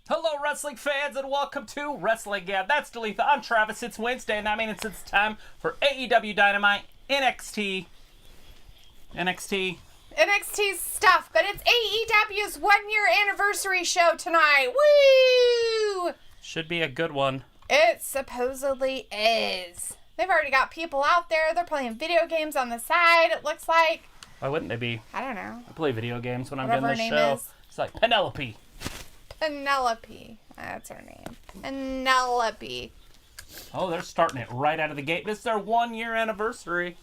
Hello, wrestling fans, and welcome to WrestlingGab. That's Dalethea. I'm Travis. It's Wednesday, and that means it's time for AEW Dynamite, NXT stuff, but it's AEW's 1-year anniversary show tonight. Woo! Should be a good one. It supposedly is. They've already got people out there. They're playing video games on the side, it looks like. Why wouldn't they be? I don't know. I play video games when I'm Whatever doing this her name show. is. It's like Penelope. That's her name. Penelope. Oh, they're starting it right out of the gate. This is their 1-year anniversary.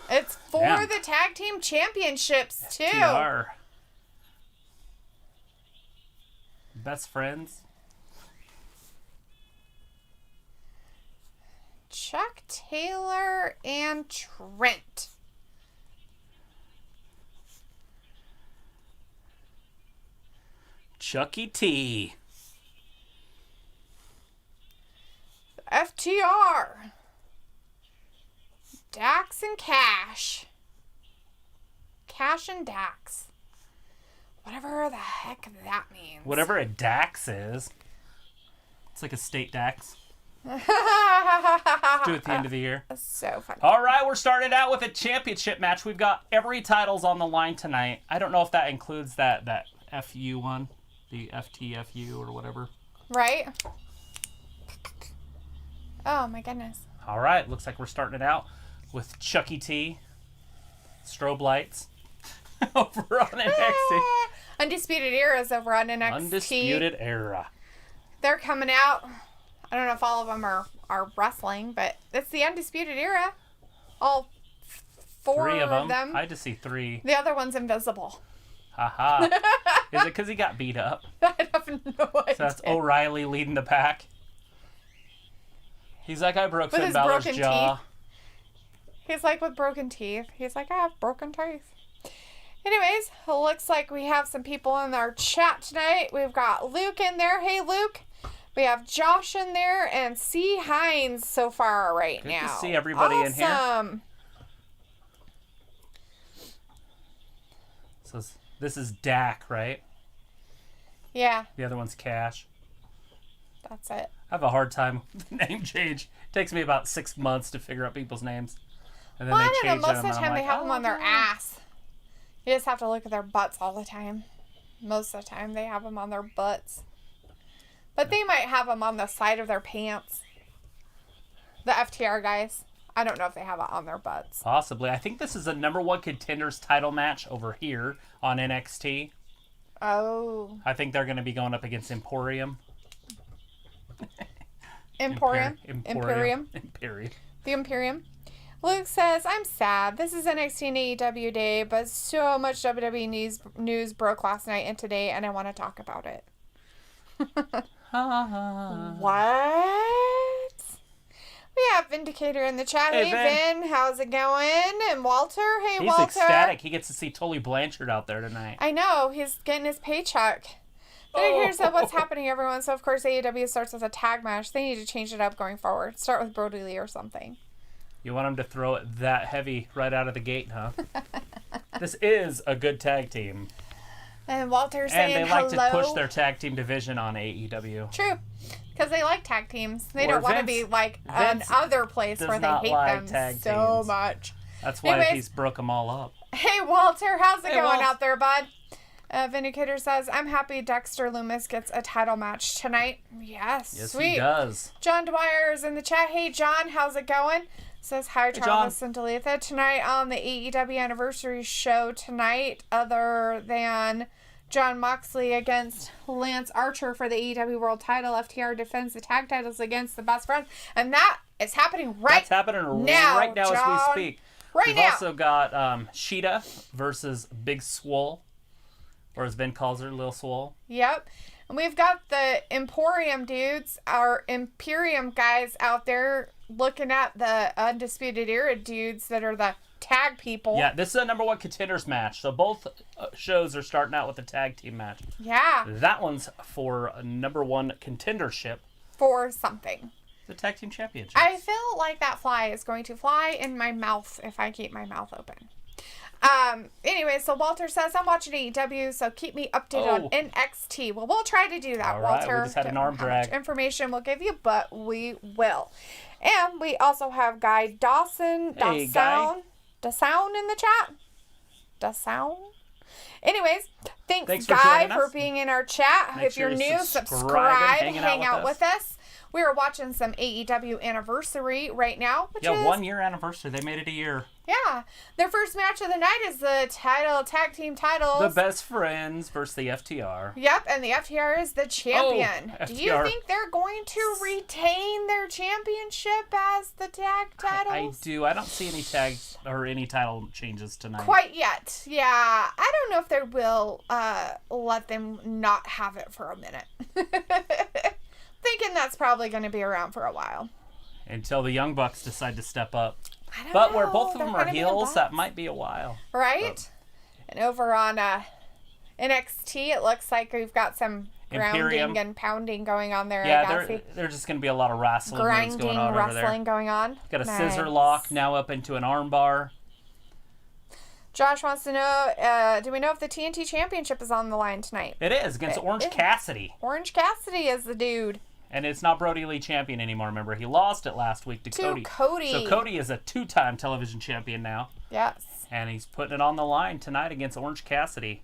It's for the tag team championships, too. FTR. Best friends. Chuck Taylor and Trent. Chucky T. FTR. Dax and Cash. Cash and Dax. Whatever the heck that means. Whatever a Dax is. It's like a state Dax. Do it at the end of the year. That's so funny. All right, we're starting out with a championship match. We've got every title's on the line tonight. I don't know if that includes that FU one, the FTFU or whatever. Right? Oh my goodness. All right, looks like we're starting it out with Chucky T, strobe lights over on NXT. Undisputed Era's over on NXT. Undisputed Era. They're coming out. I don't know if all of them are wrestling, but it's the Undisputed Era. All four Three of them. I just see 3. The other one's invisible. Haha. Is it because he got beat up? I have no idea. So that's O'Reilly leading the pack. He's like, I broke With Finn his Balor's broken jaw. teeth. He's like with broken teeth. He's like, I have broken teeth. Anyways, it looks like we have some people in our chat tonight. We've got Luke in there. Hey, Luke. We have Josh in there and C. Hines so far right now. Good to see everybody in here. Awesome. So this is Dak, right? Yeah, The other one's Cash. that's it. I have a hard time with the name change. It takes me about 6 months to figure out people's names. And then Well, I they don't know. change Most them. of the and time I'm they like, have them on their no. ass. You just have to look at their butts all the time. Most of the time they have them on their butts. But they might have them on the side of their pants. The FTR guys. I don't know if they have it on their butts. Possibly. I think this is a #1 contenders title match over here on NXT. Oh. I think they're going to be going up against Emporium. Imperium. Imperium. The Imperium. Luke says, I'm sad. This is NXT and AEW day, but so much WWE news broke last night and today, and I want to talk about it. What? We have Vindicator in the chat. Hey, Vin. How's it going? And Walter. Hey, Walter. He's ecstatic. He gets to see Tully Blanchard out there tonight. I know. He's getting his paycheck. Vindicator said, what's happening, everyone? So, of course, AEW starts with a tag match. They need to change it up going forward. Start with Brody Lee or something. You want him to throw it that heavy right out of the gate, huh? This is a good tag team. And Walter's saying And they like hello. to push their tag team division on AEW. True. Because they like tag teams. They Or don't want to Vince- be like Vince another place where they not hate like them tag so teams. much. That's why Anyways. he's broke them all up. Hey, Walter. How's it Hey, going Walt. out there, bud? Vindicator says, I'm happy Dexter Loomis gets a title match tonight. Yes, Yes, sweet. he does. John Dwyer is in the chat. Hey, John. How's it going? Says, hi, Travis and Dalethea. Tonight on the AEW anniversary show tonight, other than Jon Moxley against Lance Archer for the AEW World title, FTR defends the tag titles against the Best Friends. And that is happening That's happening right now John. as we speak. We've now. also got Shida versus Big Swole, or as Ben calls her, Lil Swole. Yep. And we've got the Emporium dudes, our Imperium guys out there looking at the Undisputed Era dudes that are the tag people. Yeah, this is a #1 contenders match. So both shows are starting out with a tag team match. Yeah. That one's for a #1 contendership. For something. the tag team championships. I feel like that fly is going to fly in my mouth if I keep my mouth open. Anyway, so Walter says, I'm watching AEW, so keep me updated on NXT. Well, we'll try to do that, All Walter. right, we just had an arm drag. How much information we'll give you, but we will. And we also have Guy Dawson. Hey, Guy. Dasound in the chat. Dasound. Anyways, thanks for Guy, joining for us. being in our chat. Make If sure you're you new, subscribe subscribe, and hang out with us. We are watching some AEW anniversary right now, which is 1 year anniversary. They made it a year. yeah. Their first match of the night is the tag team titles. The Best Friends versus the FTR. Yep, and the FTR is the champion. Oh, Do you FTR. think they're going to retain their championship as the tag titles? I do. I don't see any tags or any title changes tonight. Quite yet. Yeah. I don't know if they will let them not have it for a minute. Thinking that's probably going to be around for a while. Until the Young Bucks decide to step up. I don't But know. where both of They're them are gonna be heels, involved. that might be a while. Right? And over on NXT, it looks like we've got some grounding Imperium. and pounding going on there. Yeah, there's just going to be a lot of wrestling moves grinding going on over wrestling there. going on. Got a Nice. scissor lock now up into an arm bar. Josh wants to know, do we know if the TNT Championship is on the line tonight? It is against It Orange is. Cassidy. Orange Cassidy is the dude. And it's not Brody Lee champion anymore, remember? He lost it last week to Cody. Cody. So Cody is a 2-time television champion now. Yes. And he's putting it on the line tonight against Orange Cassidy.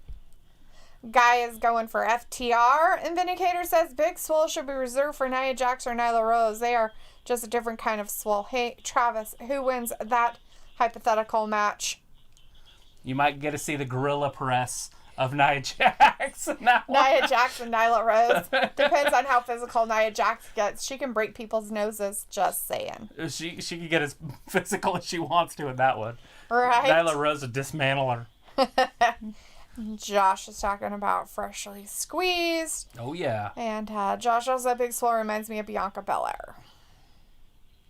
Guy is going for FTR. And Vindicator says Big Swole should be reserved for Nia Jax or Nyla Rose. They are just a different kind of swole. Hey, Travis, who wins that hypothetical match? You might get to see the gorilla press of Nia Jax in that one. Nia Jax and Nyla Rose. Depends on how physical Nia Jax gets. She can break people's noses, just saying. She can get as physical as she wants to in that one. Right? Nyla Rose would dismantle her. Josh is talking about freshly squeezed. Oh, yeah. And Josh also Big Swole reminds me of Bianca Belair.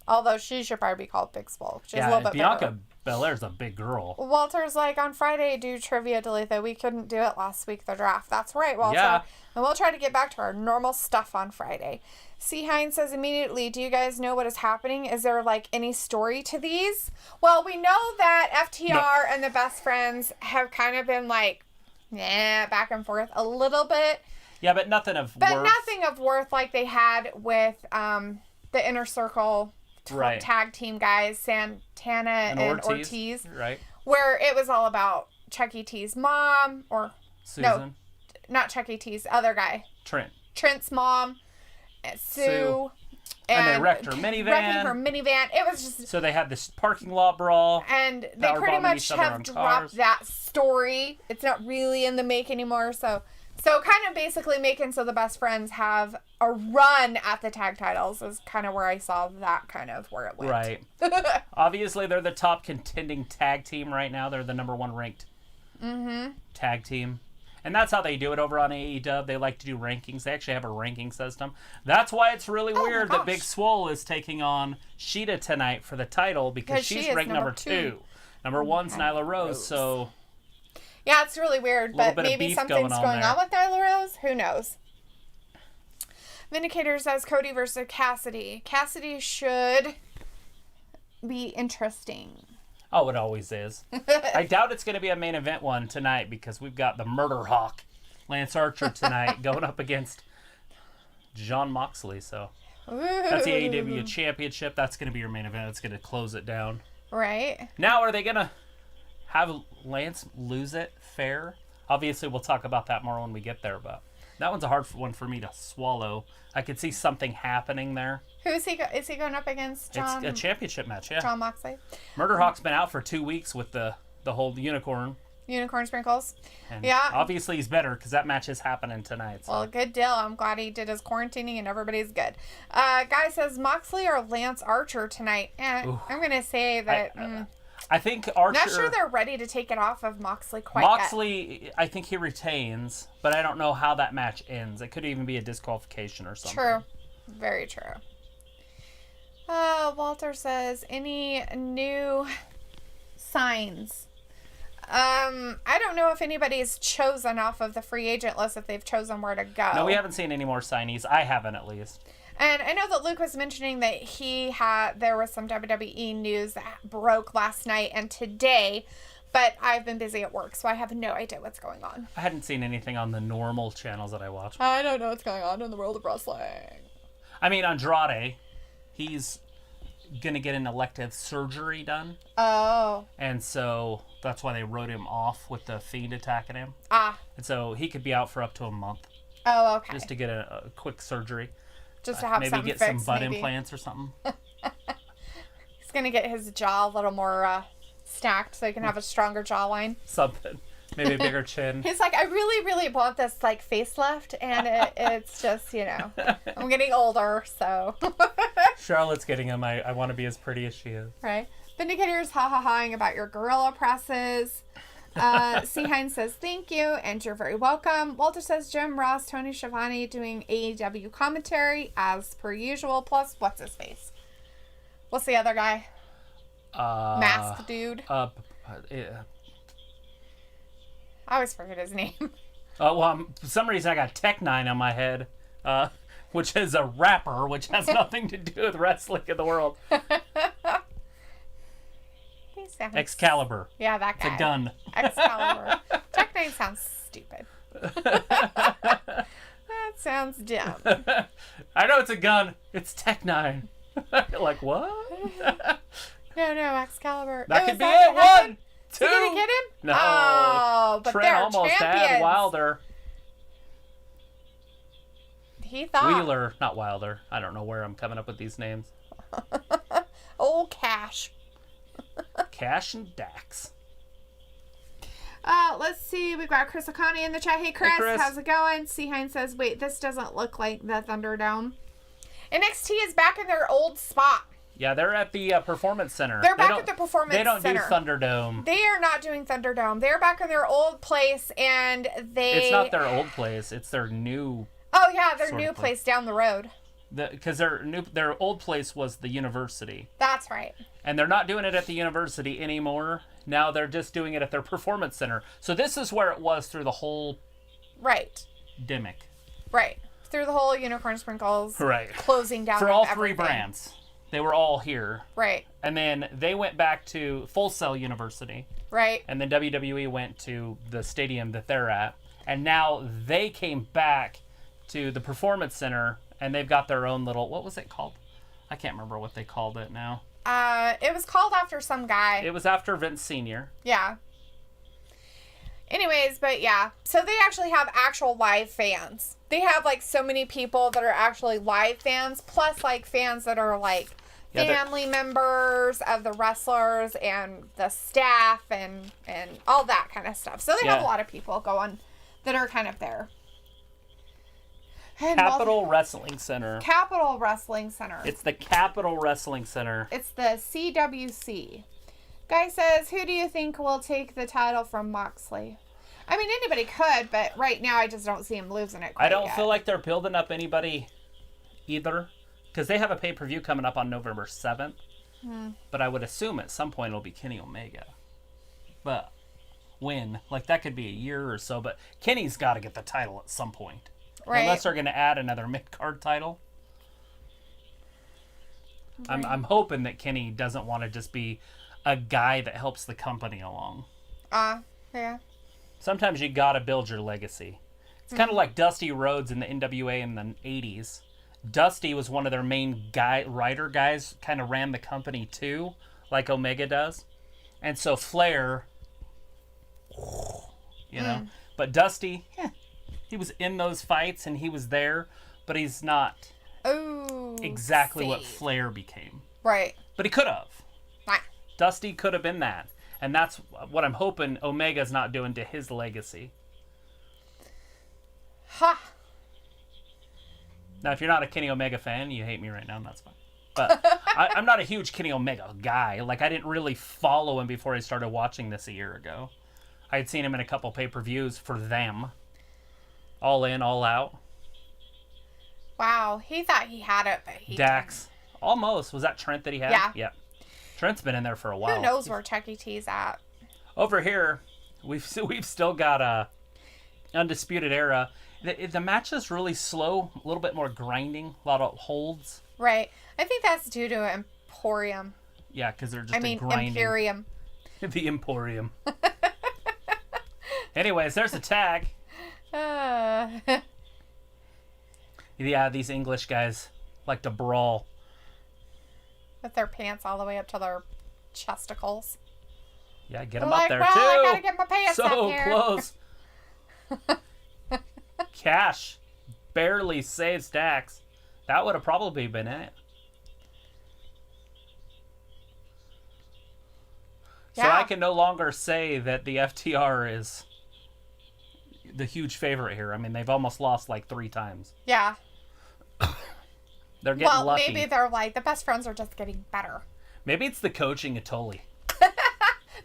Although she should probably be called Big Swole. She's a little bit Bianca bigger. Belair's a big girl. Walter's like, on Friday, do trivia, Dalethea. We couldn't do it last week, the draft. That's right, Walter. Yeah. And we'll try to get back to our normal stuff on Friday. C. Hines says immediately, do you guys know what is happening? Is there, like, any story to these? Well, we know that FTR and the Best Friends have kind of been, like, back and forth a little bit. Yeah, but nothing of But worth. nothing of worth like they had with the Inner Circle Right. tag team guys, Santana and Ortiz. Right. Where it was all about Chuck E. T's mom, or Susan. not Chuck E. T's, other guy. Trent. Trent's mom, Sue. And they wrecked her minivan. Wrecking her minivan. It was just... So they had this parking lot brawl. And they Power pretty bombing much each other have on dropped cars. that story. It's not really in the make anymore, so kind of basically making so the Best Friends have a run at the tag titles is kind of where I saw that kind of where it went. Right. Obviously, they're the top contending tag team right now. They're the number 1 ranked tag team. And that's how they do it over on AEW. They like to do rankings. They actually have a ranking system. That's why it's really weird that Big Swole is taking on Shida tonight for the title because she she's is ranked number 2. two. Number 1's Nyla Rose, so... Yeah, it's really weird, Little but bit of maybe beef something's going on on with Nyla Rose. Who knows? Vindicator says Cody versus Cassidy. Cassidy should be interesting. Oh, it always is. I doubt it's going to be a main event one tonight because we've got the Murder Hawk, Lance Archer, tonight going up against Jon Moxley. So that's the AEW Championship. That's going to be your main event. It's going to close it down. Right. Now, are they going to have Lance lose it fair? Obviously, we'll talk about that more when we get there, but that one's a hard one for me to swallow. I could see something happening there. Who is he? Is he going up against Jon? It's a championship match, yeah. Jon Moxley. Murder Hawk's been out for 2 weeks with the whole unicorn. Unicorn sprinkles. And yeah. obviously he's better because that match is happening tonight. So. Well, good deal. I'm glad he did his quarantining and everybody's good. Guy says Moxley or Lance Archer tonight. I'm going to say that... I think Archer... Not sure they're ready to take it off of Moxley quite Moxley, yet. I think he retains, but I don't know how that match ends. It could even be a disqualification or something. True. Very true. Walter says, any new signs? I don't know if anybody's chosen off of the free agent list, if they've chosen where to go. No, we haven't seen any more signees. I haven't, at least. And I know that Luke was mentioning that there was some WWE news that broke last night and today, but I've been busy at work, so I have no idea what's going on. I hadn't seen anything on the normal channels that I watch. I don't know what's going on in the world of wrestling. I mean, Andrade, he's going to get an elective surgery done. Oh. And so that's why they wrote him off with the Fiend attacking him. Ah. And so he could be out for up to a month. Oh, okay. Just to get a quick surgery. Just to have maybe something get fixed, some butt implants or something. He's going to get his jaw a little more stacked so he can have a stronger jawline. Something. Maybe a bigger chin. He's like, I really, really want this like facelift, and it's just, you know, I'm getting older, so. Charlotte's getting him. I want to be as pretty as she is. Right. Vindicator's ha-ha-haing about your gorilla presses. C. Hines says, thank you, and you're very welcome. Walter says, Jim Ross, Tony Schiavone doing AEW commentary, as per usual, plus what's his face? What's the other guy? Masked dude. Yeah. I always forget his name. Well, for some reason I got Tech Nine on my head, which is a rapper, which has nothing to do with wrestling in the world. Excalibur. Yeah, that guy. It's a gun. Excalibur. Tech Nine sounds stupid. That sounds dumb. I know it's a gun. It's Tech Nine. Like, what? No, Excalibur. That could be it. One, two. Is he gonna get him? No. Oh, but Trent they're almost champions. had Wilder. He thought. Wheeler, not Wilder. I don't know where I'm coming up with these names. Old Cash. Cash and Dax. Let's see. We've got Chris O'Connor in the chat. Hey, Chris. How's it going? C. Hines says, wait, this doesn't look like the Thunderdome. NXT is back in their old spot. Yeah, they're at the Performance Center. They're back at the Performance Center. They don't do Thunderdome. They are not doing Thunderdome. They're back in their old place, and It's not their old place. It's their new... Oh, yeah, their new place down the road. Because their old place was the University. That's right. And they're not doing it at the University anymore. Now they're just doing it at their Performance Center. So this is where it was through the whole... Right. Demic. Right. Through the whole Unicorn Sprinkles. Right. Closing down for all everything. 3 brands. They were all here. Right. And then they went back to Full Sail University. Right. And then WWE went to the stadium that they're at. And now they came back to the Performance Center, and they've got their own little... What was it called? I can't remember what they called it now. It was called after some guy. It was after Vince Sr. Yeah. Anyways, but yeah. So they actually have actual live fans. They have, like, so many people that are actually live fans, plus, like, fans that are, like, family members of the wrestlers and the staff and all that kind of stuff. So they have a lot of people going that are kind of there. And Capital Wrestling Center. Capital Wrestling Center. It's the Capital Wrestling Center. It's the CWC. Guy says, who do you think will take the title from Moxley? I mean, anybody could, but right now I just don't see him losing it quite I don't yet. feel like they're building up anybody either. Because they have a pay-per-view coming up on November 7th. But I would assume at some point it'll be Kenny Omega. But when? Like, that could be a year or so. But Kenny's got to get the title at some point. Right. Unless they're going to add another mid-card title. Right. I'm hoping that Kenny doesn't want to just be a guy that helps the company along. Yeah. Sometimes you got to build your legacy. It's kind of like Dusty Rhodes in the NWA in the 80s. Dusty was one of their main writer guys, kind of ran the company too, like Omega does. And so Flair, you know. But Dusty, he was in those fights and he was there, but he's not exactly what Flair became. Right. But he could have. Right. Dusty could have been that. And that's what I'm hoping Omega's not doing to his legacy. Ha! Now, if you're not a Kenny Omega fan, you hate me right now, and that's fine. But I'm not a huge Kenny Omega guy. Like, I didn't really follow him before I started watching this a year ago. I had seen him in a couple pay-per-views for them. All in, all out. Wow, he thought he had it, but he Dax. didn't. Almost. Was that Trent that he had? Yeah. Trent's been in there for a while. Who knows where Chucky T's at? Over here, we've still got a Undisputed Era, The match is really slow, a little bit more grinding, a lot of holds. Right. I think that's due to Emporium. Yeah, because they're just grinding. Imperium. The Emporium. Anyways, there's a tag. Yeah, these English guys like to brawl. With their pants all the way up to their chesticles. Yeah, get them up there, too. I gotta get my pants up So here. close. Cash barely saves Dax. That would have probably been it. So Yeah. I can no longer say that the FTR is the huge favorite here. I mean, they've almost lost like 3 times. Yeah. They're getting lucky. Maybe they're like, the best friends are just getting better. Maybe it's the coaching of Tully.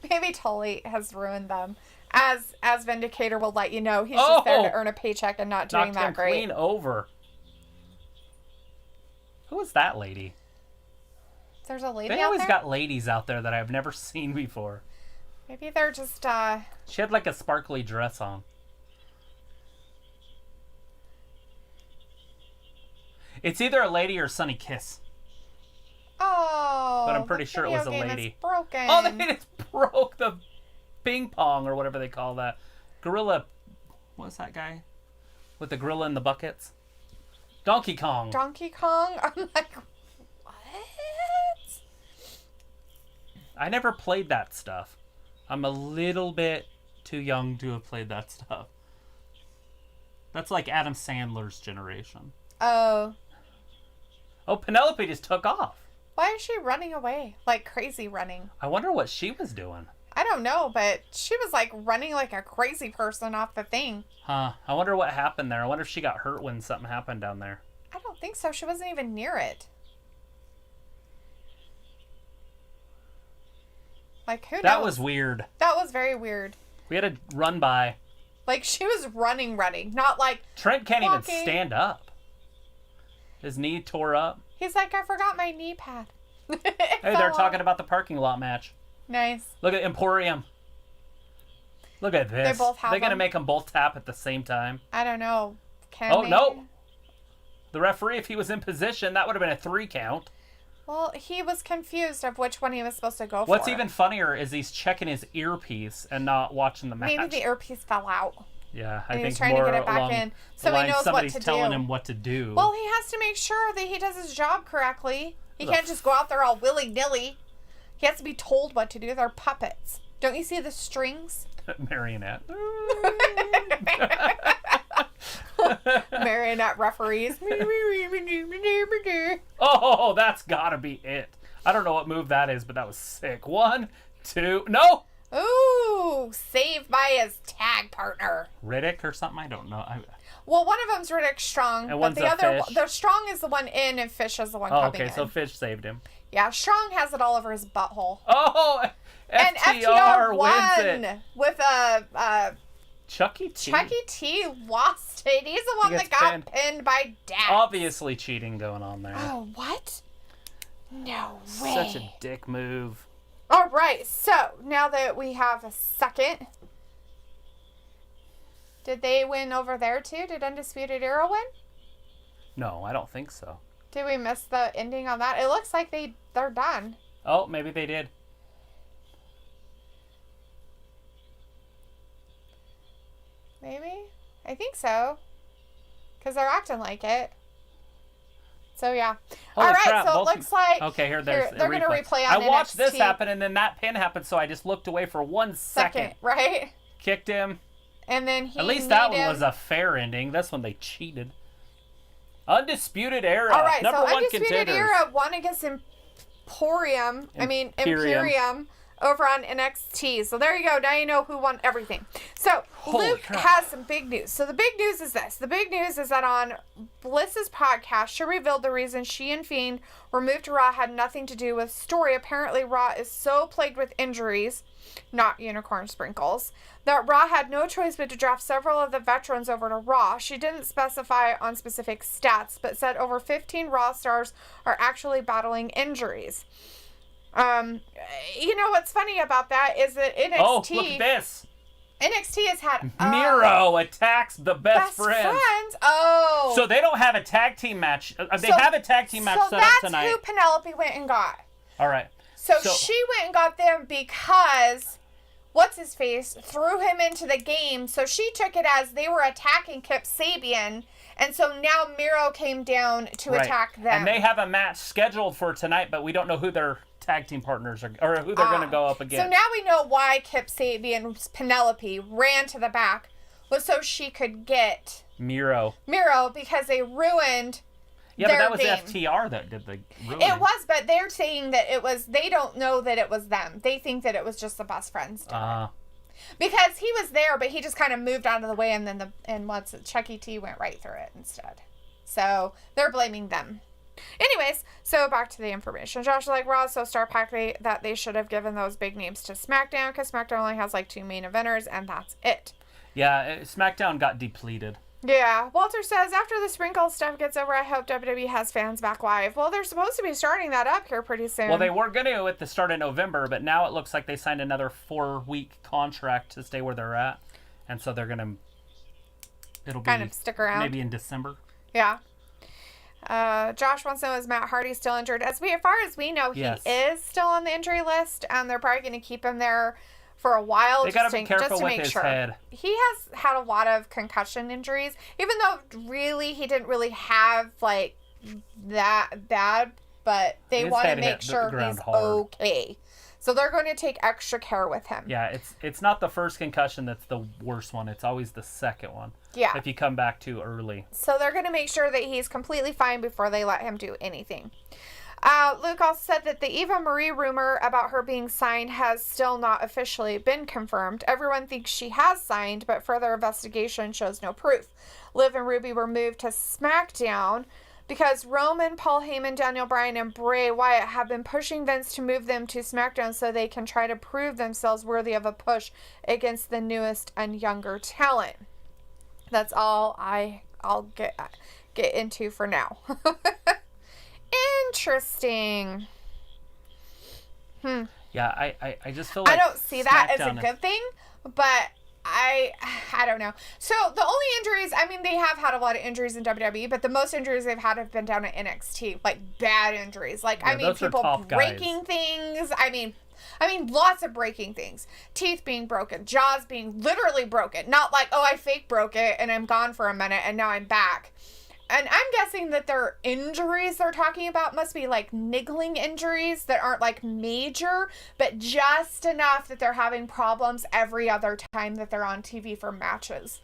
Maybe Tully has ruined them. As Vindicator will let you know, he's just there to earn a paycheck and not doing that great. Knocked him clean over. Who is that lady? There's a lady They out always there? got ladies out there that I've never seen before. Maybe they're just, She had like a sparkly dress on. It's either a lady or Sonny Kiss. Oh. But I'm pretty sure it was a video game lady. is broken. Oh, they just broke the ping pong or whatever they call that. Gorilla. What's that guy? With the gorilla in the buckets? Donkey Kong. Donkey Kong? I'm like, what? I never played that stuff. I'm a little bit too young to have played that stuff. That's like Adam Sandler's generation. Oh. Oh, Penelope just took off. Why is she running away? Like crazy running. I wonder what she was doing. I don't know, but she was like running like a crazy person off the thing. Huh. I wonder what happened there. I wonder if she got hurt when something happened down there. I don't think so. She wasn't even near it. Like, who knows? That was weird. That was very weird. We had a run by. Like, she was running, not like Trent can't walking. even stand up. His knee tore up. He's like, I forgot my knee pad. Hey, they're talking about the parking lot match. Nice. Look at Emporium. Look at this. They both have They're going to them. make them both tap at the same time. I don't know. Can Oh, they? no. The referee, if he was in position, that would have been a 3 count. Well, he was confused of which one he was supposed to go for. What's even funnier is he's checking his earpiece and not watching the match. Maybe the earpiece fell out. Yeah, I And think he's trying more to get it back along in, the so he line knows what somebody's to telling do. him what to do. Well, he has to make sure that he does his job correctly. He can't just go out there all willy-nilly. He has to be told what to do. They're puppets. Don't you see the strings? Marionette. Marionette referees. Oh, that's gotta be it. I don't know what move that is, but that was sick. 1, 2, no! Ooh, saved by his tag partner. Riddick or something? I don't know. Well, one of them's Riddick Strong, And but one's the a other, Fish. the Strong is the one in, and Fish is the one Oh, coming okay, in. so Fish saved him. Yeah, Strong has it all over his butthole. Oh, And FTR won wins it. with a Chucky T. Chucky T lost it. He's the one He that gets got pinned. pinned by Dax. Obviously cheating going on there. Oh, what? No way. Such a dick move. All right, so now that we have a second, did they win over there too? Did Undisputed Era win? No, I don't think so. Did we miss the ending on that? It looks like they're done. Oh, maybe they did. Maybe? I think so. Because they're acting like it. So, yeah. Holy All right, crap, so it both- looks like... Okay, here, there's they're going to replay on I watched this NXT. happen, and then that pin happened, so I just looked away for 1 second. Right? Kicked him. And then he At least that kneed one him. was a fair ending. This one they cheated. Undisputed Era. All right, number so 1 Undisputed contenders. Era won against Imperium over on NXT. So there you go. Now you know who won everything. So Holy Luke crap. has some big news. So the big news is this. The big news is that on Bliss's podcast, she revealed the reason she and Fiend were moved to Raw had nothing to do with story. Apparently, Raw is so plagued with injuries, not unicorn sprinkles, that Raw had no choice but to draft several of the veterans over to Raw. She didn't specify on specific stats, but said over 15 Raw stars are actually battling injuries. You know what's funny about that is that NXT... Oh, look at this. NXT has had... Miro attacks the best friends. Oh. So they don't have a tag team match. They have a tag team match set up tonight. So that's who Penelope went and got. All right. So she went and got them because... What's-his-face threw him into the game, so she took it as they were attacking Kip Sabian, and so now Miro came down to attack them. And they have a match scheduled for tonight, but we don't know who their tag team partners are, or who they're going to go up against. So now we know why Kip Sabian's Penelope ran to the back, was so she could get... Miro, because they ruined... Yeah, but that was FTR that did the ruining. It was, but they're saying that it was... They don't know that it was them. They think that it was just the best friends. Because he was there, but he just kind of moved out of the way, and then Chuck E. T went right through it instead. So they're blaming them. Anyways, so back to the information. Josh is like, Raw is so star-packed that they should have given those big names to SmackDown, because SmackDown only has like 2 main eventers, and that's it. Yeah, SmackDown got depleted. Yeah, Walter says, after the sprinkle stuff gets over, I hope WWE has fans back live. Well, they're supposed to be starting that up here pretty soon. Well, they were going to at the start of November, but now it looks like they signed another 4-week contract to stay where they're at. And so they're going to... It'll kind of stick around. Maybe in December. Yeah. Josh wants to know, is Matt Hardy still injured? As far as we know, he is still on the injury list, and they're probably going to keep him there for a while. They got to be careful with his head. He has had a lot of concussion injuries, even though really he didn't really have like that bad, but they want to make sure he's okay. So they're going to take extra care with him. Yeah, it's not the first concussion that's the worst one. It's always the second one. Yeah. If you come back too early. So they're going to make sure that he's completely fine before they let him do anything. Luke also said that the Eva Marie rumor about her being signed has still not officially been confirmed. Everyone thinks she has signed, but further investigation shows no proof. Liv and Ruby were moved to SmackDown because Roman, Paul Heyman, Daniel Bryan, and Bray Wyatt have been pushing Vince to move them to SmackDown so they can try to prove themselves worthy of a push against the newest and younger talent. That's all I'll get into for now. Interesting. Yeah, I just feel like I don't see that as a good thing, but I don't know. So the only injuries, I mean, they have had a lot of injuries in WWE, but the most injuries they've had have been down at NXT, like bad injuries. Like, yeah, I mean, people breaking things. I mean, lots of breaking things. Teeth being broken, jaws being literally broken. Not like, oh, I fake broke it and I'm gone for a minute and now I'm back. And I'm guessing that their injuries they're talking about must be like niggling injuries that aren't like major, but just enough that they're having problems every other time that they're on TV for matches.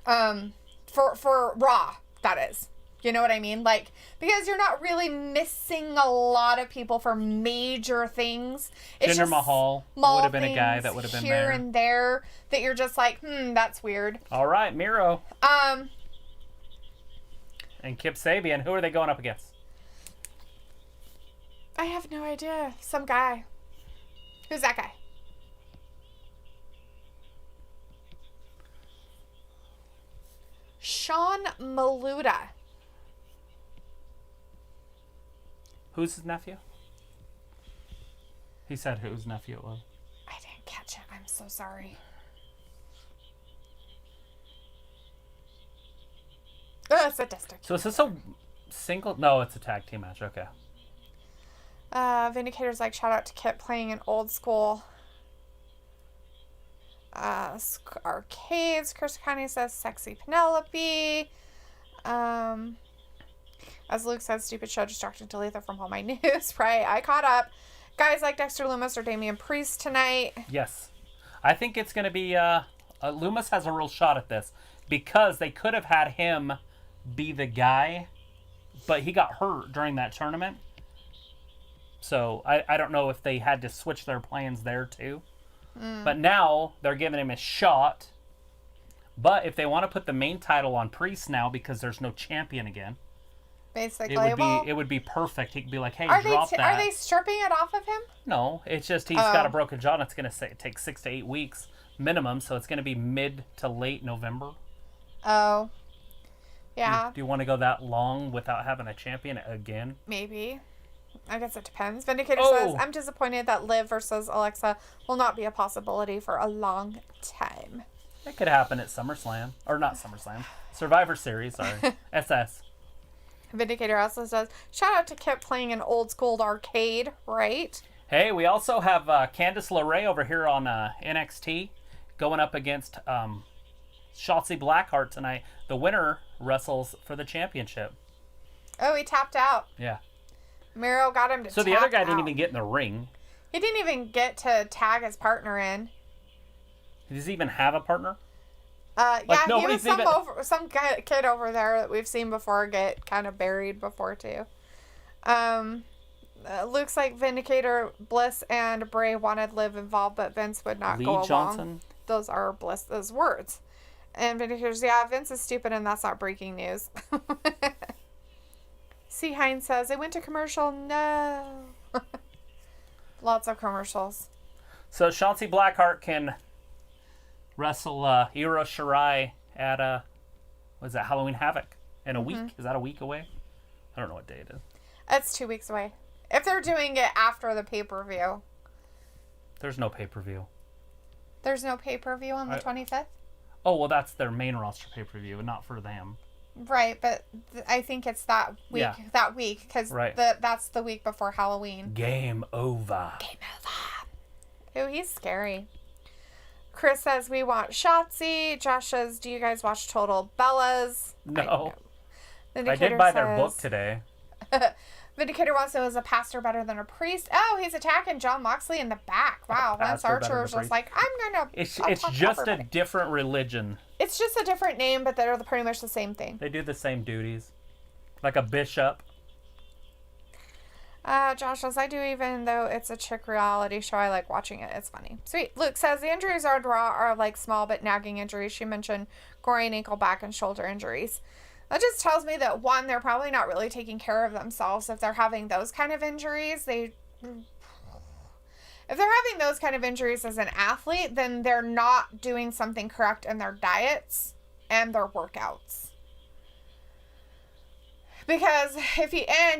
For Raw, that is. You know what I mean? Like, because you're not really missing a lot of people for major things. It's Jinder Mahal would have been a guy that would have been here there. And there that you're just like, that's weird. All right, Miro. And Kip Sabian, who are they going up against? I have no idea. Some guy. Who's that guy? Sean Maluda. Who's his nephew? He said whose nephew it was. I didn't catch it. I'm so sorry. Sadistic. So is this a single? No, it's a tag team match. Okay. Vindicator's like, shout out to Kip playing an old school arcades. Chris Connie says sexy Penelope. As Luke said, stupid show distracting Dalethea from all my news. Right, I caught up. Guys like Dexter Lumis or Damian Priest tonight. Yes. I think it's going to be... Lumis has a real shot at this because they could have had him be the guy, but he got hurt during that tournament. So I don't know if they had to switch their plans there too. But now they're giving him a shot. But if they want to put the main title on Priest now because there's no champion again, basically, it would be perfect. He could be like, hey, drop that. Are they stripping it off of him? No, it's just he's got a broken jaw and it's going to take 6 to 8 weeks minimum, so it's going to be mid to late November. Oh. Yeah. Do you want to go that long without having a champion again? Maybe. I guess it depends. Vindicator says, I'm disappointed that Liv versus Alexa will not be a possibility for a long time. It could happen at SummerSlam. Or not SummerSlam. Survivor Series, sorry. SS. Vindicator also says, shout out to Kip playing an old school arcade, right? Hey, we also have Candice LeRae over here on NXT going up against Shotzi Blackheart tonight. The winner wrestles for the championship. Oh, he tapped out. Yeah. Miro got him to tap out. So the other guy didn't even get in the ring. He didn't even get to tag his partner in. Does he even have a partner? Yeah, he was some kid over there that we've seen before get kind of buried before, too. Looks like Vindicator, Bliss, and Bray wanted Liv involved, but Vince would not go along. Johnson? Those are Bliss's words. And Vindicator's, yeah, Vince is stupid, and that's not breaking news. C. Hines says, it went to commercial. No. Lots of commercials. So Shotzi Blackheart can wrestle Io Shirai at was that Halloween Havoc in a week? Is that a week away? I don't know what day it is. It's 2 weeks away. If they're doing it after the pay-per-view. There's no pay-per-view. There's no pay-per-view on the 25th? Oh, well, that's their main roster pay-per-view, not for them. Right, but I think it's that week. Yeah. That week, because that's the week before Halloween. Game over. Game over. Ooh, he's scary. Chris says, we want Shotzi. Josh says, do you guys watch Total Bellas? No. I did buy their book today. Vindicator wants to know, is a pastor better than a priest? Oh, he's attacking Jon Moxley in the back. Wow, Lance Archer is just like, I'm going to... It's just a different religion. It's just a different name, but they're pretty much the same thing. They do the same duties. Like a bishop. Josh says, I do, even though it's a chick reality show. I like watching it. It's funny. Sweet. Luke says, the injuries on Raw are like small but nagging injuries. She mentioned groin, ankle, back, and shoulder injuries. That just tells me that, one, they're probably not really taking care of themselves. If they're having those kind of injuries, if they're having those kind of injuries as an athlete, then they're not doing something correct in their diets and their workouts. Because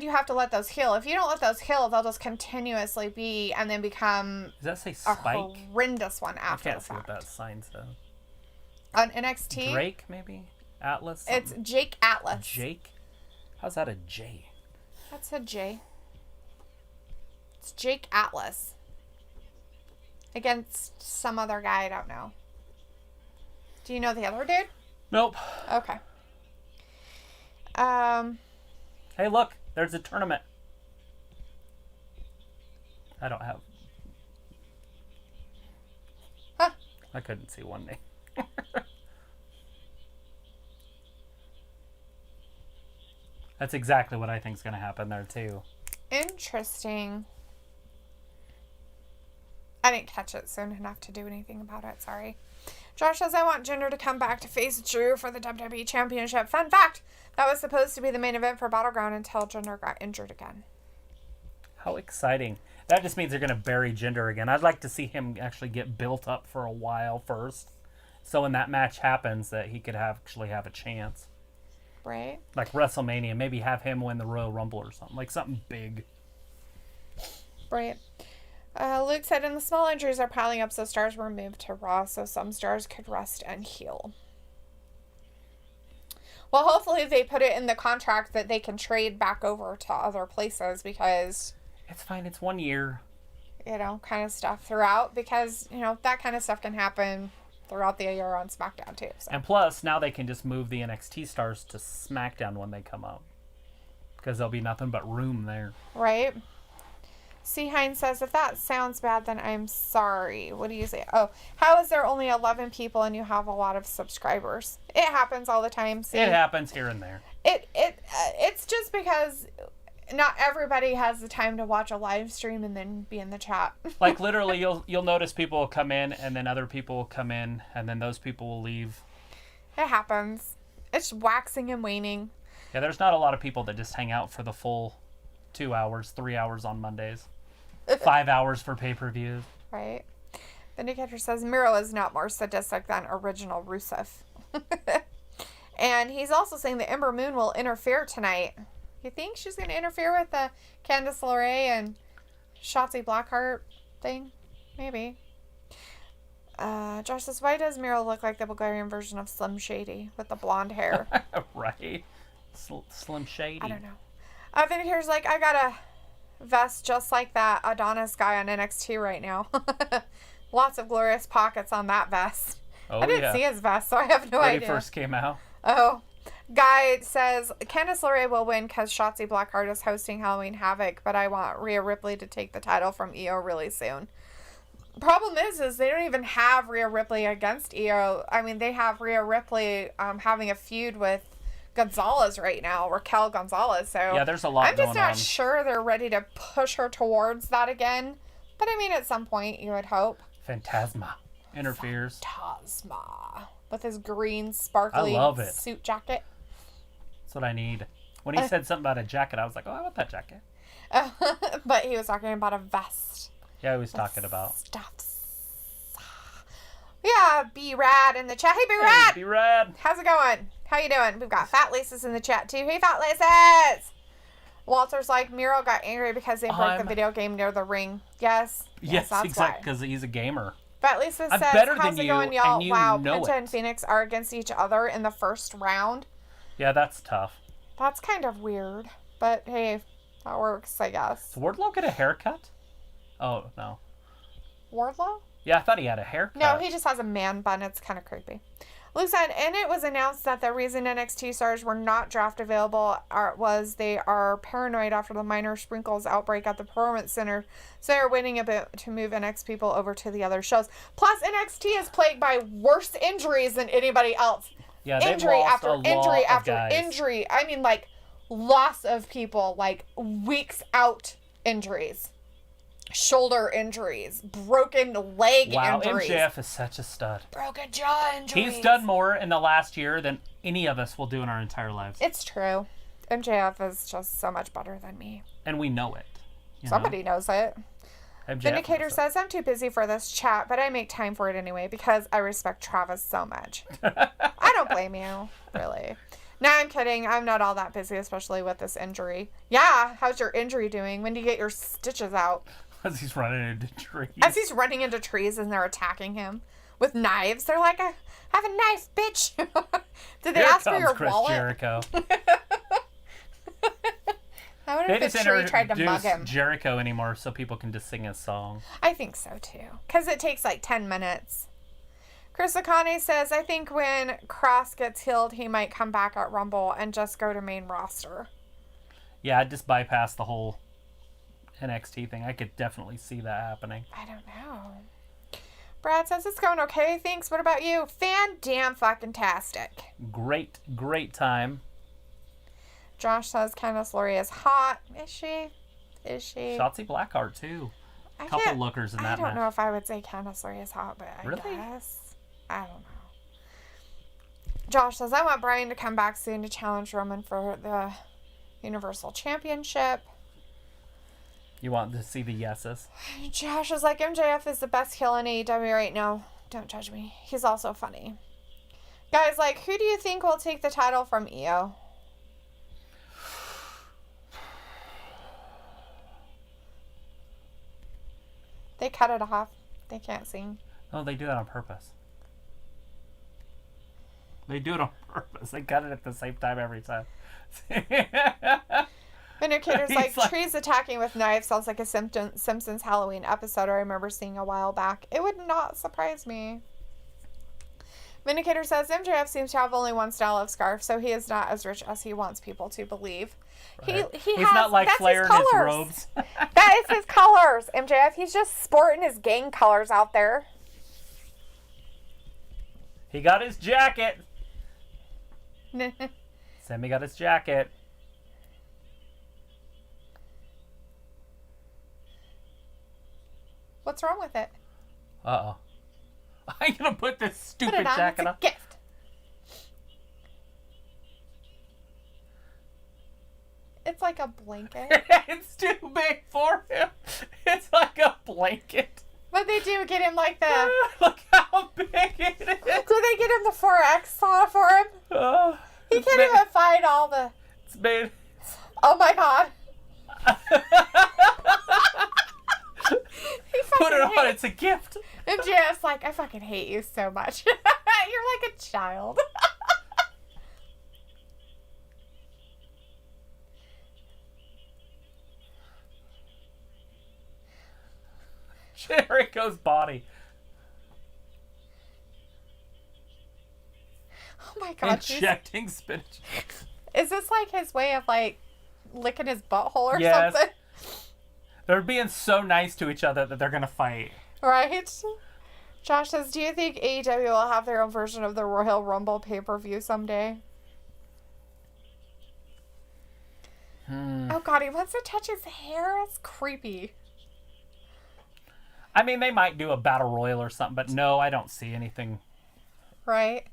you have to let those heal. If you don't let those heal, they'll just continuously be and then become Does that say Spike? A horrendous one after I can't the see fact. what that sign says. On NXT? Drake, maybe? Atlas? Something? It's Jake Atlas. Jake? How's that a J? That's a J. It's Jake Atlas. Against some other guy, I don't know. Do you know the other dude? Nope. Okay. Hey, look. There's a tournament. I don't have... Huh. I couldn't see one name. That's exactly what I think is going to happen there, too. Interesting. I didn't catch it soon enough to do anything about it. Sorry. Josh says, I want Jinder to come back to face Drew for the WWE Championship. Fun fact, that was supposed to be the main event for Battleground until Jinder got injured again. How exciting. That just means they're going to bury Jinder again. I'd like to see him actually get built up for a while first. So when that match happens, that he could actually have a chance. Right. Like WrestleMania. Maybe have him win the Royal Rumble or something. Like something big. Right. Luke said, and the small injuries are piling up, so stars were moved to Raw, so some stars could rest and heal. Well, hopefully they put it in the contract that they can trade back over to other places, because... It's fine. It's 1 year. Kind of stuff throughout, because, that kind of stuff can happen throughout the year on SmackDown, too. So. And plus, now they can just move the NXT stars to SmackDown when they come up. Because there'll be nothing but room there. Right. C. Hines says, if that sounds bad, then I'm sorry. What do you say? Oh, how is there only 11 people and you have a lot of subscribers? It happens all the time. See? It happens here and there. It's just because not everybody has the time to watch a live stream and then be in the chat. Like literally, you'll notice people will come in and then other people will come in and then those people will leave. It happens. It's waxing and waning. Yeah, there's not a lot of people that just hang out for the full 2 hours, 3 hours on Mondays. 5 hours for pay-per-views. Right. Vindicator says Miro is not more sadistic than original Rusev. And he's also saying that Ember Moon will interfere tonight. You think she's going to interfere with the Candice LeRae and Shotzi Blackheart thing? Maybe. Josh says, why does Miro look like the Bulgarian version of Slim Shady with the blonde hair? Right. Slim Shady. I don't know. Vindicator's like, I got a vest just like that Adonis guy on NXT right now. Lots of glorious pockets on that vest. Oh, I didn't see his vest, so I have no idea. When he first came out. Oh. Guy says, Candice LeRae will win because Shotzi Blackheart is hosting Halloween Havoc, but I want Rhea Ripley to take the title from Io really soon. Problem is they don't even have Rhea Ripley against Io. I mean, they have Rhea Ripley having a feud with Gonzalez right now, Raquel Gonzalez. So yeah, there's a lot going on. I'm just not sure they're ready to push her towards that again. But I mean, at some point, you would hope. Phantasma interferes. Phantasma. With his green, sparkly suit jacket. That's what I need. When he said something about a jacket, I was like, oh, I want that jacket. But he was talking about a vest. Yeah, he was talking about stuffs. Yeah, B-Rad in the chat. Hey, B-Rad! Hey, B-Rad! How's it going? How you doing? We've got Fat Laces in the chat, too. Hey, Fat Laces! Walter's like, Miro got angry because they broke the video game near the ring. Yes, that's exactly, because he's a gamer. But Lisa says, how's it going, y'all? Wow, Penta and Phoenix are against each other in the first round. Yeah, that's tough. That's kind of weird. But, hey, that works, I guess. Does Wardlow get a haircut? Oh, no. Wardlow? Yeah, I thought he had a haircut. No, he just has a man bun. It's kind of creepy. Luke said, and it was announced that the reason NXT stars were not draft available was they are paranoid after the minor sprinkles outbreak at the Performance Center, so they're waiting a bit to move NXT people over to the other shows. Plus, NXT is plagued by worse injuries than anybody else. Yeah, injury after injury after injury. I mean, like, loss of people, like, weeks out injuries. Shoulder injuries, broken leg injuries. Wow, MJF is such a stud. Broken jaw injuries. He's done more in the last year than any of us will do in our entire lives. It's true. MJF is just so much better than me. And we know it. Somebody knows it. Vindicator says, I'm too busy for this chat, but I make time for it anyway because I respect Travis so much. I don't blame you, really. No, I'm kidding. I'm not all that busy, especially with this injury. Yeah, how's your injury doing? When do you get your stitches out? As he's running into trees. As he's running into trees and they're attacking him with knives. They're like, I have a knife, bitch. Did they ask for your Chris wallet? Jericho. I wonder if the tree tried to mug him. Jericho anymore so people can just sing his song. I think so too. Because it takes like 10 minutes. Chris Akane says, I think when Cross gets healed, he might come back at Rumble and just go to main roster. Yeah, I'd just bypass the whole NXT thing. I could definitely see that happening. I don't know. Brad says it's going okay. Thanks. What about you? Fan-damn-fucking-tastic. Great time. Josh says Candice LeRae is hot. Is she? Shotzi Blackheart, too. A couple lookers in that match. I don't know if I would say Candice LeRae is hot, but I guess. I don't know. Josh says, I want Bryan to come back soon to challenge Roman for the Universal Championship. You want to see the yeses? Josh is like, MJF is the best heel in AEW right now. Don't judge me. He's also funny. Guys, like, who do you think will take the title from Io? They cut it off. They can't sing. No, they do that on purpose. They do it on purpose. They cut it at the same time every time. Vindicator's like, trees attacking with knives sounds like a Simpsons Halloween episode I remember seeing a while back. It would not surprise me. Vindicator says, MJF seems to have only one style of scarf, so he is not as rich as he wants people to believe. Right. He's not like Flair in his robes. That is his colors, MJF. He's just sporting his gang colors out there. He got his jacket. Sammy got his jacket. What's wrong with it? Uh-oh. I'm going to put this stupid jacket on. It's a gift. It's like a blanket. It's too big for him. It's like a blanket. But they do get him like the... Look how big it is. Do they get him the 4X for him? He can't even find all the... It's made... Oh my god. Put it on. It's a gift. MJF's like, I fucking hate you so much. You're like a child. Jericho's body. Oh my god. Injecting spinach. Is this like his way of like licking his butthole or something? They're being so nice to each other that they're going to fight. Right? Josh says, do you think AEW will have their own version of the Royal Rumble pay-per-view someday? Oh god, he wants to touch his hair? That's creepy. I mean, they might do a battle royal or something, but no, I don't see anything. Right?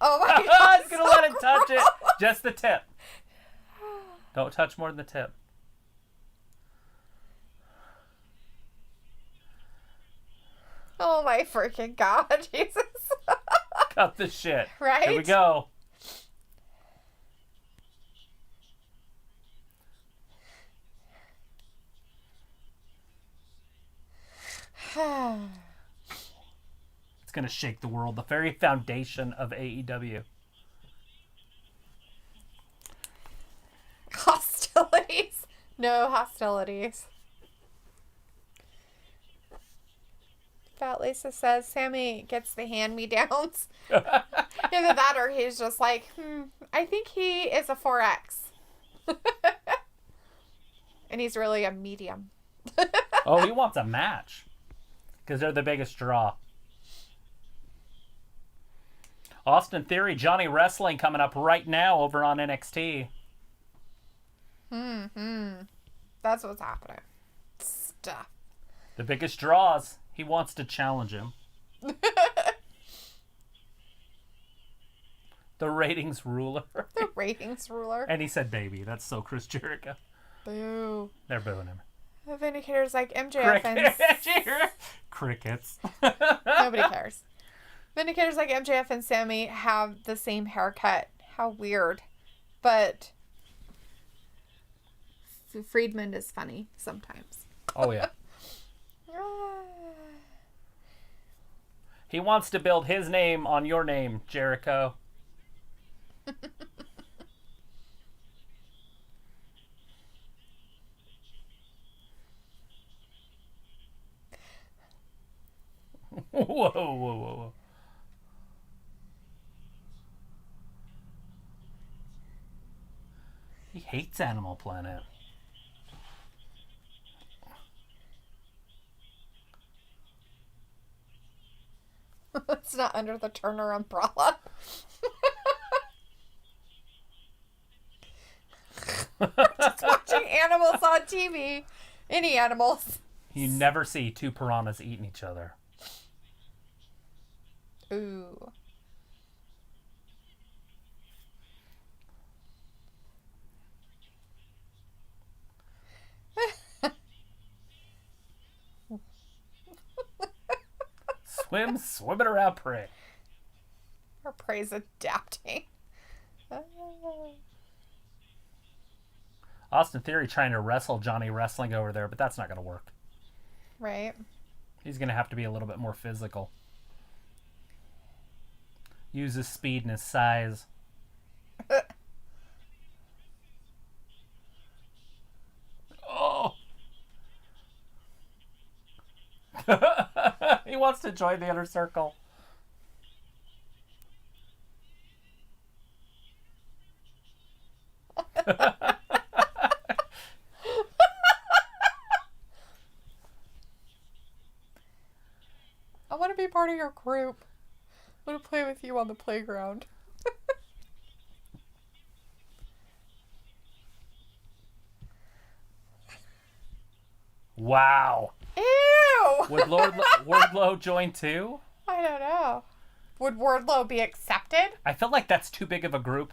Oh my god. I was going to let him touch it. Just the tip. Don't touch more than the tip. Oh my freaking god, Jesus. Cut the shit. Right? Here we go. It's going to shake the world. The very foundation of AEW. Hostilities. No hostilities. Fat Lisa says Sammy gets the hand-me-downs. Either that or he's just like, I think he is a 4X. And he's really a medium. Oh, he wants a match. Because they're the biggest draw. Austin Theory, Johnny Wrestling coming up right now over on NXT. That's what's happening. Stuff. The biggest draws. He wants to challenge him. The ratings ruler. The ratings ruler. And he said baby. That's so Chris Jericho. Boo. They're booing him. The Vindicator's like MJF and... Crickets. Nobody cares. Vindicator's like MJF and Sammy have the same haircut. How weird. But Friedman is funny sometimes. Oh, yeah. He wants to build his name on your name, Jericho. Whoa, whoa, whoa, whoa. He hates Animal Planet. It's not under the Turner umbrella. Just watching animals on TV. Any animals. You never see two piranhas eating each other. Ooh. Swimming around prey. Our prey's adapting. Austin Theory trying to wrestle Johnny Wrestling over there, but that's not going to work. Right. He's going to have to be a little bit more physical. Use his speed and his size. Oh! He wants to join the inner circle. I want to be part of your group. I want to play with you on the playground. Wow. Ew! Would Wardlow join too? I don't know. Would Wardlow be accepted? I feel like that's too big of a group.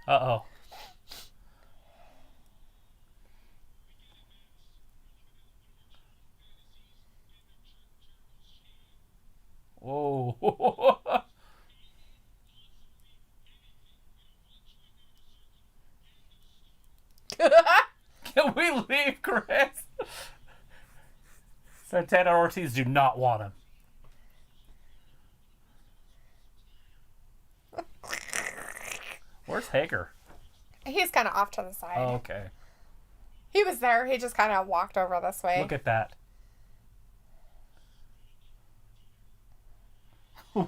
Uh-oh. Kris. Santana and Ortiz do not want him. Where's Hager? He's kind of off to the side. Oh, okay. He was there. He just kind of walked over this way. Look at that.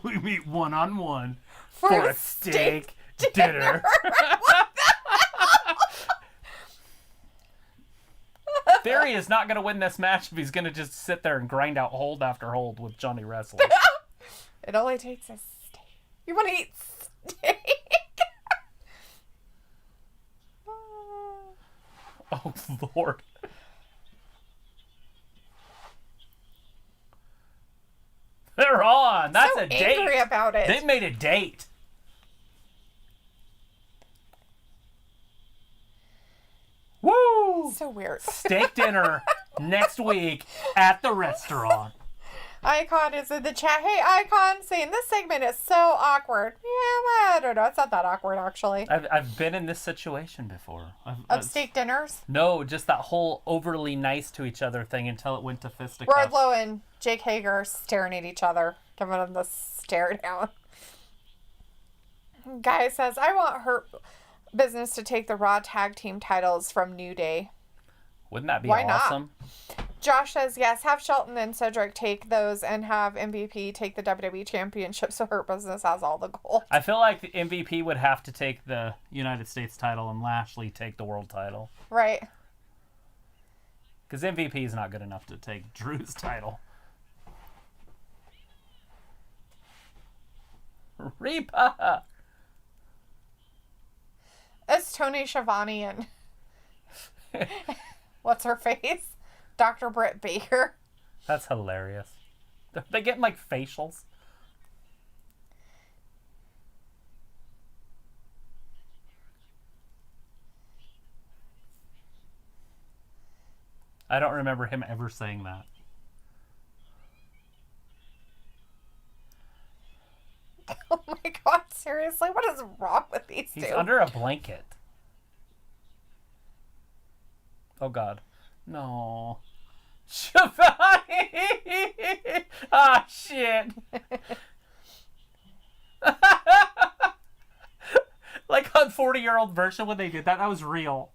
We meet one-on-one for a steak dinner. Theory is not going to win this match if he's going to just sit there and grind out hold after hold with Johnny Wrestling. It only takes a steak. You want to eat steak? Oh, Lord. They're on. That's so a date. Angry about it. They've made a date. Woo! So weird. Steak dinner next week at the restaurant. Icon is in the chat. Hey, Icon, saying this segment is so awkward. Yeah, I don't know. It's not that awkward, actually. I've been in this situation before. Of steak dinners? No, just that whole overly nice to each other thing until it went to fisticuffs. Wardlow and Jake Hager staring at each other, giving them the stare down. Guy says, I want Hurt Business to take the Raw Tag Team titles from New Day. Wouldn't that be Why awesome? Not? Josh says, yes, have Shelton and Cedric take those and have MVP take the WWE Championship so Hurt Business has all the gold. I feel like the MVP would have to take the United States title and Lashley take the world title. Right. Because MVP is not good enough to take Drew's title. Reba! It's Tony Schiavone and what's her face? Dr. Britt Baker. That's hilarious. They get like facials. I don't remember him ever saying that. Oh my god, seriously? What is wrong with these two? He's under a blanket. Oh god. No. Schiavone! Ah, shit. Like on 40-year-old version when they did that, that was real.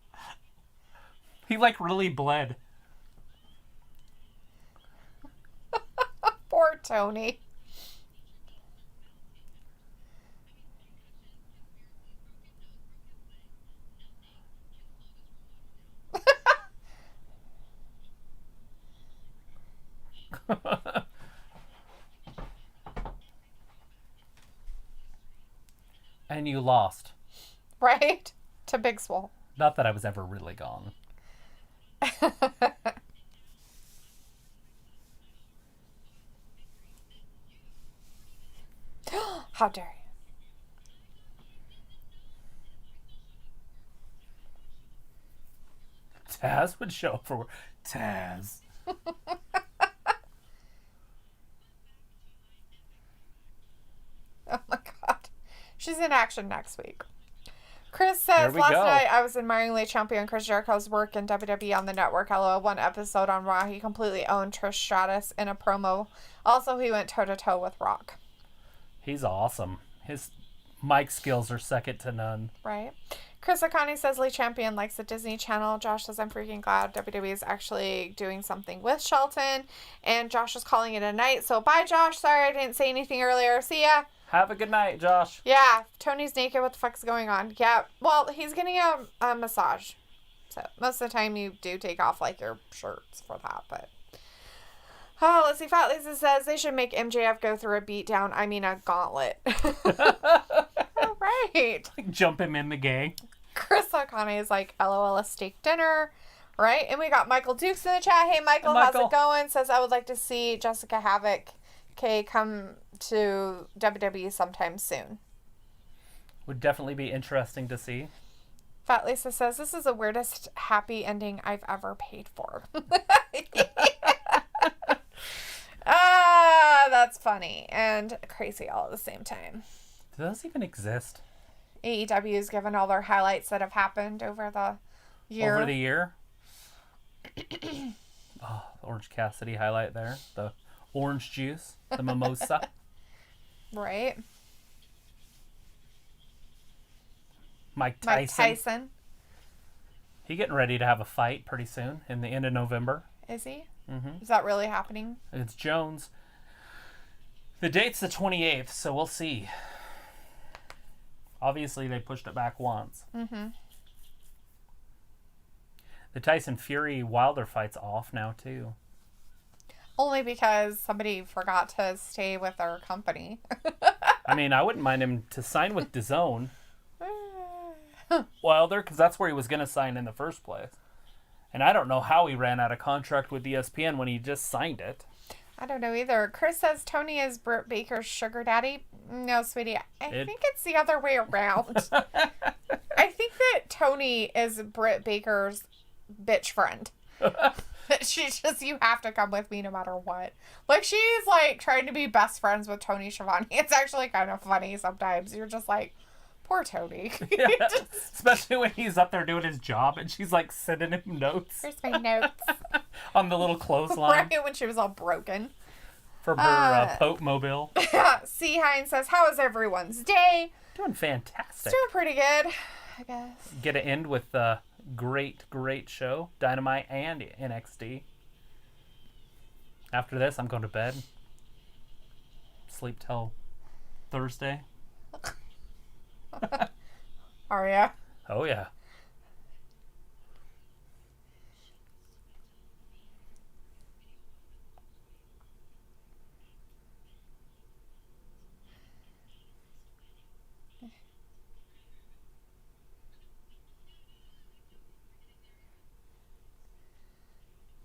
He like really bled. Poor Tony. And you lost. Right? To Big Swole. Not that I was ever really gone. How dare you? Taz would show up for Taz. Oh my god. She's in action next week. Chris says, last night I was admiringly champion Chris Jericho's work in WWE on the network. LOL, one episode on Raw, he completely owned Trish Stratus in a promo. Also, he went toe-to-toe with Rock. He's awesome. His mic skills are second to none. Right. Chris Akani says, Lee Champion likes the Disney Channel. Josh says, I'm freaking glad WWE is actually doing something with Shelton. And Josh is calling it a night. So bye, Josh. Sorry I didn't say anything earlier. See ya. Have a good night, Josh. Yeah. Tony's naked. What the fuck's going on? Yeah. Well, he's getting a massage. So most of the time you do take off like your shirts for that. But oh, let's see. Fat Lisa says they should make MJF go through a beatdown. I mean, a gauntlet. All right. Like jump him in the gang. Chris Akane is like, LOL, a steak dinner. Right? And we got Michael Dukes in the chat. Hey, Michael, how's it going? Says, I would like to see Jessica Havoc come to WWE sometime soon. Would definitely be interesting to see. Fat Lisa says, this is the weirdest happy ending I've ever paid for. Ah, that's funny and crazy all at the same time. Do those even exist? AEW has given all their highlights that have happened over the year. Over the year? Oh, the Orange Cassidy highlight there. The orange juice. The mimosa. Right. Mike Tyson. Mike. He getting ready to have a fight pretty soon in the end of November. Is he? Mm-hmm. Is that really happening? It's Jones. The date's the 28th, so we'll see. Obviously, they pushed it back once. Mm-hmm. The Tyson Fury Wilder fight's off now, too. Only because somebody forgot to stay with their company. I mean, I wouldn't mind him to sign with DAZN. Wilder, because that's where he was going to sign in the first place. And I don't know how he ran out of contract with ESPN when he just signed it. I don't know either. Chris says Tony is Britt Baker's sugar daddy. No, sweetie. I think it's the other way around. I think that Tony is Britt Baker's bitch friend. She's just, you have to come with me no matter what. Like, she's like trying to be best friends with Tony Schiavone. It's actually kind of funny sometimes. You're just like, poor Tony. Yeah. Especially when he's up there doing his job and she's like sending him notes. Here's my notes. On the little clothesline. Right when she was all broken. From her Pope mobile. C. Hines says, how is everyone's day? Doing fantastic. Doing pretty good, I guess. Get to end with a great show. Dynamite and NXT. After this, I'm going to bed. Sleep till Thursday. Are ya? Oh, yeah.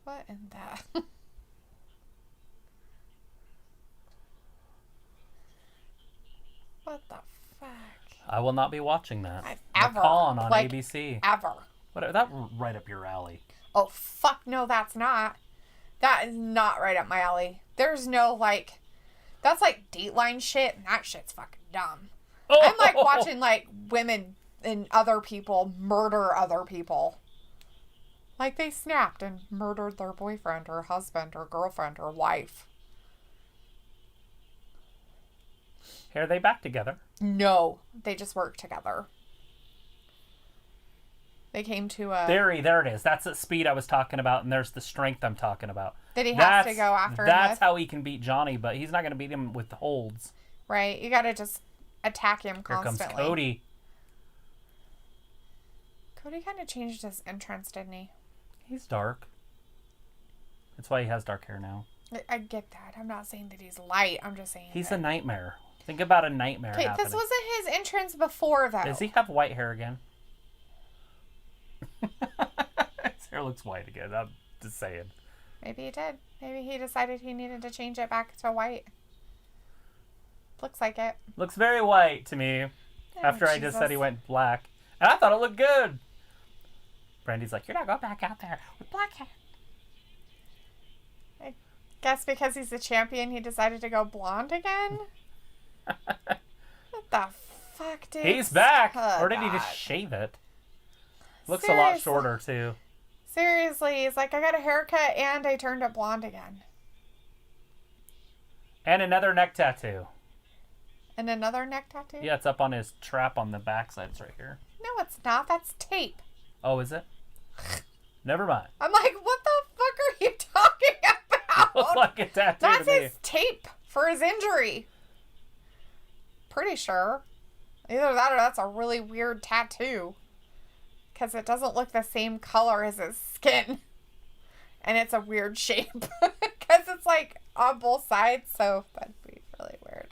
What in that? What the fuck? I will not be watching that. Ever. On like, ABC. Ever. What? That right up your alley. Oh, fuck no, that's not. That is not right up my alley. There's no, like... That's, like, Dateline shit, and that shit's fucking dumb. Oh! I'm, like, watching, like, women and other people murder other people. Like, they snapped and murdered their boyfriend or husband or girlfriend or wife. Are they back together? No, they just work together. They came to a... There it is. That's the speed I was talking about, and there's the strength I'm talking about. That he has to go after him That's with. how he can beat Johnny, but he's not going to beat him with the holds. Right, you gotta just attack him Here constantly. comes Cody. Cody kind of changed his entrance, didn't he? He's dark. That's why he has dark hair now. I get that. I'm not saying that he's light. I'm just saying He's that... a nightmare. Think about a nightmare Okay, happening. this wasn't his entrance before, though. Does he have white hair again? His hair looks white again. I'm just saying. Maybe he did. Maybe he decided he needed to change it back to white. Looks like it. Looks very white to me. After I just said he went black. And I thought it looked good. Brandy's like, you're not going back out there with black hair. I guess because he's the champion, he decided to go blonde again? What the fuck, dude? He's back. Oh, or did he God. just shave it? Looks a lot shorter, too. Seriously, he's like, I got a haircut and I turned it blonde again. And another neck tattoo. And another neck tattoo? Yeah, it's up on his trap on the backside. It's right here. No, it's not. That's tape. Oh, is it? Never mind. I'm like, what the fuck are you talking about? Looks like a tattoo That's to me. his tape for his injury. Pretty sure. Either that or that's a really weird tattoo. Because it doesn't look the same color as his skin. And it's a weird shape. Because it's like on both sides, so that'd be really weird.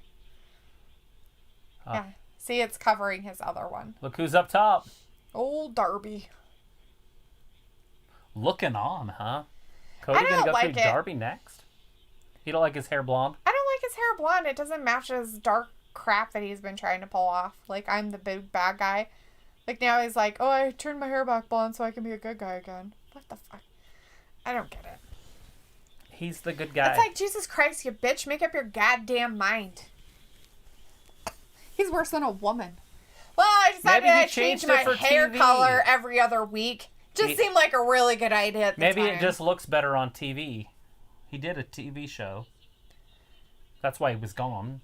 Huh. Yeah. See, it's covering his other one. Look who's up top. Old Darby. Looking on, huh? Cody gonna go through Darby next? You don't like his hair blonde? I don't like his hair blonde. It doesn't match his dark crap that he's been trying to pull off. Like, I'm the big bad guy. Like, now he's like, oh, I turned my hair back blonde so I can be a good guy again. What the fuck? I don't get it. He's the good guy. It's like, Jesus Christ, you bitch. Make up your goddamn mind. He's worse than a woman. Well, I decided I change my hair color every other week. Just seemed like a really good idea at the time. Maybe it just looks better on TV. He did a TV show. That's why he was gone.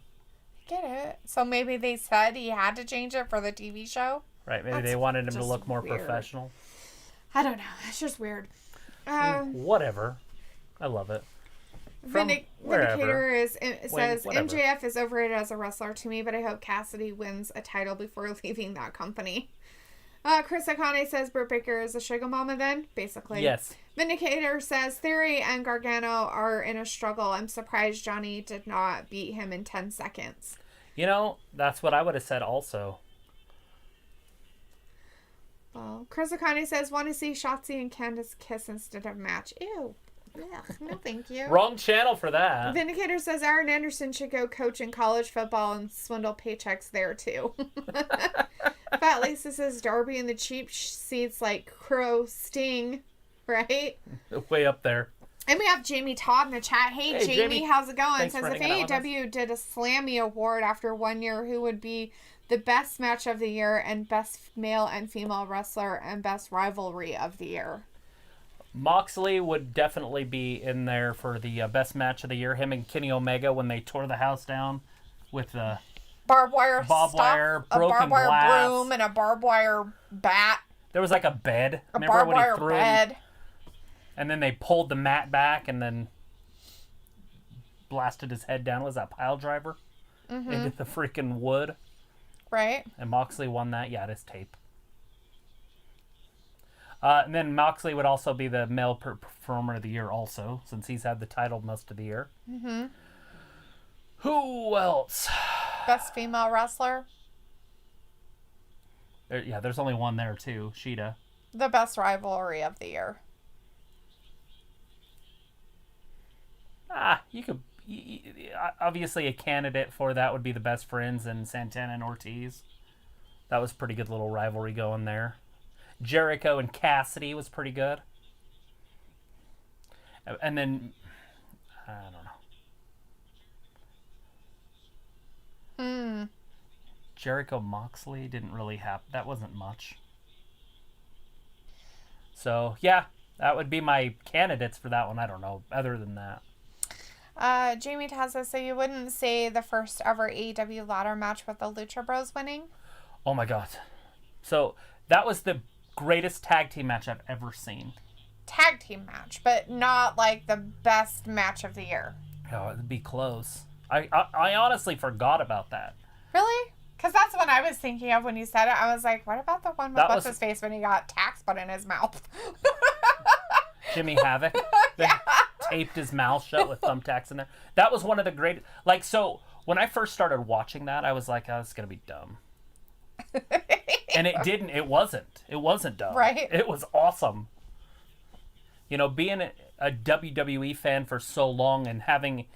Get it? So maybe they said he had to change it for the TV show? Right, maybe they wanted him to look more professional. I don't know. It's just weird. Whatever. I love it. Vindicator says, MJF is overrated as a wrestler to me, but I hope Cassidy wins a title before leaving that company. Chris Akane says Britt Baker is a sugar mama then, basically. Yes. Vindicator says Theory and Gargano are in a struggle. I'm surprised Johnny did not beat him in 10 seconds. You know, that's what I would have said also. Well, Chris Akane says, want to see Shotzi and Candice kiss instead of match. Ew. Yeah, no thank you. Wrong channel for that. Vindicator says Aaron Anderson should go coach in college football and swindle paychecks there too. Fat Lisa says Darby in the cheap seats like Crow Sting, right? Way up there. And we have Jamie Todd in the chat. Hey Jamie, how's it going? Thanks says for if AEW did a Slammy Award after 1 year, who would be the best match of the year and best male and female wrestler and best rivalry of the year? Moxley would definitely be in there for the best match of the year. Him and Kenny Omega when they tore the house down with the barbed wire, broken a barbed wire glass, broom, and a barbed wire bat. There was like a bed. A barbed wire bed. And then they pulled the mat back and then blasted his head down. Was that pile driver? Into the freaking wood. Right. And Moxley won that. Yeah, it is tape. And then Moxley would also be the male performer of the year also, since he's had the title most of the year. Mm-hmm. Who else? Best female wrestler? There's only one there, too. Shida. The best rivalry of the year. You could... obviously, a candidate for that would be the Best Friends and Santana and Ortiz. That was a pretty good little rivalry going there. Jericho and Cassidy was pretty good. And then, I don't know. Jericho Moxley didn't really happen. That wasn't much. So, yeah, that would be my candidates for that one. I don't know, other than that. Jamie Tazza, so you wouldn't say the first ever AEW ladder match with the Lucha Bros winning? Oh my god. So, that was the greatest tag team match I've ever seen. Tag team match, but not like the best match of the year. Oh, it'd be close. I honestly forgot about that. Really? Because that's what I was thinking of when you said it. I was like, what about the one with what's his face when he got tax put in his mouth? Jimmy Havoc. Yeah. Taped his mouth shut with thumbtacks in there. That was one of the great... Like, so, when I first started watching that, I was like, oh, it's going to be dumb. And it didn't. It wasn't. It wasn't dumb. Right. It was awesome. You know, being a WWE fan for so long and having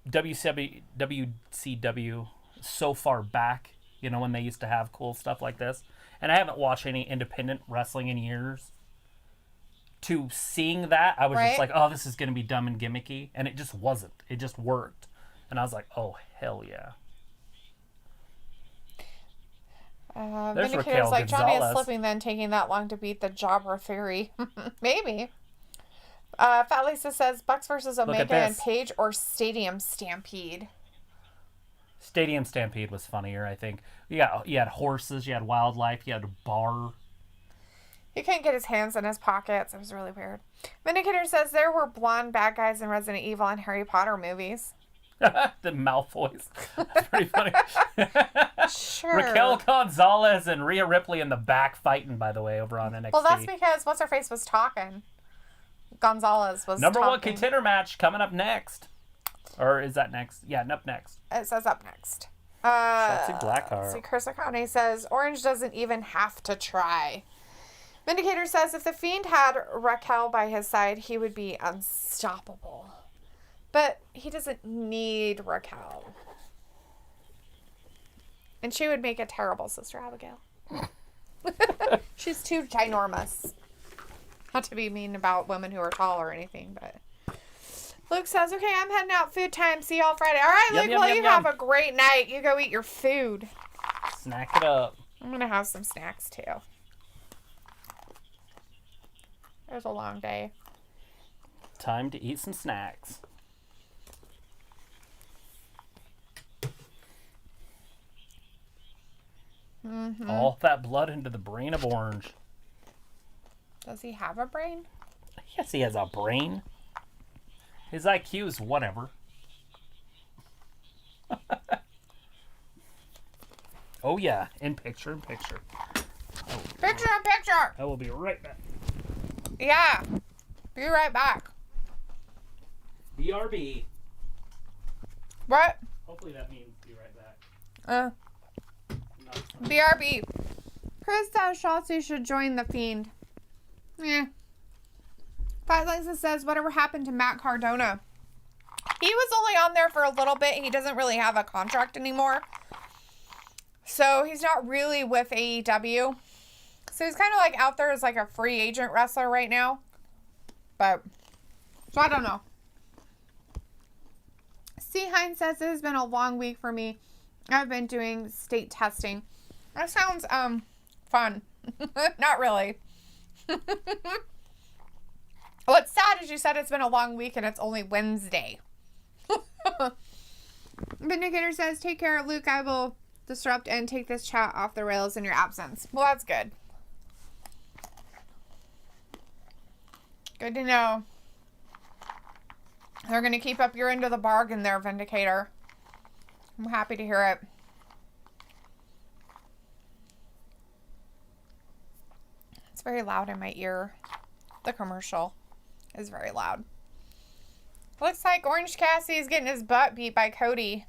WCW so far back, you know, when they used to have cool stuff like this. And I haven't watched any independent wrestling in years. To seeing that, I was just like, oh, this is going to be dumb and gimmicky. And it just wasn't. It just worked. And I was like, oh, hell yeah. There's Vindicator's like, Johnny Gonzalez. is slipping then taking that long to beat the Jobber Theory. Maybe. Fat Lisa says Bucks versus Omega and Page or Stadium Stampede. Stadium Stampede was funnier, I think. You had horses, you had wildlife, you had a bar. He couldn't get his hands in his pockets. It was really weird. Vindicator says there were blonde bad guys in Resident Evil and Harry Potter movies. The Malfoys. That's pretty funny. Sure. Raquel Gonzalez and Rhea Ripley in the back fighting, by the way, over on NXT. Well, that's because What's-Her-Face was talking. Gonzalez was Number talking. one contender match coming up next. Or is that next? Yeah, up next. It says up next. Shotzi Blackheart. See, Chris Akane says, Orange doesn't even have to try. Vindicator says if The Fiend had Raquel by his side, he would be unstoppable. But he doesn't need Raquel. And she would make a terrible Sister Abigail. She's too ginormous. Not to be mean about women who are tall or anything, but... Luke says, okay, I'm heading out. Food time. See y'all Friday. All right, Luke, well, you have a great night. You go eat your food. Snack it up. I'm going to have some snacks, too. It was a long day. Time to eat some snacks. All that blood into the brain of Orange. Does he have a brain? Yes, he has a brain. His IQ is whatever. Oh yeah, in picture. Picture in picture! I will be right back. Yeah. Be right back. BRB. What? Hopefully that means be right back. BRB. Kris says Shotzi should join the Fiend. Yeah. Fight Lexus says, whatever happened to Matt Cardona? He was only on there for a little bit. He doesn't really have a contract anymore. So he's not really with AEW. So he's kind of like out there as like a free agent wrestler right now. But, so I don't know. C. Hines says, it has been a long week for me. I've been doing state testing. That sounds, fun. Not really. What's sad is you said it's been a long week and it's only Wednesday. Vindicator says, take care, Luke. I will disrupt and take this chat off the rails in your absence. Well, that's good. Good to know. They're going to keep up your end of the bargain there, Vindicator. I'm happy to hear it. It's very loud in my ear. The commercial is very loud. Looks like Orange Cassidy is getting his butt beat by Cody.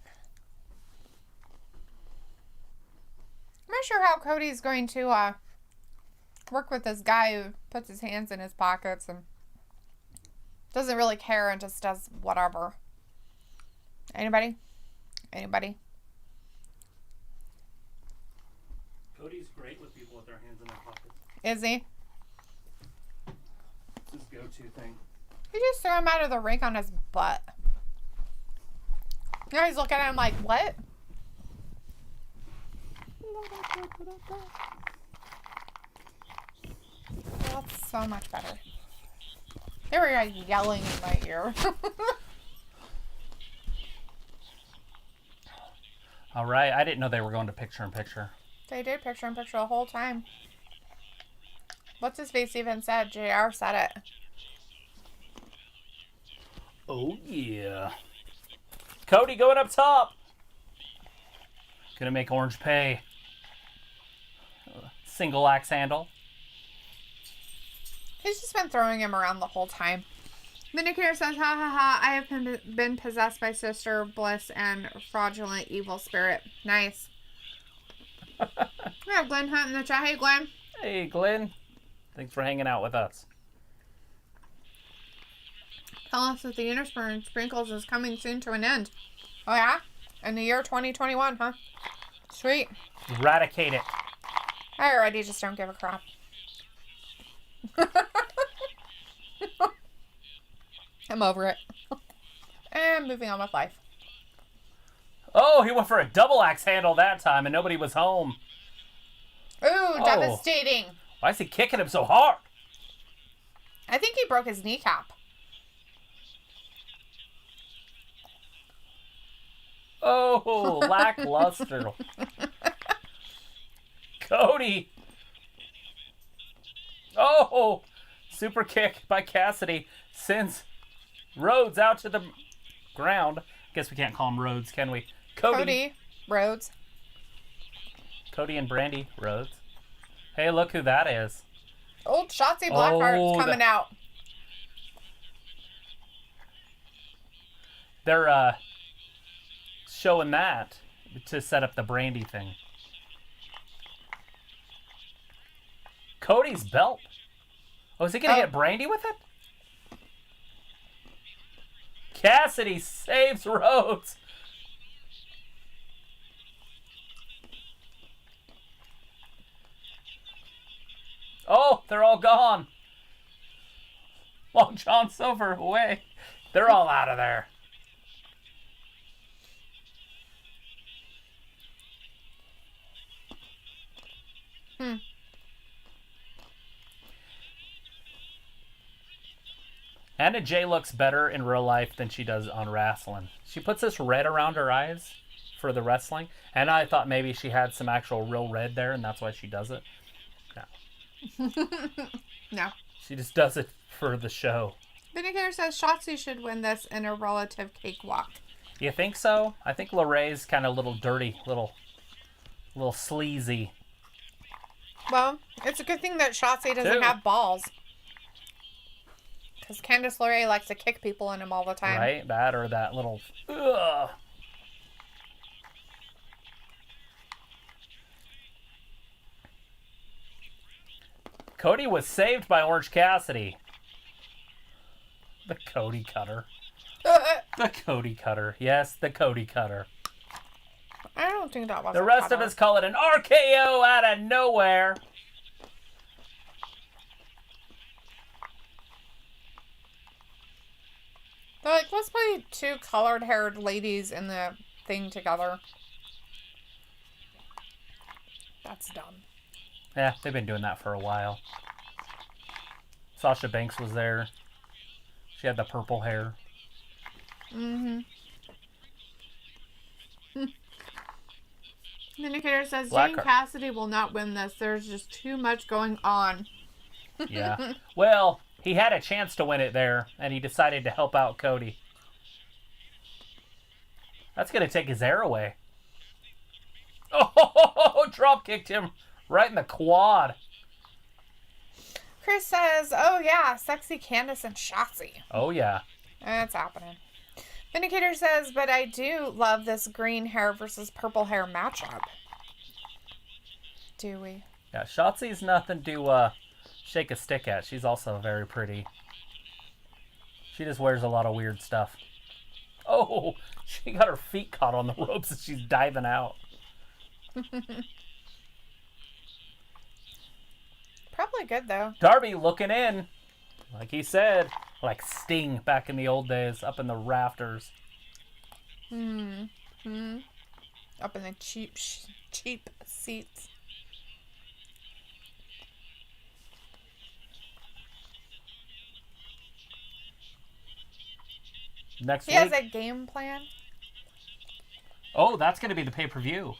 I'm not sure how Cody's going to work with this guy who puts his hands in his pockets and doesn't really care and just does whatever. Anybody? Anybody? Cody's great with people with their hands in their pockets. Is he? It's his go-to thing. He just threw him out of the ring on his butt. Now he's looking at him like, what? That's so much better. They were like yelling in my ear. All right, I didn't know they were going to picture-in-picture. They did picture-in-picture the whole time. What's his face even said? JR said it. Oh, yeah. Cody going up top. Gonna make Orange pay. Single axe handle. He's just been throwing him around the whole time. Vindicator says, ha ha ha, I have been possessed by Sister Bliss and fraudulent evil spirit. Nice. We have Glenn Hunt in the chat. Hey, Glenn. Hey, Glenn. Thanks for hanging out with us. Tell us that the Inner Sprinkles is coming soon to an end. Oh, yeah? In the year 2021, huh? Sweet. Eradicate it. I already just don't give a crap. I'm over it. And moving on with life. Oh, he went for a double axe handle that time and nobody was home. Ooh, devastating. Why is he kicking him so hard? I think he broke his kneecap. Oh, lackluster. Cody. Oh, super kick by Cassidy sends Rhodes out to the ground. Guess we can't call him Rhodes, can we? Cody Rhodes. Cody and Brandi Rhodes. Hey, look who that is. Old Shotzi Blackheart's coming out. They're showing that to set up the Brandi thing. Cody's belt. Oh, is he going to hit Brandi with it? Cassidy saves Rhodes. Oh, they're all gone. Long John Silver away. They're all out of there. Anna Jay looks better in real life than she does on wrestling. She puts this red around her eyes for the wrestling, and I thought maybe she had some actual real red there, and that's why she does it. No. No. She just does it for the show. Vindicator says Shotzi should win this in a relative cakewalk. You think so? I think LeRae's kind of a little dirty, little sleazy. Well, it's a good thing that Shotzi doesn't have balls. Because Candice LeRae likes to kick people in them all the time. Right? That or that little... Ugh. Cody was saved by Orange Cassidy. The Cody Cutter. The Cody Cutter. Yes, the Cody Cutter. I don't think that was the rest of us call it an RKO out of nowhere. They're like, let's play two colored-haired ladies in the thing together. That's dumb. Yeah, they've been doing that for a while. Sasha Banks was there. She had the purple hair. Mm-hmm. Indicator says Black Jane Cassidy will not win this. There's just too much going on. Yeah. Well, he had a chance to win it there, and he decided to help out Cody. That's going to take his air away. Oh, drop kicked him right in the quad. Chris says, oh yeah, sexy Candice and Shotzi. Oh yeah. That's happening. Vindicator says, but I do love this green hair versus purple hair matchup. Do we? Yeah, Shotzi's nothing to shake a stick at. She's also very pretty. She just wears a lot of weird stuff. Oh, she got her feet caught on the ropes as she's diving out. Probably good, though. Darby looking in. Like he said, like Sting back in the old days, up in the rafters. Up in the cheap seats. Next week. He has a game plan. Oh, that's going to be the pay-per-view.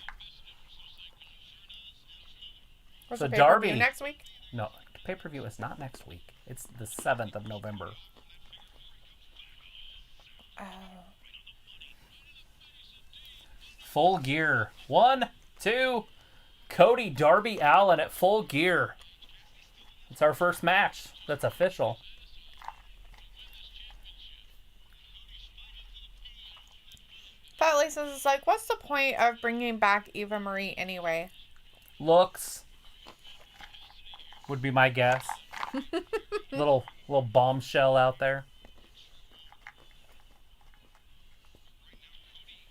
So Darby next week? No, pay-per-view is not next week. It's the 7th of November. Oh. Full Gear. 1, 2, Cody, Darby Allin at Full Gear. It's our first match. That's official. Fat Lisa is like, what's the point of bringing back Eva Marie anyway? Looks would be my guess. little bombshell out there.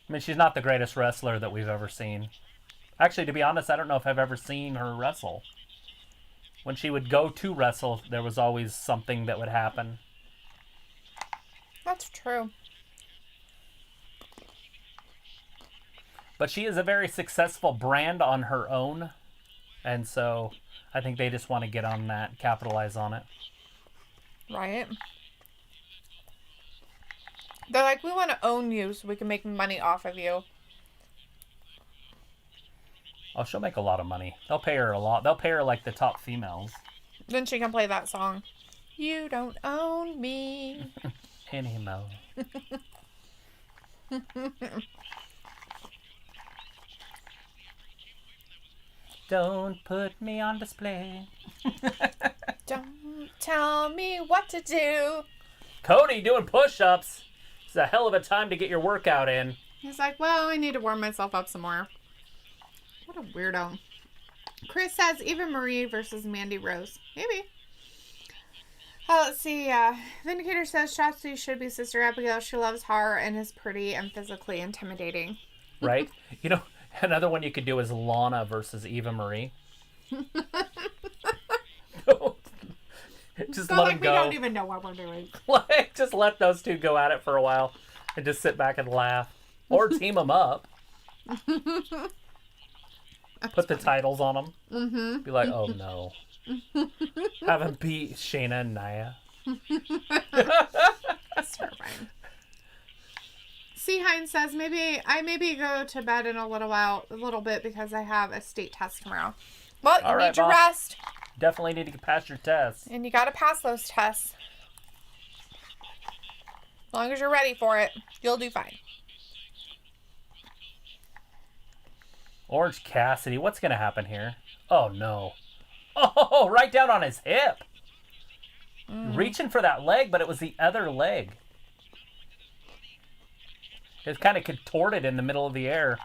I mean, she's not the greatest wrestler that we've ever seen. Actually, to be honest, I don't know if I've ever seen her wrestle. When she would go to wrestle, there was always something that would happen. That's true. But she is a very successful brand on her own. And so I think they just want to get on that, capitalize on it. Right. They're like, we want to own you so we can make money off of you. Oh, she'll make a lot of money. They'll pay her a lot. They'll pay her like the top females. Then she can play that song. You don't own me. Anymore. Don't put me on display. Don't tell me what to do. Cody doing push-ups. It's a hell of a time to get your workout in. He's like, well, I need to warm myself up some more. What a weirdo. Chris says Eva Marie versus Mandy Rose. Maybe. Let's see. Vindicator says Shotzi should be Sister Abigail. She loves horror and is pretty and physically intimidating. Right? You know, another one you could do is Lana versus Eva Marie. Just let them go. We don't even know what we're doing. Like, just let those two go at it for a while and just sit back and laugh. Or team them up. Put the titles on them. Mm-hmm. Be like, oh no. Have them beat Shayna and Nia. That's terrifying. C. Hines says, maybe go to bed in a little bit because I have a state test tomorrow. Well, you need your rest. Definitely need to pass your tests. And you got to pass those tests. As long as you're ready for it, you'll do fine. Orange Cassidy, what's going to happen here? Oh, no. Oh, right down on his hip. Reaching for that leg, but it was the other leg. It was kind of contorted in the middle of the air.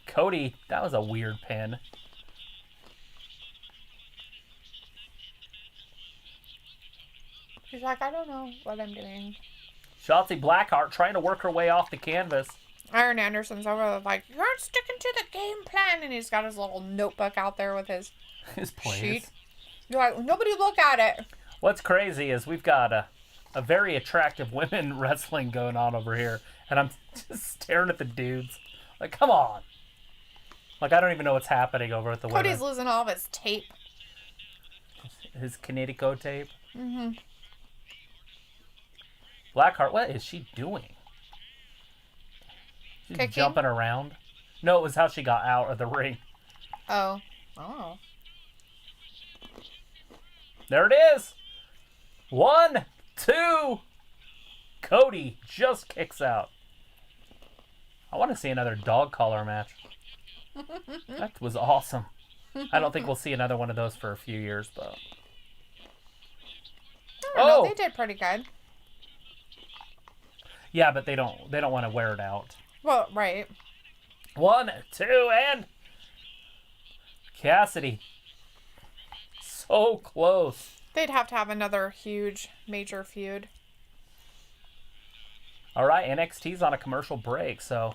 Cody, that was a weird pin. He's like, I don't know what I'm doing. Shotzi Blackheart trying to work her way off the canvas. Iron Anderson's over there like, you're not sticking to the game plan. And he's got his little notebook out there with his plays. Sheet. You're like, nobody look at it. What's crazy is we've got a very attractive women wrestling going on over here. And I'm just staring at the dudes. Like, come on. Like, I don't even know what's happening over at the women. Cody's losing all of his tape. His Kinetico tape. Mm-hmm. Blackheart, what is she doing? She's Kicking? Jumping around. No, it was how she got out of the ring. Oh. There it is. 1, 2. Cody just kicks out. I want to see another dog collar match. That was awesome. I don't think we'll see another one of those for a few years, though. No, they did pretty good. Yeah, but they don't want to wear it out. Well, right. 1, 2, and Cassidy. So close. They'd have to have another huge, major feud. All right, NXT's on a commercial break, so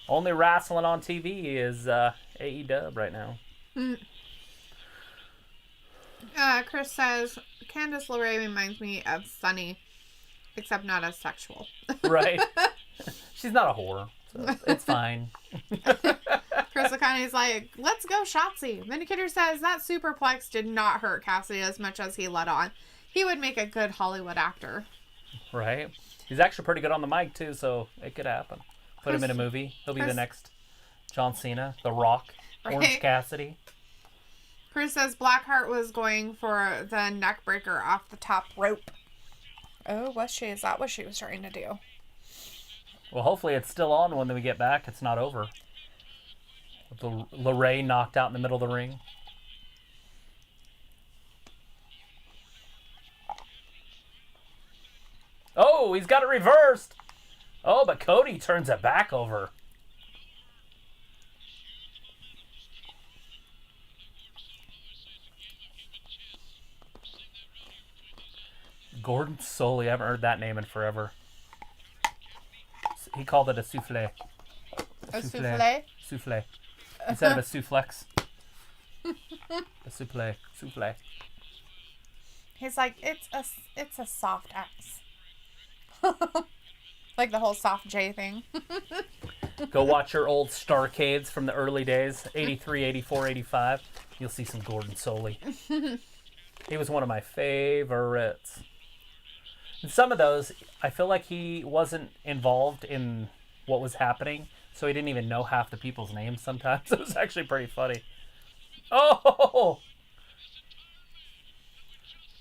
only wrestling on TV is AEW right now. Chris says, Candice LeRae reminds me of Sunny, except not as sexual. Right. She's not a whore, so it's fine. Chris O'Connor's like, let's go Shotzi. Vindicator says that superplex did not hurt Cassidy as much as he let on. He would make a good Hollywood actor. Right. He's actually pretty good on the mic, too, so it could happen. Put him in a movie. He'll be the next John Cena, The Rock, Orange Cassidy. Chris says Blackheart was going for the neck breaker off the top rope. Oh, was she? Is that what she was trying to do? Well, hopefully it's still on when we get back. It's not over. With LeRae knocked out in the middle of the ring. Oh, he's got it reversed. Oh, but Cody turns it back over. Gordon Soley. I haven't heard that name in forever. He called it a souffle. A souffle? Souffle. Instead of a souflex. A souffle. Souffle. He's like, it's a soft X. Like the whole soft J thing. Go watch your old Starcades from the early days. 83, 84, 85. You'll see some Gordon Soley. He was one of my favorites. And some of those, I feel like he wasn't involved in what was happening, so he didn't even know half the people's names sometimes. It was actually pretty funny. Oh!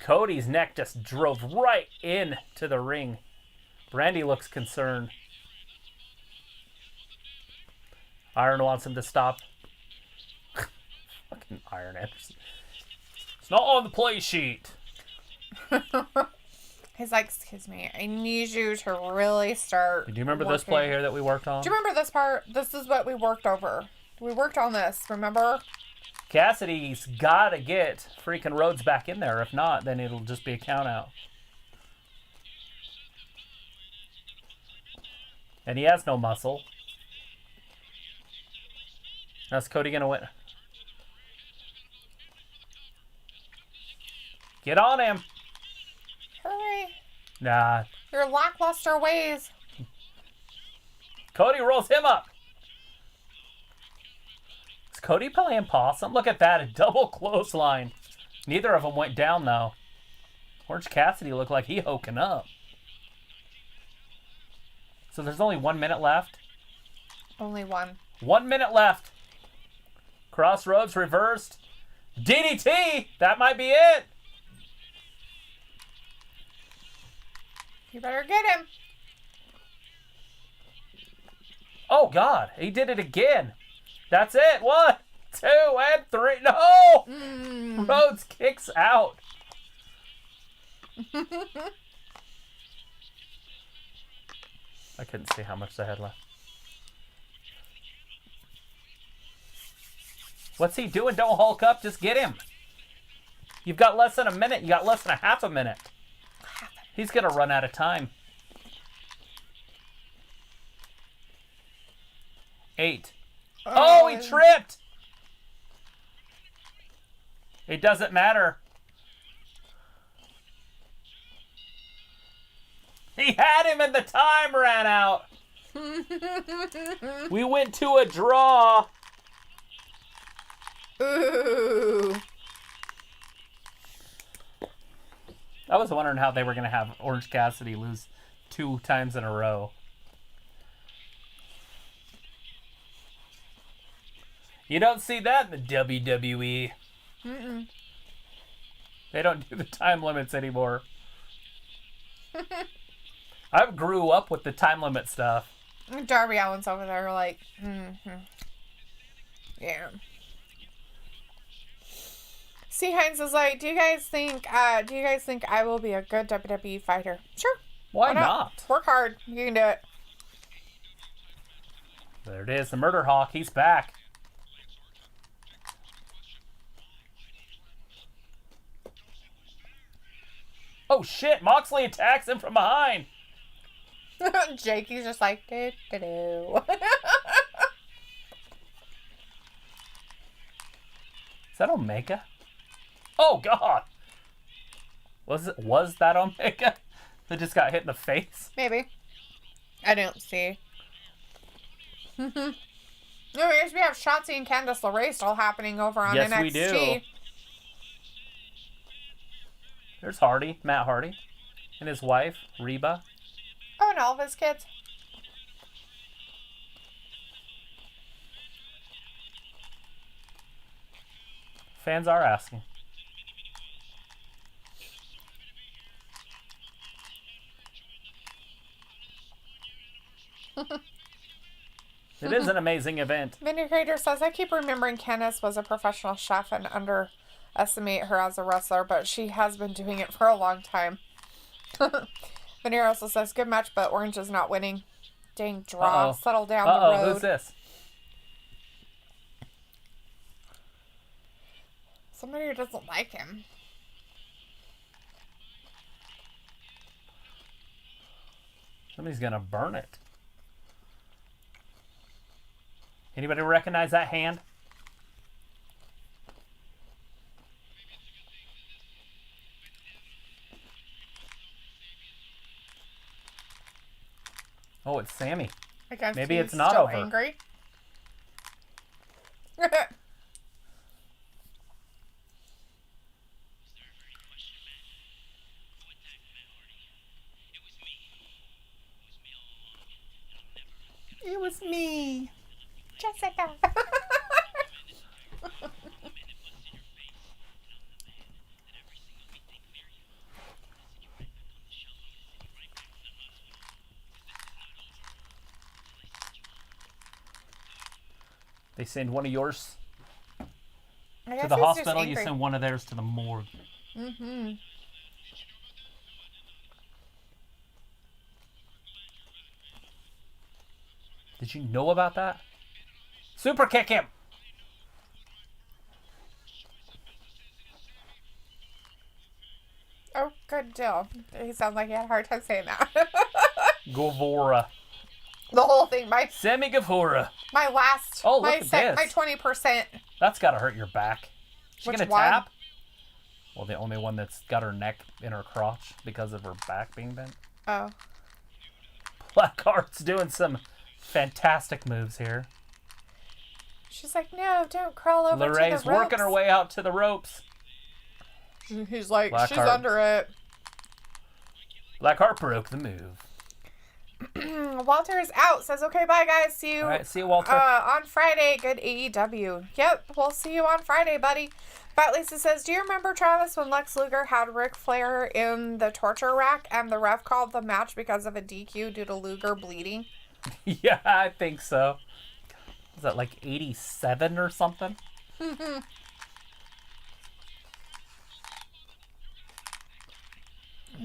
Cody's neck just drove right into the ring. Brandi looks concerned. Iron wants him to stop. Fucking Iron Anderson. It's not on the play sheet. He's like, excuse me, I need you to really start. Do you remember this play here that we worked on? Do you remember this part? This is what we worked over. We worked on this, remember? Cassidy's got to get freaking Rhodes back in there. If not, then it'll just be a count out. And he has no muscle. How's Cody going to win? Get on him. Hurry. Nah. Your lackluster ways. Cody rolls him up. Is Cody playing possum? Look at that. A double clothesline. Neither of them went down, though. Orange Cassidy looked like he hoking up. So there's only 1 minute left. Only one. 1 minute left. Crossroads reversed. DDT! That might be it. You better get him. Oh, God. He did it again. That's it. 1, 2, and 3. No! Rhodes kicks out. I couldn't see how much they had left. What's he doing? Don't hulk up. Just get him. You've got less than a minute. You got less than a half a minute. He's going to run out of time. 8. Oh, he tripped. It doesn't matter. He had him and the time ran out. We went to a draw. Ooh. I was wondering how they were going to have Orange Cassidy lose 2 times in a row. You don't see that in the WWE. Mm-mm. They don't do the time limits anymore. I grew up with the time limit stuff. Darby Allin's over there like, yeah. C. Hines is like, do you guys think I will be a good WWE fighter? Sure. Why not? Work hard. You can do it. There it is. The Murder Hawk. He's back. Oh, shit. Moxley attacks him from behind. Jakey's just like, do. Is that Omega? Oh, God. Was that Omega that just got hit in the face? Maybe. I don't see. No, yes, we have Shotzi and Candice LeRae still happening over on NXT. Yes, we do. There's Hardy, Matt Hardy, and his wife, Reba. Oh, and all of his kids. Fans are asking. It is an amazing event. Vindicator says, I keep remembering Candice was a professional chef and underestimate her as a wrestler, but she has been doing it for a long time. Veneer also says, good match, but Orange is not winning. Dang draw. Uh-oh. Settle down the road. Who's this? Somebody who doesn't like him. Somebody's gonna burn it. Anybody recognize that hand? Oh, it's Sammy. I guess Maybe he's it's not still over. Angry. It was me, Jessica. They send one of yours I to guess the he's just hospital. You angry. send one of theirs to the morgue. Mm-hmm. Did you know about that? Super kick him. Oh, good deal. He sounds like he had a hard time saying that. Guevara. The whole thing. Sammy Guevara. My last. Oh, look my at this. My 20%. That's gotta hurt your back. She Which gonna one? tap? Well, the only one that's got her neck in her crotch because of her back being bent. Oh. Blackheart's doing some fantastic moves here. She's like, no, don't crawl over to the Lorraine's ropes. working her way out to the ropes. He's like, she's Blackheart. under it. Blackheart broke the move. Walter is out. Says, okay, bye, guys. See you. All right, see you, Walter. On Friday. Good AEW. Yep, we'll see you on Friday, buddy. Fat Lisa says, do you remember, Travis, when Lex Luger had Ric Flair in the torture rack and the ref called the match because of a DQ due to Luger bleeding? Yeah, I think so. Was that like 87 or something?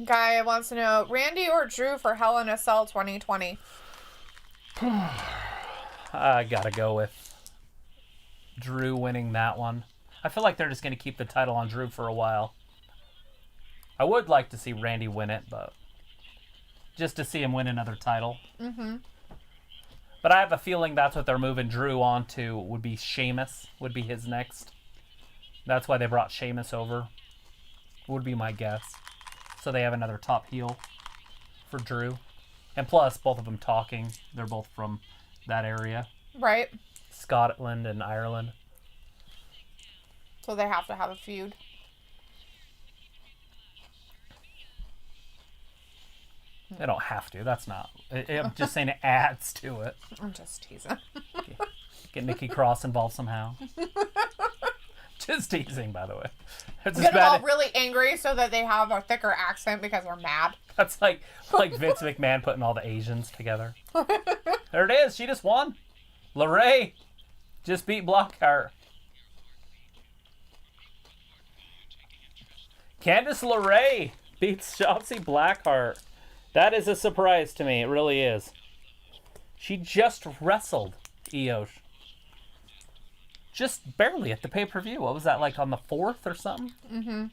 Guy wants to know, Randy or Drew for Hell in a Cell 2020? I gotta go with Drew winning that one. I feel like they're just gonna keep the title on Drew for a while. I would like to see Randy win it, but just to see him win another title. Mm-hmm. But I have a feeling that's what they're moving Drew on to, would be Sheamus, would be his next. That's why they brought Sheamus over, would be my guess. So they have another top heel for Drew. And plus, both of them talking. They're both from that area. Right. Scotland and Ireland. So they have to have a feud. They don't have to. That's not. I'm just saying it adds to it. I'm just teasing. Get Nikki Cross involved somehow. Just teasing, by the way. It's Get them all really angry so that they have a thicker accent because they're mad. That's like Vince McMahon putting all the Asians together. There it is. She just won. LeRae just beat Blackheart. Candice LeRae beats Shotzi Blackheart. That is a surprise to me. It really is. She just wrestled Io. Just barely at the pay-per-view. What was that, like on the 4th or something? Mm-hmm.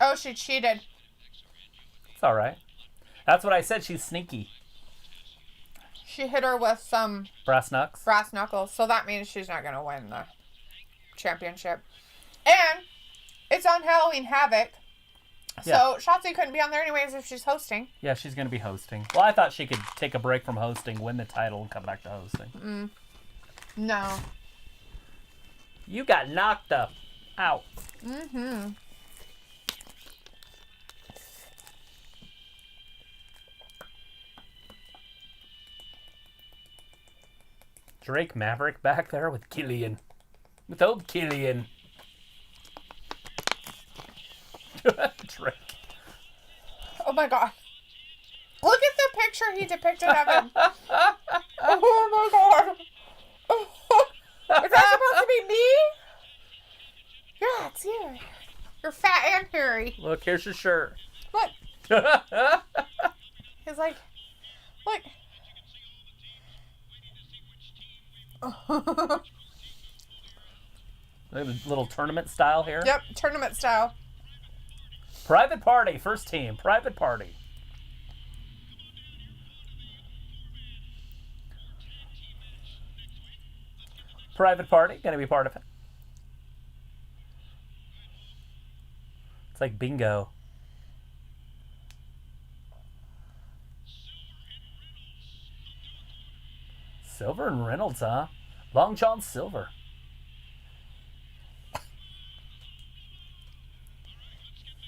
Oh, she cheated. It's all right. That's what I said. She's sneaky. She hit her with some... Brass knuckles. So that means she's not going to win the championship. And it's on Halloween Havoc. So Shotzi couldn't be on there anyways if she's hosting. Yeah, she's going to be hosting. Well, I thought she could take a break from hosting, win the title, and come back to hosting. No. You got knocked up. Out. Mm-hmm. Drake Maverick back there with Killian. With old Killian. Drake. Oh my god. Look at the picture he depicted of him. Oh my god. Is that supposed to be me? Yeah, it's you. You're fat and hairy. Look, here's your shirt. Look. He's like, look. Look at the little tournament style here. Yep, tournament style. Private Party, first team. Private Party. Private Party, gonna be part of it. It's like bingo. Silver and Reynolds, huh? Long John Silver.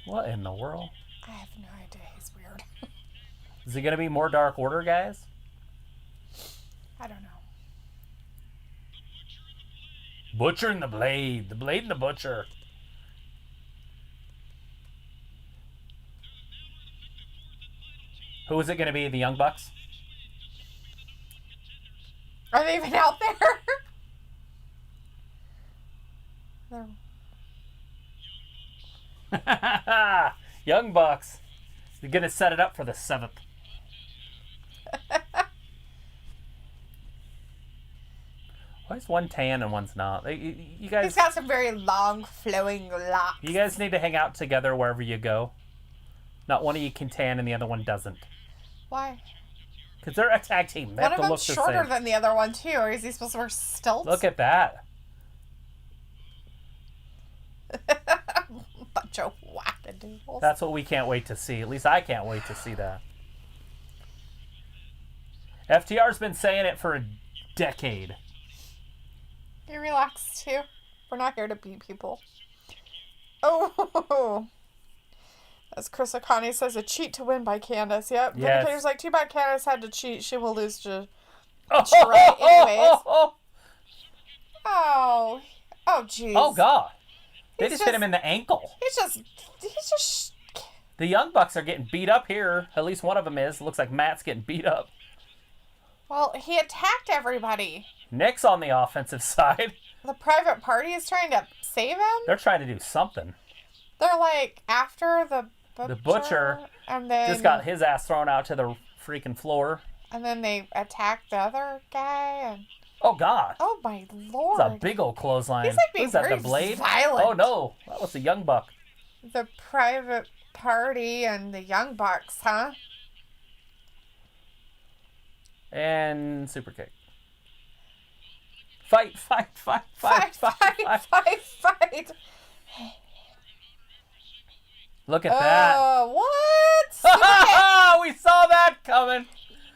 What in the world? I have no idea. He's weird. Is it gonna be more Dark Order, guys? I don't know. Butcher and the Blade. The Blade and the Butcher. Who is it going to be? The Young Bucks? Are they even out there? Young Bucks. They're going to set it up for the 7th. Why is one tan and one's not? You guys. He's got some very long, flowing locks. You guys need to hang out together wherever you go. Not one of you can tan and the other one doesn't. Why? Because they're a tag team. They one have of to them's look the shorter same. than the other one, too. Or is he supposed to wear stilts? Look at that. Bunch of wackadoodles. That's what we can't wait to see. At least I can't wait to see that. FTR's been saying it for a decade. You relax, too. We're not here to beat people. Oh! As Chris O'Connor says, a cheat to win by Candace. Yep. Yes. Vindicator's like, too bad Candace had to cheat. She will lose to Trey. Anyways. Oh, jeez. Oh, God. They just hit him in the ankle. He's just... The Young Bucks are getting beat up here. At least one of them is. It looks like Matt's getting beat up. Well, he attacked everybody. Nick's on the offensive side. The Private Party is trying to save him? They're trying to do something. They're like after the Butcher and then just got his ass thrown out to the freaking floor. And then they attacked the other guy. And... Oh, God. Oh, my Lord. It's a big old clothesline. He's like being Was that very the Blade? violent. Oh, no. That was the Young Buck. The Private Party and the Young Bucks, huh? And super kick. Fight. Look at that. What? We saw that coming.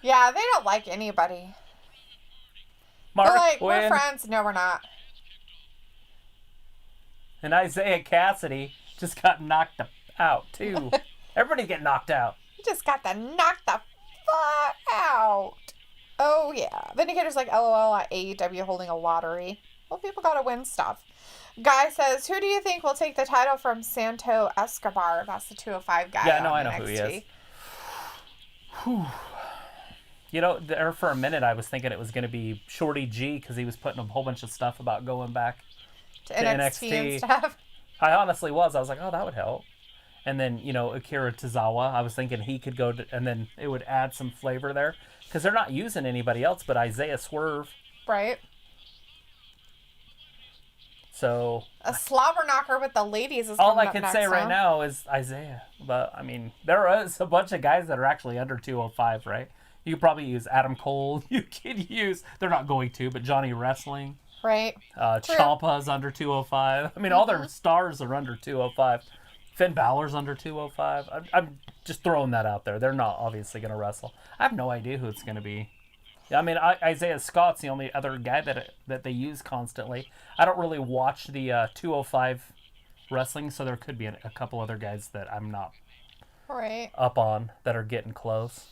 Yeah, they don't like anybody. Mark They're like, Quinn we're friends. No, we're not. and Isaiah Cassidy just got knocked out, too. Everybody get knocked out. You just got to knock the fuck out. Oh, yeah. Vindicator's like, LOL at AEW holding a lottery. Well, people gotta win stuff. Guy says, who do you think will take the title from Santo Escobar? That's the 205 guy. Yeah, no, I on know NXT. who he is. Whew. You know, there for a minute I was thinking it was going to be Shorty G because he was putting a whole bunch of stuff about going back to NXT and stuff. I honestly was. I was like, oh, that would help. And then, you know, Akira Tozawa, I was thinking he could go to, and then it would add some flavor there. Because they're not using anybody else but Isaiah Swerve. Right. So. A slobber knocker with the ladies is all coming I can up say next, right huh? now is Isaiah. But, I mean, there is a bunch of guys that are actually under 205, right? You could probably use Adam Cole. You could use, they're not going to, but Johnny Wrestling. Right. Ciampa's under 205. I mean, all their stars are under 205. Finn Balor's under 205. I'm just throwing that out there. They're not obviously going to wrestle. I have no idea who it's going to be. I mean, Isaiah Scott's the only other guy that they use constantly. I don't really watch the 205 wrestling, so there could be a couple other guys that I'm not up on that are getting close.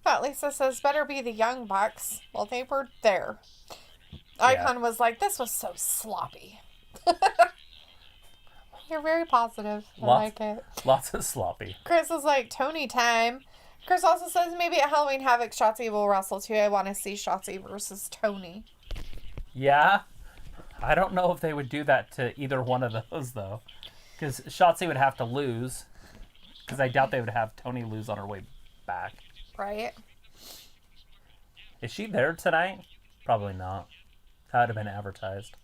But Lisa says, better be the Young Bucks. Well, they were there. Icon was like, this was so sloppy. You're very positive. I like it. Lots of sloppy. Chris is like, Tony time. Chris also says, maybe at Halloween Havoc, Shotzi will wrestle too. I want to see Shotzi versus Tony. Yeah. I don't know if they would do that to either one of those, though. Because Shotzi would have to lose. Because I doubt they would have Tony lose on her way back. Right. Is she there tonight? Probably not. That would have been advertised.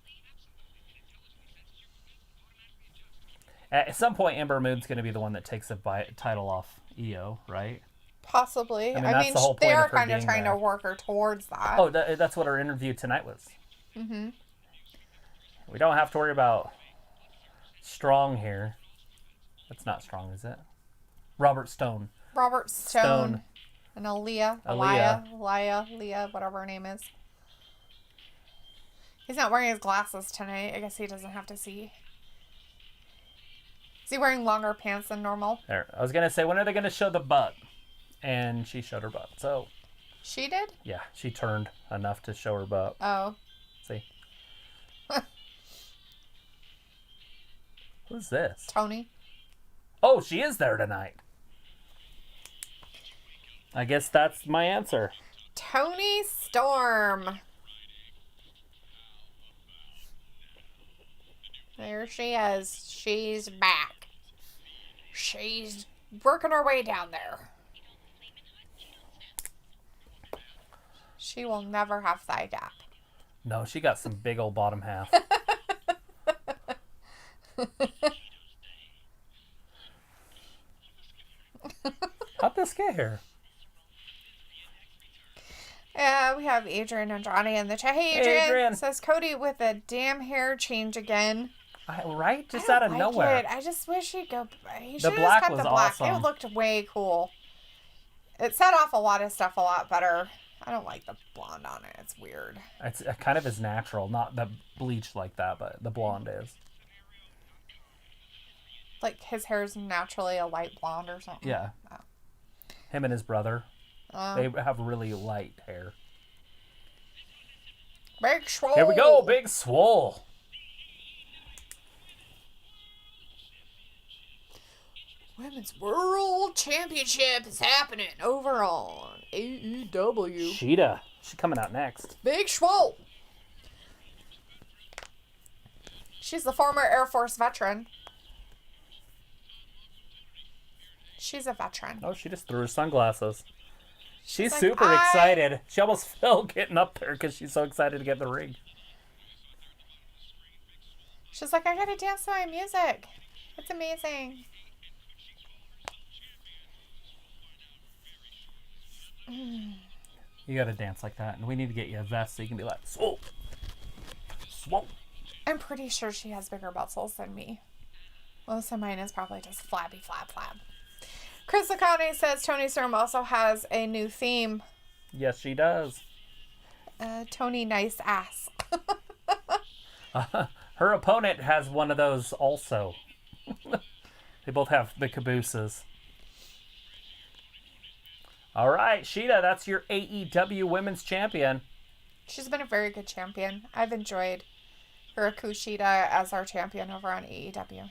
At some point, Ember Moon's going to be the one that takes the title off EO, right? Possibly. I mean, the they are kind of trying to work her towards that. Oh, that's what our interview tonight was. Mm-hmm. We don't have to worry about Strong here. That's not Strong, is it? Robert Stone. Robert Stone. And Leah, whatever her name is. He's not wearing his glasses tonight. I guess he doesn't have to see. Is he wearing longer pants than normal? There. I was going to say, when are they going to show the butt? And she showed her butt. So. She did? Yeah, she turned enough to show her butt. Oh. See? Who's this? Tony. Oh, she is there tonight. I guess that's my answer. Tony Storm. There she is. She's back. She's working her way down there. She will never have thigh gap. No, she got some big old bottom half. How'd this get here? We have Adrian and Johnny in the chat. Hey, Adrian. Says Cody with a damn hair change again. Right? Just out of nowhere. I just wish he'd go. He the should black have just was kept the black. awesome. It looked way cool. It set off a lot of stuff a lot better. I don't like the blonde on it. It's weird. It's kind of is natural. Not the bleach like that, but the blonde is. Like, his hair is naturally a light blonde or something? Yeah. Oh. Him and his brother. They have really light hair. Big Swole. Here we go, Big Swole. Women's World Championship is happening over on AEW. Shida. She's coming out next. Big Swole. She's the former Air Force veteran. She's a veteran. Oh, she just threw her sunglasses. She's like, super excited. She almost fell getting up there because she's so excited to get in the ring. She's like, I gotta dance to my music. It's amazing. You gotta dance like that, and we need to get you a vest so you can be like, swole. Swole. I'm pretty sure she has bigger muscles than me. Most of mine is probably just flabby, flab. Chris Akane says Tony Storm also has a new theme. Yes, she does. Tony Nice Ass. Her opponent has one of those also. They both have the cabooses. All right, Shida, that's your AEW Women's Champion. She's been a very good champion. I've enjoyed Hikaru Shida as our champion over on AEW.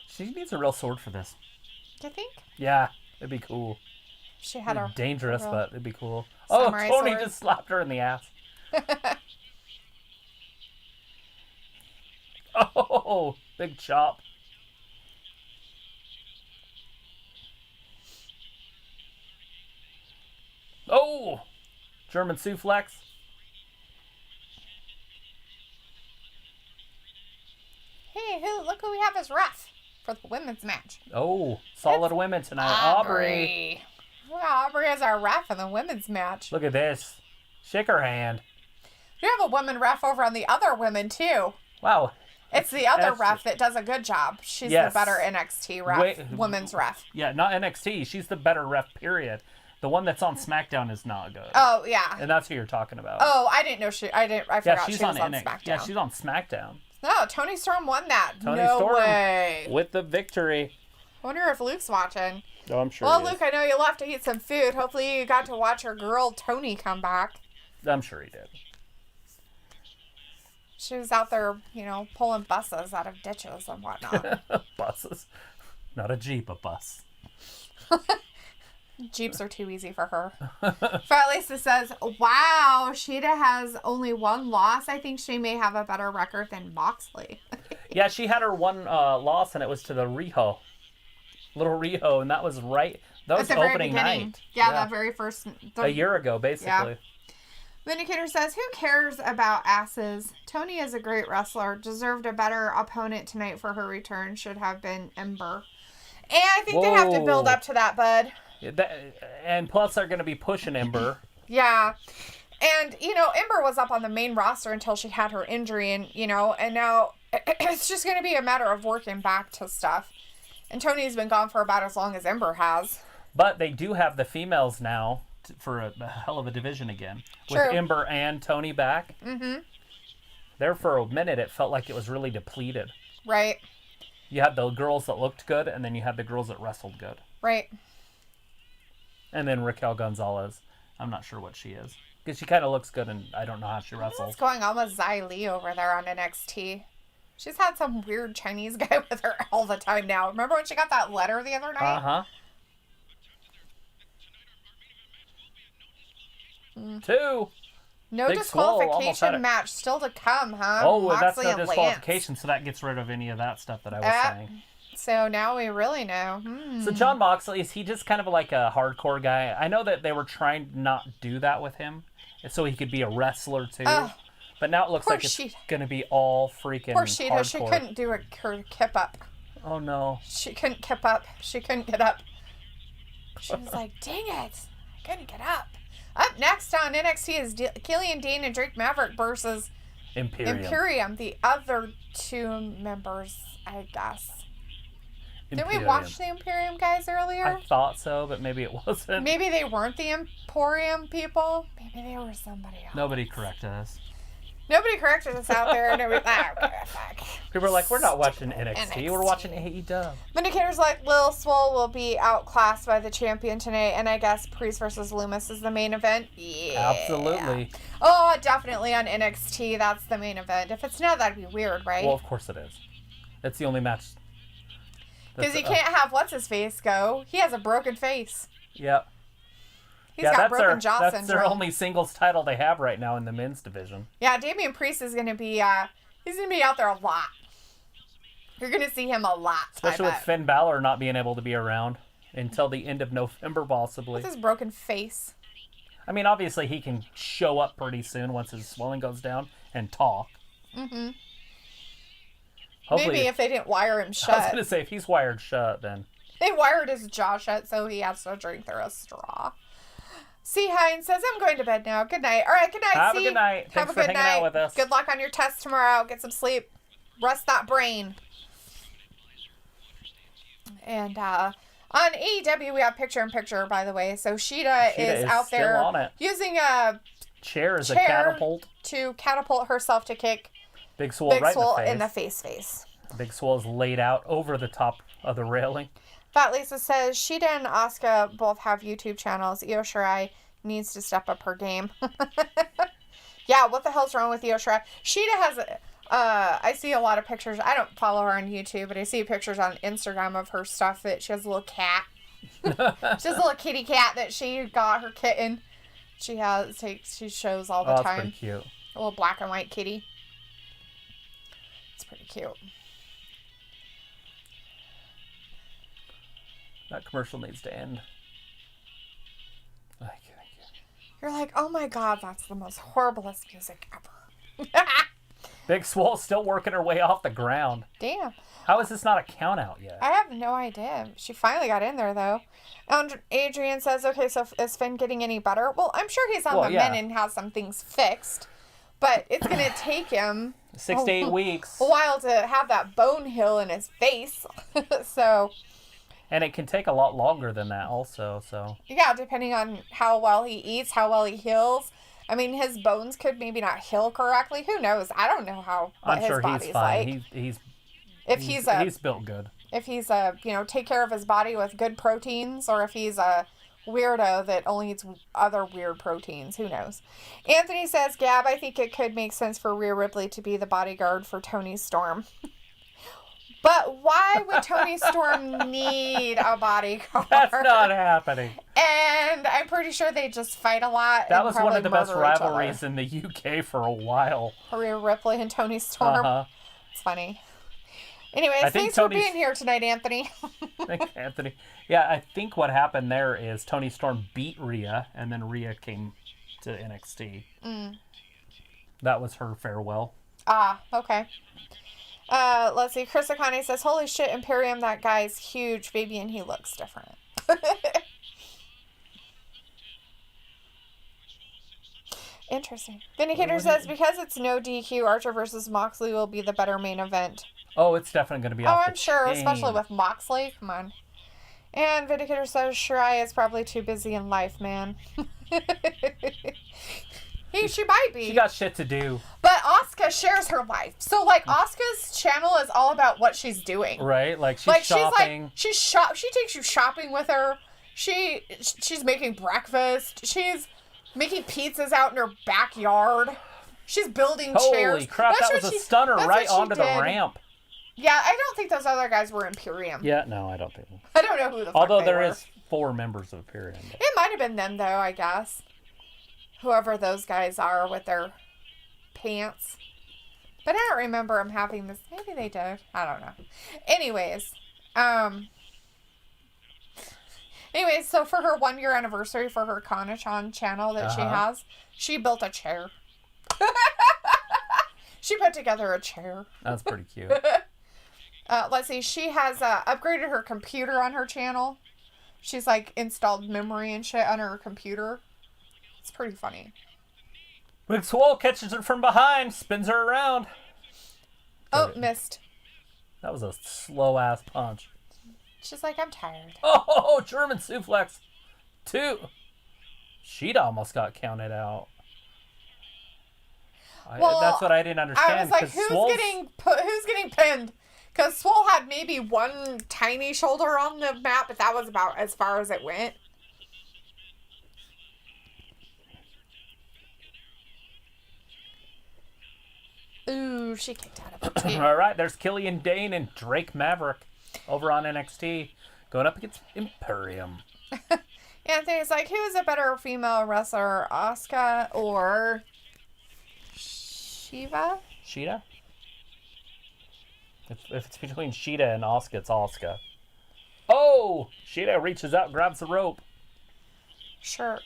She needs a real sword for this. Do you think? Yeah, it'd be cool. She had a dangerous, but it'd be cool. Samurai Oh, Tony sword. just slapped her in the ass. Oh, big chop. Oh, German suplex. Hey, look who we have as ref for the women's match. Oh, solid women tonight. Aubrey. Aubrey is our ref in the women's match. Look at this. Shake her hand. We have a woman ref over on the other women, too. Wow. It's the other That's ref that does a good job. She's Yes. the better NXT ref, women's ref. Yeah, not NXT. She's the better ref, period. The one that's on SmackDown is not good. Oh, yeah. And that's who you're talking about. Oh, I didn't know I forgot she's she was on NXT. SmackDown. Yeah, she's on SmackDown. No, Tony Storm won that. Tony no Storm way. with the victory. I wonder if Luke's watching. Oh, I'm sure Well, he is. Luke, I know you left to eat some food. Hopefully you got to watch your girl Tony come back. I'm sure he did. She was out there, pulling buses out of ditches and whatnot. Buses. Not a Jeep, a bus. Jeeps are too easy for her. Fat Lisa says, wow, Shida has only one loss. I think she may have a better record than Moxley. Yeah, she had her one loss, and it was to the Riho. Little Riho, and that was right. That was At the very opening beginning. night. Yeah, that very first. A year ago, basically. Vindicator says, who cares about asses? Tony is a great wrestler. Deserved a better opponent tonight for her return. Should have been Ember. And I think they have to build up to that, bud. And plus, they're going to be pushing Ember. Yeah. And, Ember was up on the main roster until she had her injury. And, and now it's just going to be a matter of working back to stuff. And Tony's been gone for about as long as Ember has. But they do have the females now for a hell of a division again. True. With Ember and Tony back. Mm-hmm. There for a minute, it felt like it was really depleted. Right. You had the girls that looked good, and then you had the girls that wrestled good. Right. And then Raquel Gonzalez. I'm not sure what she is. Because she kind of looks good, and I don't know how she wrestles. What's going on with Xia Li over there on NXT? She's had some weird Chinese guy with her all the time now. Remember when she got that letter the other night? Uh-huh. 2. No Big Swole almost had disqualification it. match still to come, huh? Oh, Moxley that's no and disqualification, so that gets rid of any of that stuff that I was saying. So now we really know. So Jon Moxley, is he just kind of like a hardcore guy? I know that they were trying to not do that with him, so he could be a wrestler too. But now it looks like it's going to be all freaking Poor Shida, hardcore. she couldn't do her kip up. Oh no. She couldn't kip up. She couldn't get up. She was like, dang it. I couldn't get up. Up next on NXT is Killian Dane and Drake Maverick versus Imperium. The other two members, I guess. Didn't we watch the Imperium guys earlier? I thought so, but maybe it wasn't. Maybe they weren't the Emporium people. Maybe they were somebody else. Nobody corrected us. Nobody corrected us out there. Nobody, fuck. People are like, we're not watching NXT. We're watching AEW. Vindicator's like, Lil Swole will be outclassed by the champion tonight, and I guess Priest versus Loomis is the main event. Yeah. Absolutely. Oh, definitely on NXT. That's the main event. If it's not, that'd be weird, right? Well, of course it is. It's the only match. Because you can't have what's-his-face go. He has a broken face. Yep. He's got broken jaw syndrome. That's their only singles title they have right now in the men's division. Yeah, Damian Priest is going to be, he's going to be out there a lot. You're going to see him a lot, especially with Finn Balor not being able to be around until the end of November, possibly. With his broken face. I mean, obviously he can show up pretty soon once his swelling goes down and talk. Mm-hmm. Hopefully, maybe if they didn't wire him shut. I was going to say, if he's wired shut, then... They wired his jaw shut, so he has to drink through a straw. C. Hines says, I'm going to bed now. Good night. All right, good night, Have C. a good night. Thanks for hanging out with us. Good luck on your test tomorrow. Get some sleep. Rest that brain. And on AEW, we have picture-in-picture, by the way. So Shida is out there using a chair as a catapult to catapult herself to kick Big Swole in the face. Big Swole is laid out over the top of the railing. Fat Lisa says, Shida and Asuka both have YouTube channels. Io Shirai needs to step up her game. Yeah, what the hell's wrong with Io Shirai? Shida has, I see a lot of pictures. I don't follow her on YouTube, but I see pictures on Instagram of her stuff that she has a little cat. She has a little kitty cat that she got her kitten. She shows all the time. That's pretty cute. A little black and white kitty. It's pretty cute. That commercial needs to end. You're like, oh my god, that's the most horriblest music ever. Big Swole still working her way off the ground. Damn. How is this not a count out yet? I have no idea. She finally got in there, though. And Adrian says, okay, so is Finn getting any better? Well, I'm sure he's on the mend and has some things fixed. But it's going to take him 6 to 8 weeks. A while to have that bone heal in his face. So... And it can take a lot longer than that also, so... Yeah, depending on how well he eats, how well he heals. I mean, his bones could maybe not heal correctly. Who knows? I don't know what his body's like. I'm sure he's fine. He's built good. If he's take care of his body with good proteins, or if he's a weirdo that only eats other weird proteins. Who knows? Anthony says, Gab, I think it could make sense for Rhea Ripley to be the bodyguard for Toni Storm. But why would Toni Storm need a bodyguard? That's not happening. And I'm pretty sure they just fight a lot. That was one of the best rivalries in the UK for a while. Rhea Ripley and Toni Storm. Uh-huh. It's funny. Anyways, thanks for being here tonight, Anthony. Thanks, Anthony. Yeah, I think what happened there is Toni Storm beat Rhea, and then Rhea came to NXT. That was her farewell. Ah, okay. Let's see. Chris Akane says, holy shit, Imperium, that guy's huge, baby, and he looks different. Interesting. Vindicator says, because it's no DQ, Archer versus Moxley will be the better main event. Oh, it's definitely going to be off I'm sure, especially with Moxley. Come on. And Vindicator says, Shirai is probably too busy in life, man. She might be. She got shit to do. But Asuka shares her life. So, like, Asuka's channel is all about what she's doing. Right? Like, she's shopping. She takes you shopping with her. She's making breakfast. She's making pizzas out in her backyard. She's building chairs. Holy crap, that was a stunner right onto the ramp. Yeah, I don't think those other guys were Imperium. Yeah, no, I don't think. I don't know who the fuck Although they were. is 4 members of Imperium. But... It might have been them, though, I guess. Whoever those guys are with their pants. But I don't remember them having this. Maybe they did. I don't know. Anyways. So for her 1-year anniversary for her Kanachan channel that she has, she built a chair. She put together a chair. That's pretty cute. Let's see. She has upgraded her computer on her channel. She's like installed memory and shit on her computer. It's pretty funny. Big Swole catches her from behind, spins her around. Oh, missed. That was a slow-ass punch. She's like, I'm tired. Oh, German suplex. 2. Shida almost got counted out. That's what I didn't understand. I was like, who's getting pinned? Because Swole had maybe one tiny shoulder on the mat, but that was about as far as it went. Ooh, she kicked out of it too. All right, there's Killian Dane and Drake Maverick over on NXT going up against Imperium. Anthony's like, who's a better female wrestler, Asuka or Shida? If it's between Shida and Asuka, it's Asuka. Oh! Shida reaches out, grabs the rope. Sure.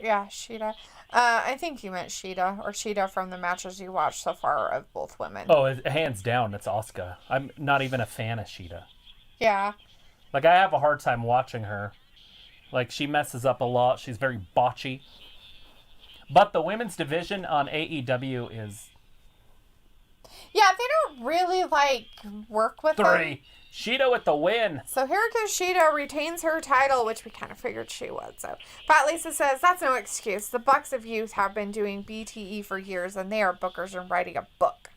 Yeah, Shida. I think you meant Shida, or Shida from the matches you watched so far of both women. Oh, hands down, it's Asuka. I'm not even a fan of Shida. Yeah. Like, I have a hard time watching her. Like, she messes up a lot. She's very botchy. But the women's division on AEW is... Yeah, they don't really, work with them. 3. Shida with the win. So Hikaru Shida retains her title, which we kind of figured she would. So Fat Lisa says, that's no excuse. The Bucks of Youth have been doing BTE for years, and they are bookers and writing a book.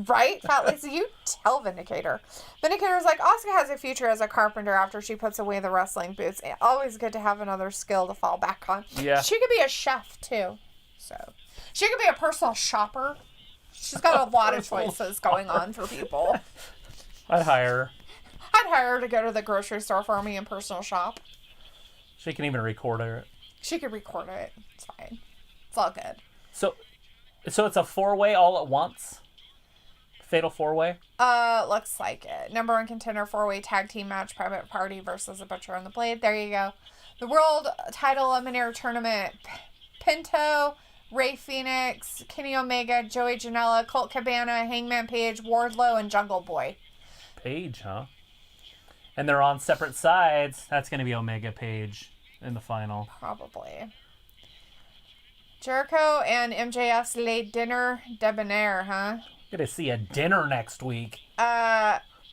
Right? Fat Lisa, you tell Vindicator. Vindicator's like, Asuka has a future as a carpenter after she puts away the wrestling boots. Always good to have another skill to fall back on. Yeah. She could be a chef, too. So she could be a personal shopper. She's got a lot of choices going on for people. I'd hire her. I'd hire her to go to the grocery store for me and personal shop. She can even record it. She could record it. It's fine. It's all good. So it's a 4-way all at once? Fatal 4-way? Looks like it. Number 1 contender 4-way tag team match, Private Party versus the Butcher and the Blade. There you go. The World Title Eliminator Tournament. Pinto, Rey Fenix, Kenny Omega, Joey Janela, Colt Cabana, Hangman Page, Wardlow, and Jungle Boy. Page, huh? And they're on separate sides. That's going to be Omega Page in the final. Probably. Jericho and MJF's late dinner debonair, huh? Gonna see a dinner next week.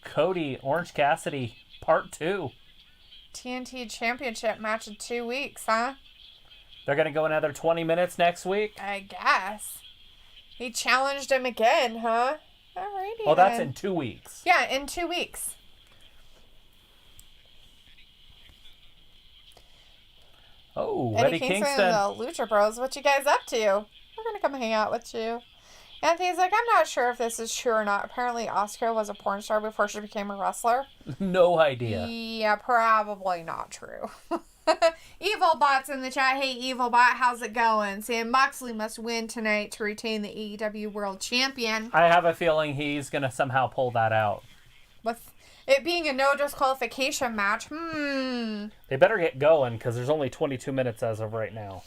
Cody, Orange Cassidy, part 2. TNT Championship match in 2 weeks, huh? They're gonna go another 20 minutes next week? I guess. He challenged him again, huh? Alrighty. Oh, that's in 2 weeks. Yeah, in 2 weeks. Oh, Eddie Eddie Kingston and the Lucha Bros. What you guys up to? We're gonna come hang out with you. Anthony's like, I'm not sure if this is true or not. Apparently, Asuka was a porn star before she became a wrestler. No idea. Yeah, probably not true. Evil Bot's in the chat. Hey, Evil Bot, how's it going? Saying Moxley must win tonight to retain the AEW World Champion. I have a feeling he's going to somehow pull that out. With it being a no disqualification match, They better get going because there's only 22 minutes as of right now.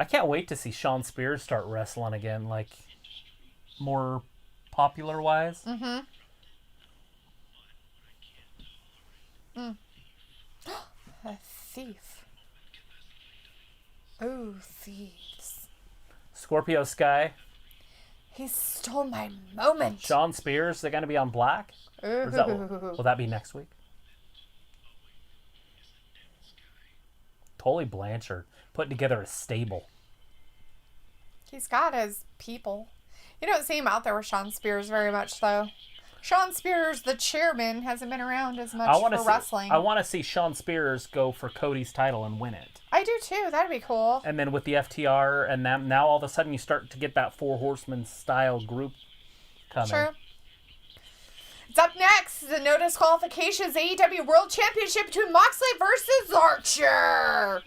I can't wait to see Shawn Spears start wrestling again, like, more popular-wise. Mm-hmm. A thief. Oh, thieves. Scorpio Sky. He stole my moment. Shawn Spears, they're going to be on Black? Or is that, will that be next week? Tully Blanchard putting together a stable. He's got his people. You don't see him out there with Shawn Spears very much, though. Shawn Spears, the chairman, hasn't been around as much for wrestling. I want to see Shawn Spears go for Cody's title and win it. I do too. That'd be cool. And then with the FTR, and now all of a sudden you start to get that Four Horsemen style group coming. Sure. It's up next. The no disqualifications AEW World Championship between Moxley versus Archer.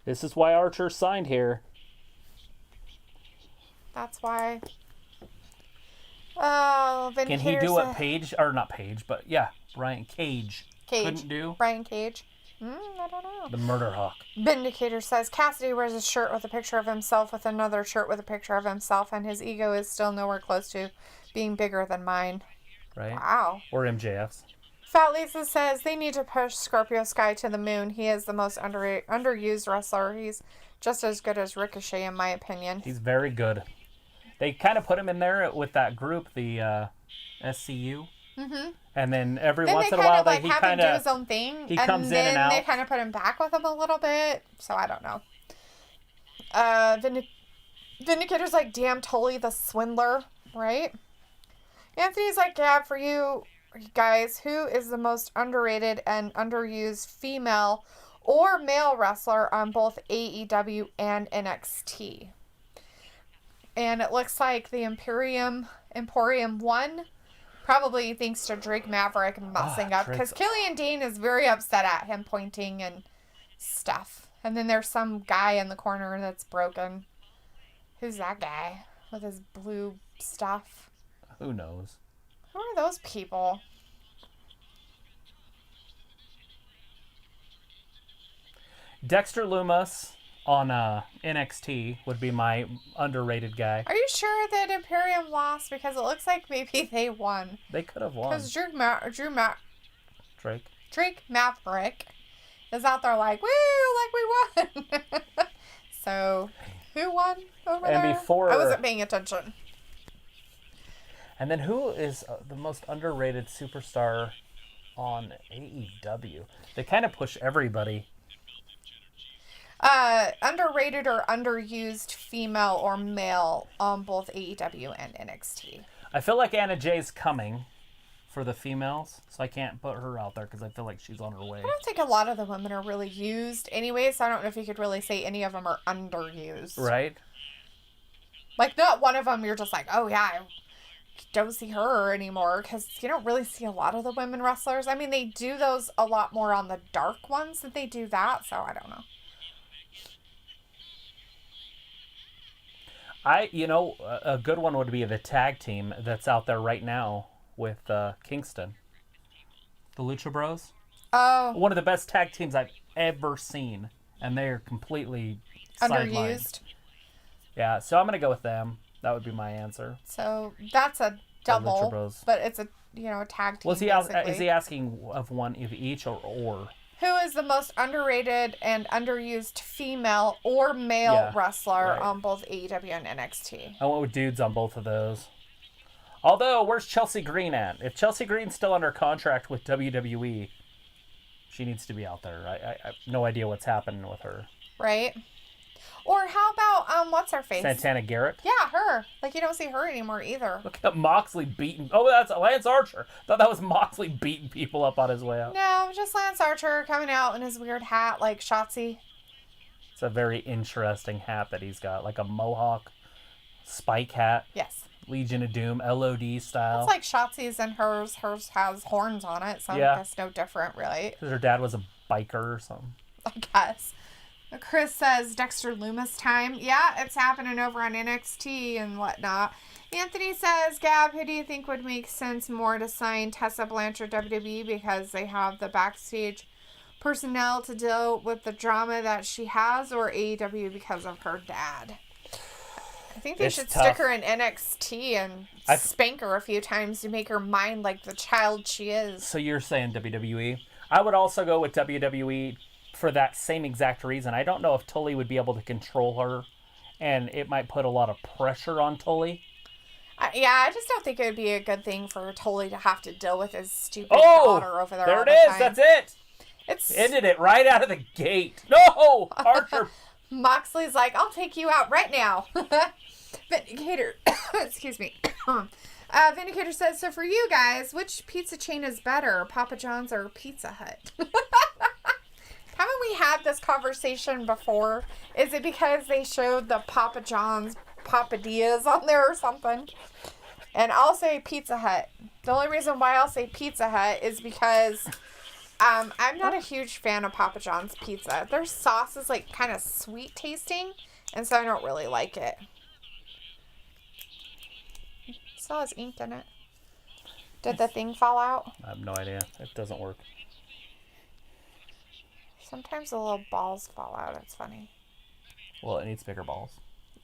This is why Archer signed here. That's why. Oh, Can he do what Paige, or not Paige, but yeah, Brian Cage couldn't do? Brian Cage. I don't know. The Murder Hawk. Vindicator says Cassidy wears a shirt with a picture of himself with another shirt with a picture of himself, and his ego is still nowhere close to being bigger than mine. Right? Wow. Or MJF's. Fat Lisa says they need to push Scorpio Sky to the moon. He is the most underused wrestler. He's just as good as Ricochet, in my opinion. He's very good. They kind of put him in there with that group, the SCU. And then every then once they in a while, like he have him kind do of his own thing, he comes in and out. They kind of put him back with him a little bit. So I don't know. Vindicator's like, damn, Tully the swindler, right? Anthony's like, yeah, for you guys, who is the most underrated and underused female or male wrestler on both AEW and NXT? And it looks like the Emporium won, probably thanks to Drake Maverick messing up, because Killian Dane is very upset at him pointing and stuff. And then there's some guy in the corner that's broken. Who's that guy with his blue stuff? Who knows? Who are those people? Dexter Lumis on NXT would be my underrated guy. Are you sure that Imperium lost? Because it looks like maybe they won. They could have won. Because Drake Maverick is out there like, woo, like we won. So, who won over there? I wasn't paying attention. And then who is the most underrated superstar on AEW? They kind of push everybody. Underrated or underused female or male on both AEW and NXT. I feel like Anna Jay's coming for the females, so I can't put her out there because I feel like she's on her way. I don't think a lot of the women are really used anyway, so I don't know if you could really say any of them are underused. Right? Like, not one of them you're just like, oh yeah, I don't see her anymore, because you don't really see a lot of the women wrestlers. I mean, they do those a lot more on the dark ones than they do that, so I don't know. A good one would be the tag team that's out there right now with Kingston. The Lucha Bros. Oh. One of the best tag teams I've ever seen. And they're completely underused. Sidelined. Yeah, so I'm going to go with them. That would be my answer. So that's a double. Lucha Bros. But it's a tag team. Well, is he asking of one of each or? Who is the most underrated and underused female or male wrestler on both AEW and NXT? I went with dudes on both of those. Although, where's Chelsea Green at? If Chelsea Green's still under contract with WWE, she needs to be out there. I have no idea what's happening with her. Right. Or how about, what's her face? Santana Garrett? Yeah, her. Like, you don't see her anymore either. Look at Moxley beating... Oh, that's Lance Archer. Thought that was Moxley beating people up on his way out. No, just Lance Archer coming out in his weird hat like Shotzi. It's a very interesting hat that he's got. Like a mohawk spike hat. Yes. Legion of Doom, LOD style. It's like Shotzi's and hers. Hers has horns on it, so that's no different, really. Because her dad was a biker or something. I guess. Chris says Dexter Lumis time. Yeah, it's happening over on NXT and whatnot. Anthony says, Gab, who do you think would make sense more to sign Tessa Blanchard WWE because they have the backstage personnel to deal with the drama that she has, or AEW because of her dad? I think they should stick her in NXT and spank her a few times to make her mind like the child she is. So you're saying WWE? I would also go with WWE for that same exact reason. I don't know if Tully would be able to control her, and it might put a lot of pressure on Tully. I just don't think it would be a good thing for Tully to have to deal with his stupid daughter over there. There it is. That's it. It's ended it right out of the gate. No, Archer. Moxley's like, I'll take you out right now. Vindicator, excuse me. Vindicator says, so for you guys, which pizza chain is better, Papa John's or Pizza Hut? Haven't we had this conversation before? Is it because they showed the Papa John's Papadillas on there or something? And I'll say Pizza Hut. The only reason why I'll say Pizza Hut is because I'm not a huge fan of Papa John's pizza. Their sauce is like kind of sweet tasting, and so I don't really like it. Still has ink in it. Did the thing fall out? I have no idea. It doesn't work. Sometimes the little balls fall out. It's funny. Well, it needs bigger balls.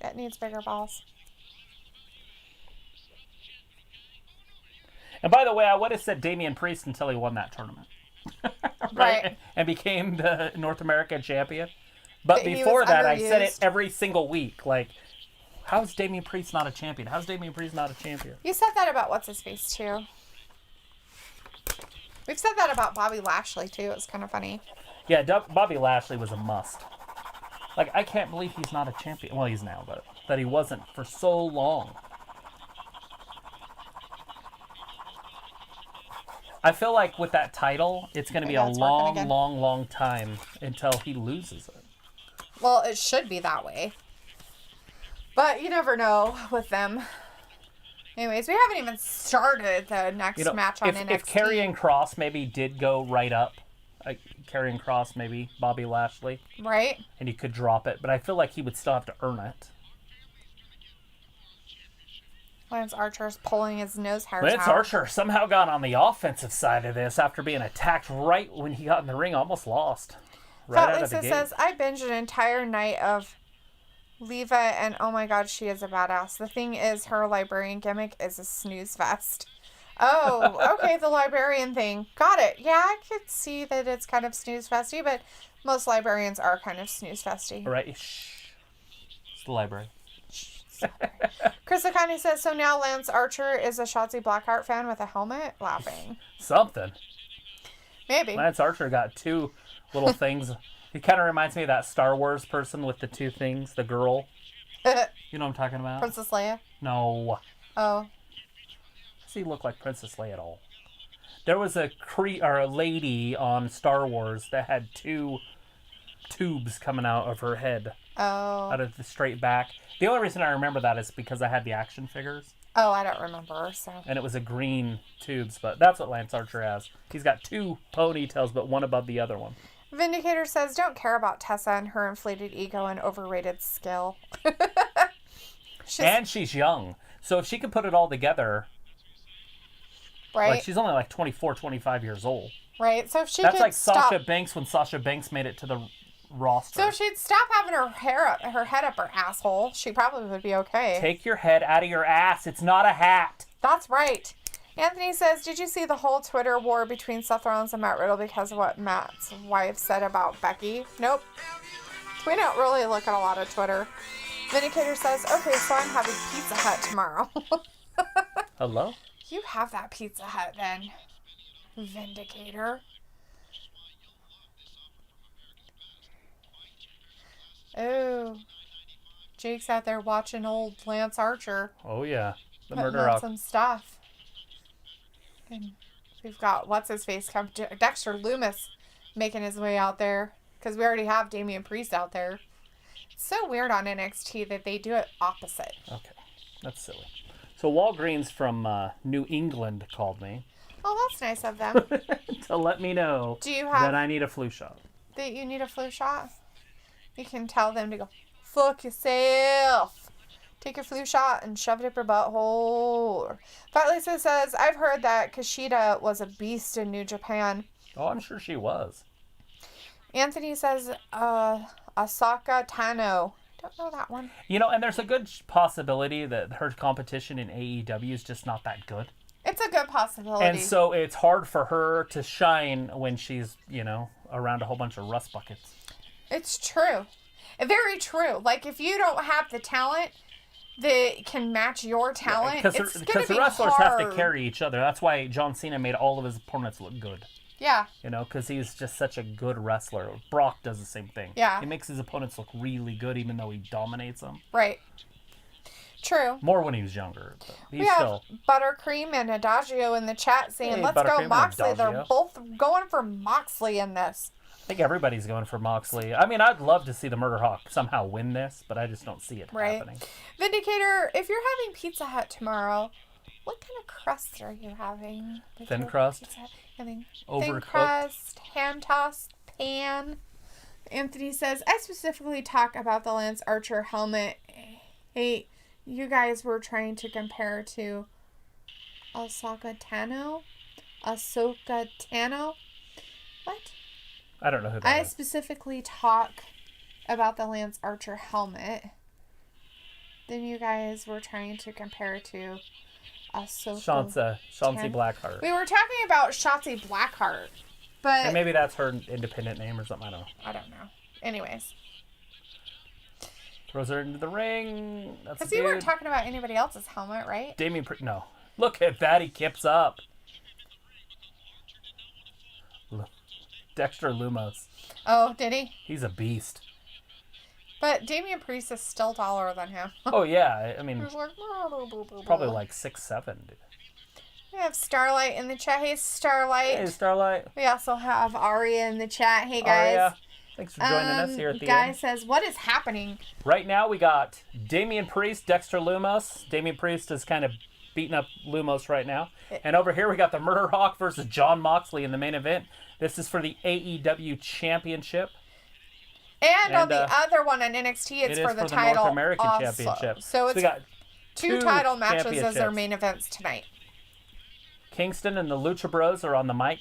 It needs bigger balls. And by the way, I would have said Damian Priest until he won that tournament. right? And became the North American champion. But before that, I said it every single week. Like, how's Damian Priest not a champion? How's Damian Priest not a champion? You said that about What's-His-Face, too. We've said that about Bobby Lashley, too. It's kind of funny. Yeah, Bobby Lashley was a must. Like, I can't believe he's not a champion. Well, he's now, but that he wasn't for so long. I feel like with that title, it's going to be a long time until he loses it. Well, it should be that way. But you never know with them. Anyways, we haven't even started the next match on NXT. If Karrion Kross maybe did go right up, Karrion Kross, maybe Bobby Lashley. Right. And he could drop it, but I feel like he would still have to earn it. Lance Archer's pulling his nose hairs out. Lance Archer somehow got on the offensive side of this after being attacked right when he got in the ring, almost lost. Right out of the gate. Says, I binged an entire night of Leva, and oh my god, she is a badass. The thing is, her librarian gimmick is a snooze fest. Oh, okay, the librarian thing. Got it. Yeah, I could see that it's kind of snooze festy, but most librarians are kind of snooze festy. Right. Shh. It's the library. Chris Akani says, so now Lance Archer is a Shotzi Blackheart fan with a helmet? Laughing. Something. Maybe. Lance Archer got two little things. He kind of reminds me of that Star Wars person with the two things, the girl. You know what I'm talking about? Princess Leia? No. Oh. Does he look like Princess Leia at all? There was a lady on Star Wars that had two tubes coming out of her head. Oh. Out of the straight back. The only reason I remember that is because I had the action figures. Oh, I don't remember, so. And it was a green tubes, but that's what Lance Archer has. He's got two ponytails, but one above the other one. Vindicator says, don't care about Tessa and her inflated ego and overrated skill. And she's young. So if she can put it all together. Right. Like, she's only like 24, 25 years old. Right. So if she That's like Sasha Banks when Sasha Banks made it to the roster. So if she'd stop having her head up her asshole, she probably would be okay. Take your head out of your ass. It's not a hat. That's right. Anthony says, did you see the whole Twitter war between Seth Rollins and Matt Riddle because of what Matt's wife said about Becky? Nope. We don't really look at a lot of Twitter. Vindicator says, okay, so I'm having Pizza Hut tomorrow. Hello? You have that Pizza Hut then, Vindicator. Oh, Jake's out there watching old Lance Archer. Oh, yeah. The Murder Rock. Some stuff. And we've got, what's-his-face, Dexter Lumis making his way out there. Because we already have Damian Priest out there. It's so weird on NXT that they do it opposite. Okay. That's silly. So Walgreens from New England called me. Oh, that's nice of them. To let me know that I need a flu shot. That you need a flu shot? You can tell them to go, fuck yourself. Take your flu shot and shove it up your butthole. Fat Lisa says, I've heard that Kushida was a beast in New Japan. Oh, I'm sure she was. Anthony says, Asaka Tano. Don't know that one. You know, and there's a good possibility that her competition in AEW is just not that good. It's a good possibility. And so it's hard for her to shine when she's, around a whole bunch of rust buckets. It's true. Very true. Like, if you don't have the talent that can match your talent, it's going to be because the wrestlers have to carry each other. That's why John Cena made all of his opponents look good. Yeah. Because he's just such a good wrestler. Brock does the same thing. Yeah. He makes his opponents look really good even though he dominates them. Right. True. More when he was younger. But we have Buttercream and Adagio in the chat saying, hey, let's go Moxley. They're both going for Moxley in this. I think everybody's going for Moxley. I mean, I'd love to see the Murder Hawk somehow win this, but I just don't see it happening. Vindicator, if you're having Pizza Hut tomorrow, what kind of crust are you having? Thin crust? Having overcooked. Thin crust, hand-tossed, pan. Anthony says, I specifically talk about the Lance Archer helmet. Hey, you guys were trying to compare to Ahsoka Tano? What? I don't know who that is. I specifically talk about the Lance Archer helmet. Then you guys were trying to compare to Ahsoka. Shotzi Blackheart. We were talking about Shotzi Blackheart. But and maybe that's her independent name or something. I don't know. Anyways. Throws her into the ring. Because you weren't talking about anybody else's helmet, right? No. Look at that. He kips up. Dexter Lumis. Oh, did he? He's a beast. But Damian Priest is still taller than him. Oh, yeah. I mean, He's like, probably like 6'7". We have Starlight in the chat. Hey, Starlight. Hey, Starlight. We also have Aria in the chat. Hey, guys. Aria. Thanks for joining us here at the Guy end. says, what is happening? Right now, we got Damian Priest, Dexter Lumis. Damian Priest is kind of beating up Lumos right now. And over here, we got the Murder Hawk versus Jon Moxley in the main event. This is for the AEW Championship. And on the other one on NXT, it's for the title North American also. Championship. So it's we got two title matches as their main events tonight. Kingston and the Lucha Bros are on the mic.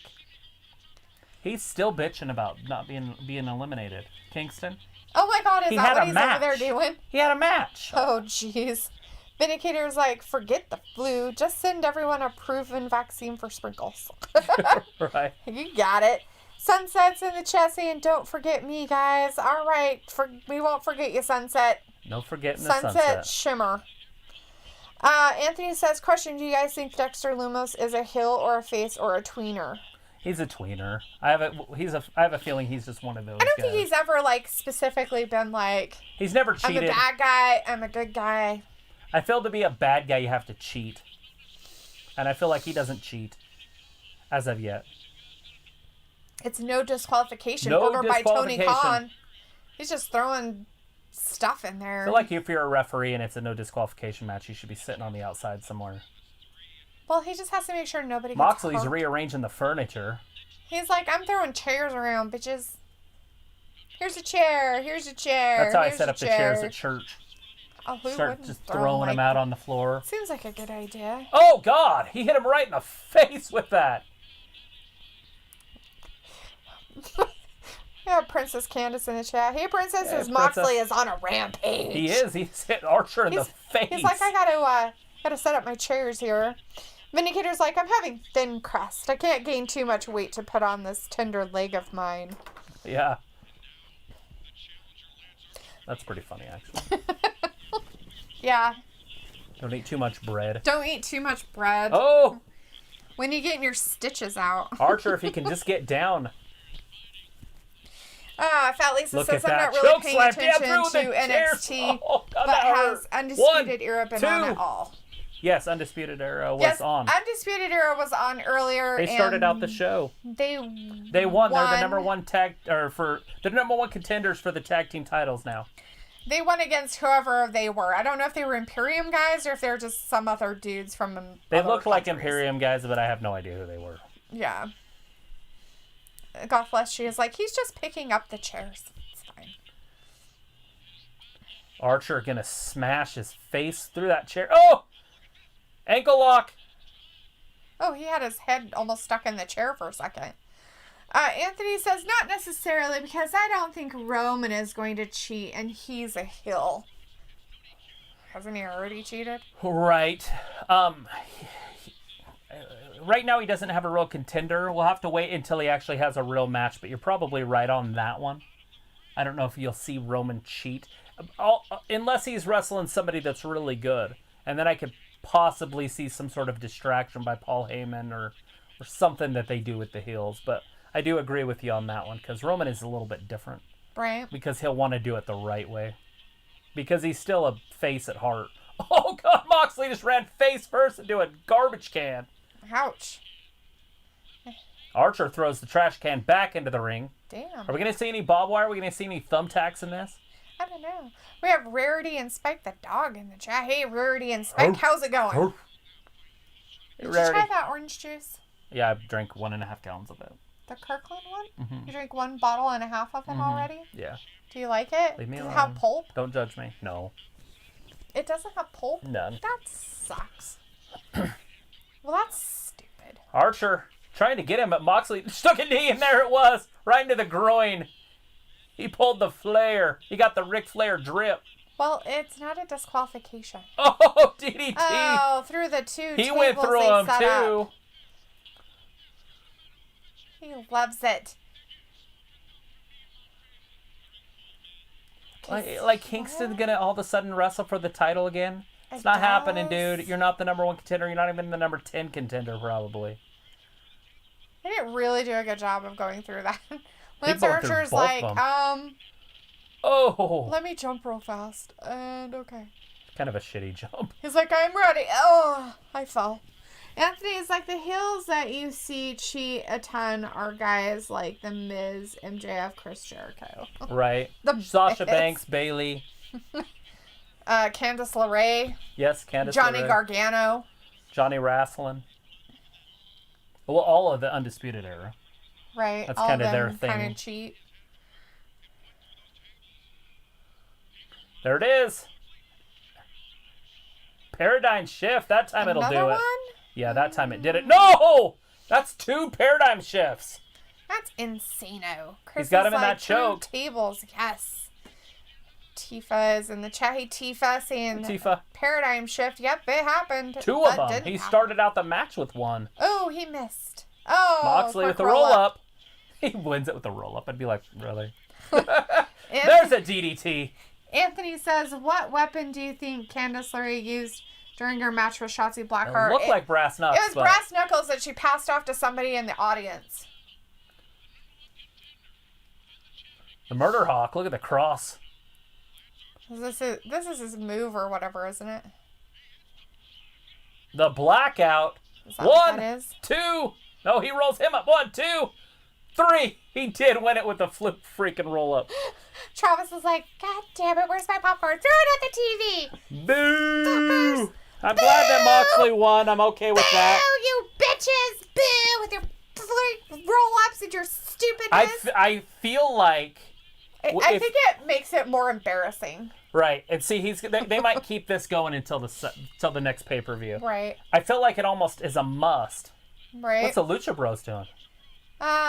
He's still bitching about not being eliminated. Kingston. Oh my God, is that what he's over there doing? He had a match. Oh, jeez. Vindicator's like, forget the flu. Just send everyone a proven vaccine for sprinkles. Right. You got it. Sunset's in the chat saying, don't forget me, guys. All right. We won't forget you, Sunset. No forgetting the Sunset Shimmer. Anthony says, question, do you guys think Dexter Lumis is a heel or a face or a tweener? He's a tweener. I have a feeling he's just one of those I don't guys. think he's ever, like, specifically been like... He's never cheated. I'm a bad guy. I'm a good guy. I feel to be a bad guy, you have to cheat. And I feel like he doesn't cheat. As of yet. It's no disqualification No over by Tony disqualification. Khan. He's just throwing stuff in there. I feel like if you're a referee and it's a no disqualification match, you should be sitting on the outside somewhere. Well, he just has to make sure nobody gets Moxley's hurt. rearranging the furniture. He's like, I'm throwing chairs around, bitches. Here's a chair. Here's a chair. That's how I here's set a up the chair. chairs at church. Oh, who Start wouldn't just throw throwing them out on the floor. Seems like a good idea. Oh, God! He hit him right in the face with that. Yeah, Princess Candace in the chat. Hey, Princess, Yeah, Moxley is on a rampage. He is. He's hit Archer in the face. He's like, I gotta set up my chairs here. Vindicator's like, I'm having thin crust. I can't gain too much weight to put on this tender leg of mine. Yeah. That's pretty funny, actually. Yeah. Don't eat too much bread. Don't eat too much bread. Oh! When you getting your stitches out. Archer, if he can just get down. Fat Lisa Look says at I'm that not really choke paying slam attention down through to the NXT, Oh, God, but that has hurt. Undisputed Era been on at all? Yes, Undisputed Era was on. Undisputed Era was on earlier. They started out the show. They won. They're the number one they're number one contenders for the tag team titles now. They won against whoever they were. I don't know if they were Imperium guys or if they're just some other dudes from They other looked like countries. Imperium guys, but I have no idea who they were. Yeah. God bless. She is like, he's just picking up the chairs. It's fine. Archer gonna smash his face through that chair. Oh! Ankle lock. Oh, he had his head almost stuck in the chair for a second. Anthony says, not necessarily, because I don't think Roman is going to cheat, and he's a heel. Hasn't he already cheated? Right. Right now he doesn't have a real contender. We'll have to wait until he actually has a real match, but you're probably right on that one. I don't know if you'll see Roman cheat. Unless he's wrestling somebody that's really good. And then I could possibly see some sort of distraction by Paul Heyman or something that they do with the heels. But I do agree with you on that one, because Roman is a little bit different. Right. Because he'll want to do it the right way. Because he's still a face at heart. Oh, God, Moxley just ran face first into a garbage can. Ouch. Archer throws the trash can back into the ring. Damn. Are we going to see any barbed wire? Are we going to see any thumbtacks in this? I don't know. We have Rarity and Spike the dog in the chat. Hey, Rarity and Spike, how's it going? Did you try that orange juice? Yeah, I drank 1.5 gallons of it. The Kirkland one? Mm-hmm. You drink 1.5 bottles of it already? Yeah. Do you like it? Leave me alone. Does it have pulp? Don't judge me. No. It doesn't have pulp? None. That sucks. Well, that's stupid. Archer trying to get him, but Moxley stuck a knee, and there it was. Right into the groin. He pulled the flare. He got the Ric Flair drip. Well, it's not a disqualification. Oh, DDT. Oh, through the two He tables went through they him, set too. up. He loves it. Like Kingston's going to all of a sudden wrestle for the title again? It's not happening, dude. You're not the number one contender. You're not even the number 10 contender, probably. Didn't really do a good job of going through that. Lance Archer's like, oh, let me jump real fast. And okay. Kind of a shitty jump. He's like, I'm ready. Oh, I fell. Anthony's like, the heels that you see cheat a ton are guys like The Miz, MJF, Chris Jericho. Right. Sasha Banks, Bayley. Candice LeRae. Yes, Candice Johnny LeRae. Gargano. Johnny Wrestling. Well, all of the Undisputed Era. Right. That's all kind of them their thing. Kind of cheat. There it is. Paradigm Shift. That time it'll do it. One? Yeah, that time it did it. No! That's 2 Paradigm Shifts. That's insano. Chris He's got him is in that choke. Tables, yes. Tifa is in the chat. Hey, Tifa saying Tifa. Paradigm Shift. Yep, it happened. 2 of them. He started out the match with 1. Oh, he missed. Oh, Moxley with the roll-up. He wins it with the roll-up. I'd be like, really? There's a DDT. Anthony says, what weapon do you think Candice LeRae used during her match with Shotzi Blackheart? It looked like brass knuckles. It was brass knuckles that she passed off to somebody in the audience. The Murder Hawk. Look at the cross. This is his move or whatever, isn't it? The Blackout. Is that what that is? 2. No, he rolls him up. 1, 2, 3. He did win it with a flip freaking roll-up. Travis was like, God damn it, where's my popcorn? Throw it at the TV! Boo! I'm glad that Moxley won. I'm okay with that. Boo, you bitches! Boo! With your roll-ups and your stupidness. I feel like... I think it makes it more embarrassing. Right. And see, they might keep this going until the next pay-per-view. Right. I feel like it almost is a must. Right. What's the Lucha Bros doing?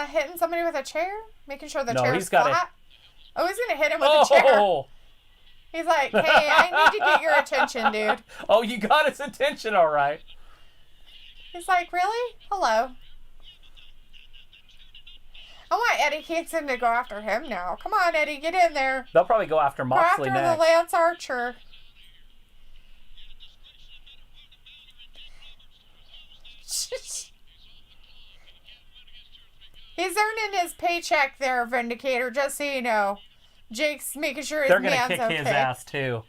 Hitting somebody with a chair? Making sure the No, chair's he's got flat? Oh, he's going to hit him with a chair. He's like, hey, I need to get your attention, dude. Oh, you got his attention, all right. He's like, really? Hello. I want Eddie Kingston to go after him now. Come on, Eddie, get in there. They'll probably go after Moxley next. Go after next. the Lance Archer. He's earning his paycheck there, Vindicator, just so you know. Jake's making sure his man's okay. They're going to kick his ass, too.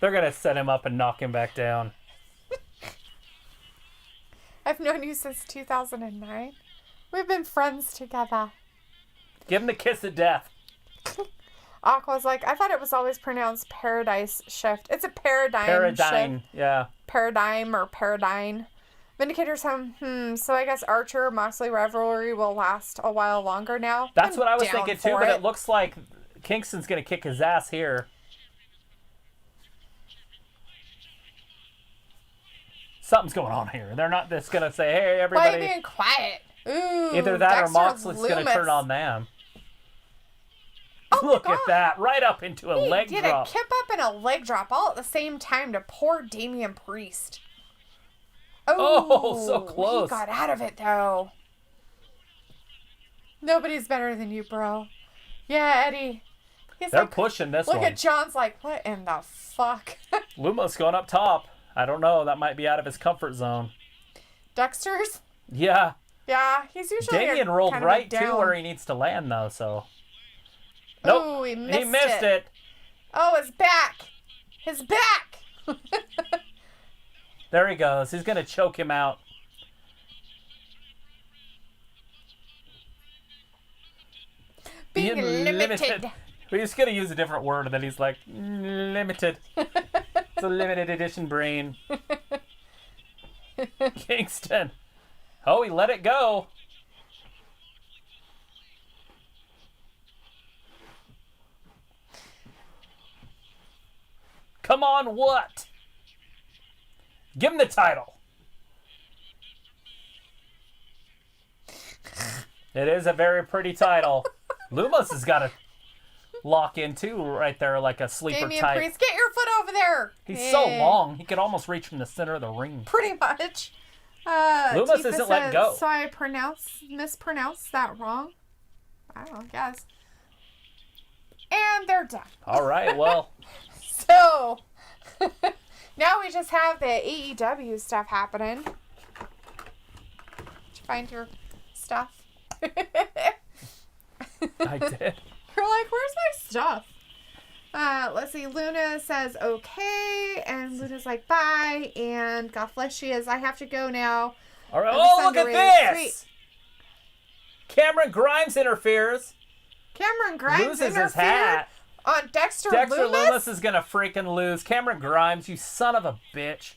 They're going to set him up and knock him back down. I've known you since 2009. We've been friends together. Give him the kiss of death. Aqua's like, I thought it was always pronounced Paradise Shift. It's a paradigm shift. Yeah. Paradigm or paradigm. Vindicator's home. So I guess Archer Moxley rivalry will last a while longer now. That's what I was thinking too, but it looks like Kingston's going to kick his ass here. Something's going on here. They're not just going to say, hey, everybody. Why are you being quiet? Ooh, either that Dexter or Moxley's going to turn on them. Oh look at that. Right up into a leg drop. He did a kip up and a leg drop all at the same time to poor Damian Priest. Oh, so close. He got out of it, though. Nobody's better than you, bro. Yeah, Eddie. They're pushing this one. Look at John's like, what in the fuck? Luma's going up top. I don't know. That might be out of his comfort zone. Dexter's? Yeah. Yeah, he's usually Damien rolled right to where he needs to land, though, so... Nope. Oh, he missed it. Oh, his back. His back. There he goes. He's going to choke him out. Being limited. We're just going to use a different word, and then he's like, limited. It's a limited edition brain. Kingston. Oh, he let it go. Come on, what? Give him the title. It is a very pretty title. Lumos has got to lock in too, right there, like a sleeper Damian type. Priest, get your foot over there. He's so long, he could almost reach from the center of the ring. Pretty much. Lumos isn't letting go. So I mispronounced that wrong. I don't guess. And they're done. All right, well. So, Now we just have the AEW stuff happening. Did you find your stuff? I did. You're like, where's my stuff? Let's see. Luna says okay, and Luna's like bye, and God bless she is. I have to go now. All right. Oh, look at this! Cameron Grimes interferes. Cameron Grimes loses his hat. On Dexter Loomis is gonna freaking lose. Cameron Grimes, you son of a bitch.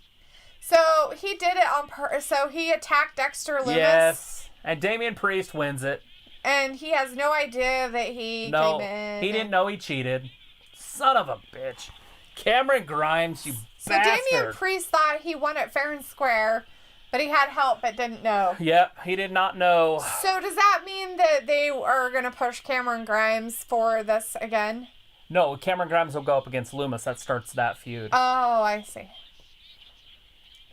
So he did it on purpose. So he attacked Dexter Loomis. Yes, and Damian Priest wins it. And he has no idea that he came in. He didn't know he cheated. Son of a bitch. Cameron Grimes, you so bastard. Damian Priest thought he won it fair and square, but he had help but didn't know. Yep, he did not know. So does that mean that they are going to push Cameron Grimes for this again? No, Cameron Grimes will go up against Loomis. That starts that feud. Oh, I see.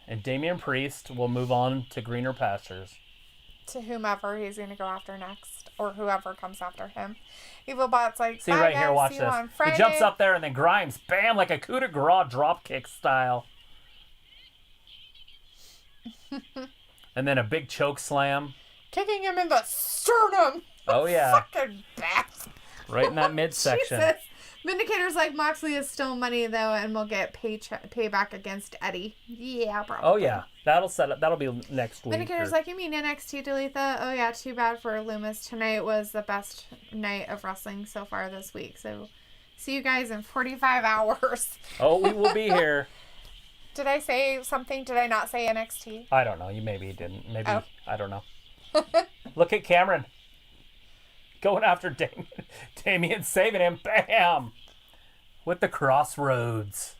And Damian Priest will move on to greener pastures. To whomever he's going to go after next, or whoever comes after him. Evil Bot's like, see right here, watch this. He jumps up there and then Grimes, bam, like a coup de grace drop kick style. And then a big choke slam. Kicking him in the sternum. Oh, yeah. Fucking bastard. Right in that midsection. Jesus. Vindicator's like, Moxley is still money, though, and we'll get payback against Eddie. Yeah, probably. Oh, yeah. That'll be next week. Vindicator's like, you mean NXT, Dalethea? Oh, yeah, too bad for Loomis. Tonight was the best night of wrestling so far this week. So, see you guys in 45 hours. Oh, we will be here. Did I say something? Did I not say NXT? I don't know. Maybe didn't. Maybe. Oh. I don't know. Look at Cameron. Going after Damien. Damien saving him. Bam! With the crossroads.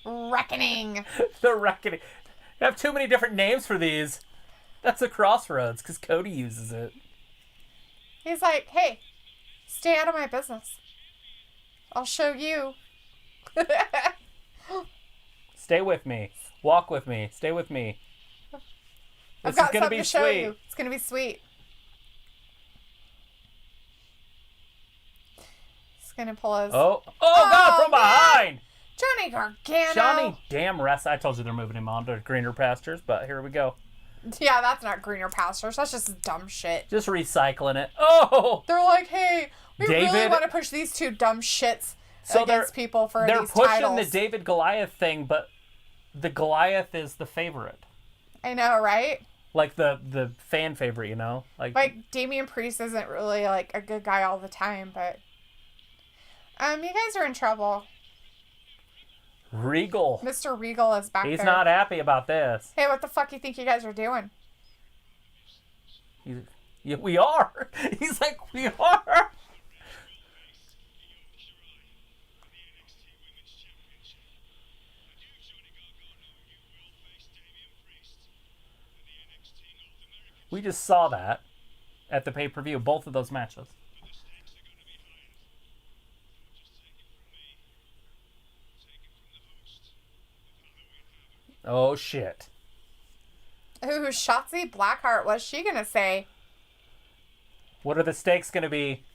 Reckoning. The reckoning. You have too many different names for these. That's the crossroads because Cody uses it. He's like, hey, stay out of my business. I'll show you. Stay with me. Walk with me. Stay with me. I've got something to show you. It's going to be sweet. He's going to pull his... Oh, God, from behind! Johnny Gargano. Johnny damn rest. I told you they're moving him on to greener pastures, but here we go. Yeah, that's not greener pastures. That's just dumb shit. Just recycling it. Oh! They're like, hey, we really want to push these two dumb shits against people for these titles. They're pushing the David Goliath thing, but the Goliath is the favorite. I know, right? Like the fan favorite, you know? Like Damian Priest isn't really like a good guy all the time, but you guys are in trouble. Regal. Mr. Regal is back there. He's not happy about this. Hey, what the fuck you think you guys are doing? We are. He's like, we are. We just saw that at the pay-per-view, both of those matches. Oh, shit. Ooh, Shotzi Blackheart, what's she going to say? What are the stakes going to be?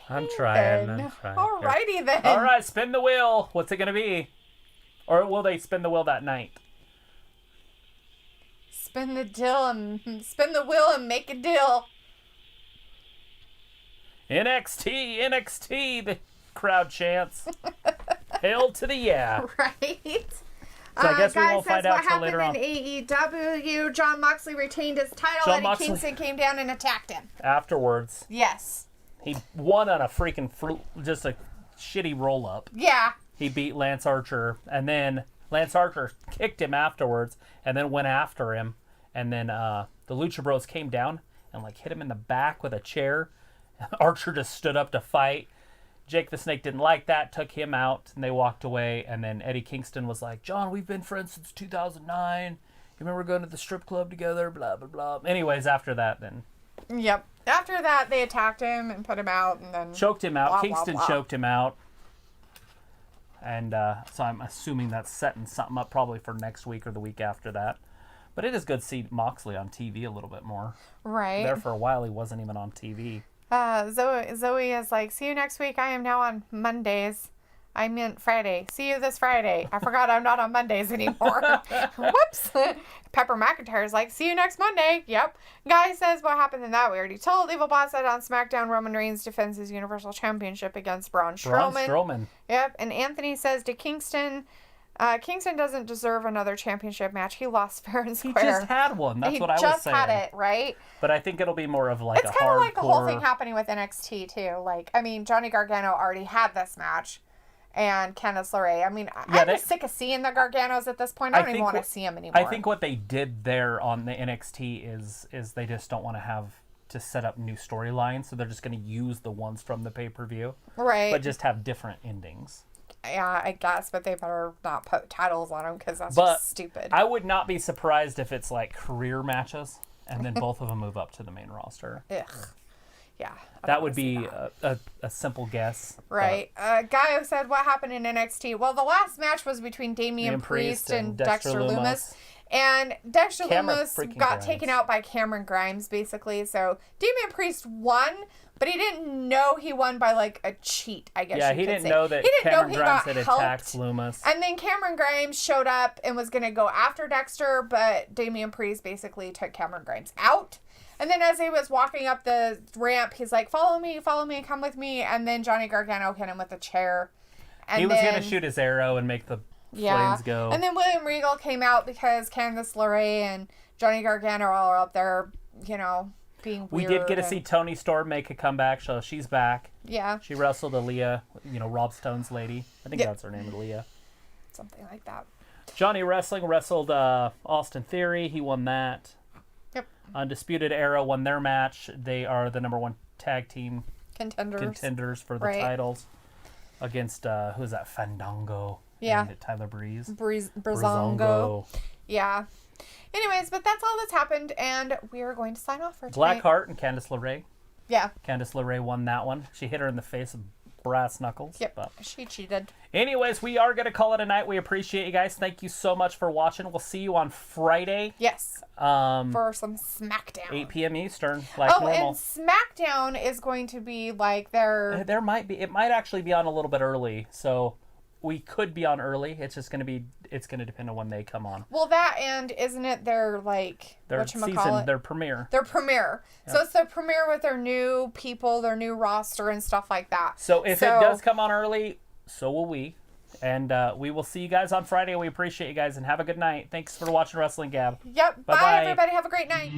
I'm trying. Alrighty then. All right, spin the wheel. What's it going to be? Or will they spin the wheel that night? Spin the wheel and make a deal. NXT, the crowd chants. Hail to the yeah. Right. So I guess we won't find out till later on. What happened in AEW? Jon Moxley retained his title, and Kingston came down and attacked him. Afterwards. Yes. He won on a freaking just a shitty roll-up. Yeah. He beat Lance Archer, and then Lance Archer kicked him afterwards, and then went after him. And then the Lucha Bros came down and like hit him in the back with a chair. Archer just stood up to fight. Jake the Snake didn't like that, took him out, and they walked away. And then Eddie Kingston was like, John, we've been friends since 2009. You remember going to the strip club together, blah, blah, blah. Anyways, after that, then... Yep. After that, they attacked him and put him out, and then... Choked him out. Blah, Kingston blah, blah. choked him out. And so I'm assuming that's setting something up probably for next week or the week after that. But it is good to see Moxley on TV a little bit more. Right. There for a while, he wasn't even on TV. Zoe is like, see you next week. I am now on Mondays. I meant Friday. See you this Friday. I forgot I'm not on Mondays anymore. Whoops. Pepper McIntyre's like, see you next Monday. Yep. Guy says what happened in that we already told. Evil Boss said on SmackDown, Roman Reigns defends his Universal Championship against Braun Strowman. Yep. And Anthony says to Kingston, Kingston doesn't deserve another championship match. He lost fair and square. He just had one. That's what I was saying. He just had it, right? But I think it'll be more of like it's a hardcore... It's kind of like the whole thing happening with NXT, too. Like, I mean, Johnny Gargano already had this match. And Candice LeRae. I mean, I'm just sick of seeing the Garganos at this point. I don't even want to see them anymore. I think what they did there on the NXT is they just don't want to have to set up new storylines. So they're just going to use the ones from the pay-per-view. Right. But just have different endings. Yeah, I guess, but they better not put titles on them because that's just stupid. I would not be surprised if it's like career matches and then both of them move up to the main roster. Ugh. Yeah. That would be a simple guess. Right. Gaio said, what happened in NXT? Well, the last match was between Damian Priest and Dexter Lumis. And Dexter Lumis got taken out by Cameron Grimes, basically. So Damian Priest won, but he didn't know he won by, like, a cheat, I guess you could say. Yeah, he didn't know that Cameron Grimes had attacked Lumis. And then Cameron Grimes showed up and was going to go after Dexter, but Damian Priest basically took Cameron Grimes out. And then as he was walking up the ramp, he's like, follow me, come with me. And then Johnny Gargano hit him with a chair. And he was going to shoot his arrow and make the flames go. And then William Regal came out because Candice LeRae and Johnny Gargano are up there, you know, being weird. We did get to see Toni Storm make a comeback, so she's back. Yeah. She wrestled Aaliyah, you know, Rob Stone's lady. I think that's her name, Aaliyah. Something like that. Johnny Wrestling wrestled Austin Theory. He won that. Yep. Undisputed Era won their match. They are the #1 tag team contenders for the titles against who is that? Fandango. Yeah. And Tyler Breeze. Breezango. Yeah. Anyways, but that's all that's happened, and we are going to sign off for tonight. Blackheart and Candice LeRae. Yeah. Candice LeRae won that one. She hit her in the face with brass knuckles. Yep. But she cheated. Anyways, we are going to call it a night. We appreciate you guys. Thank you so much for watching. We'll see you on Friday. Yes. For some SmackDown. 8 p.m. Eastern, like normal. And SmackDown is going to be like There might be. It might actually be on a little bit early, so we could be on early. It's just going to be. It's going to depend on when they come on. Well, that and isn't it their season, their premiere. Their premiere. Yep. So it's the premiere with their new people, their new roster, and stuff like that. So if it does come on early, so will we. And we will see you guys on Friday. We appreciate you guys, and have a good night. Thanks for watching Wrestling Gab. Yep. Bye, everybody. Have a great night.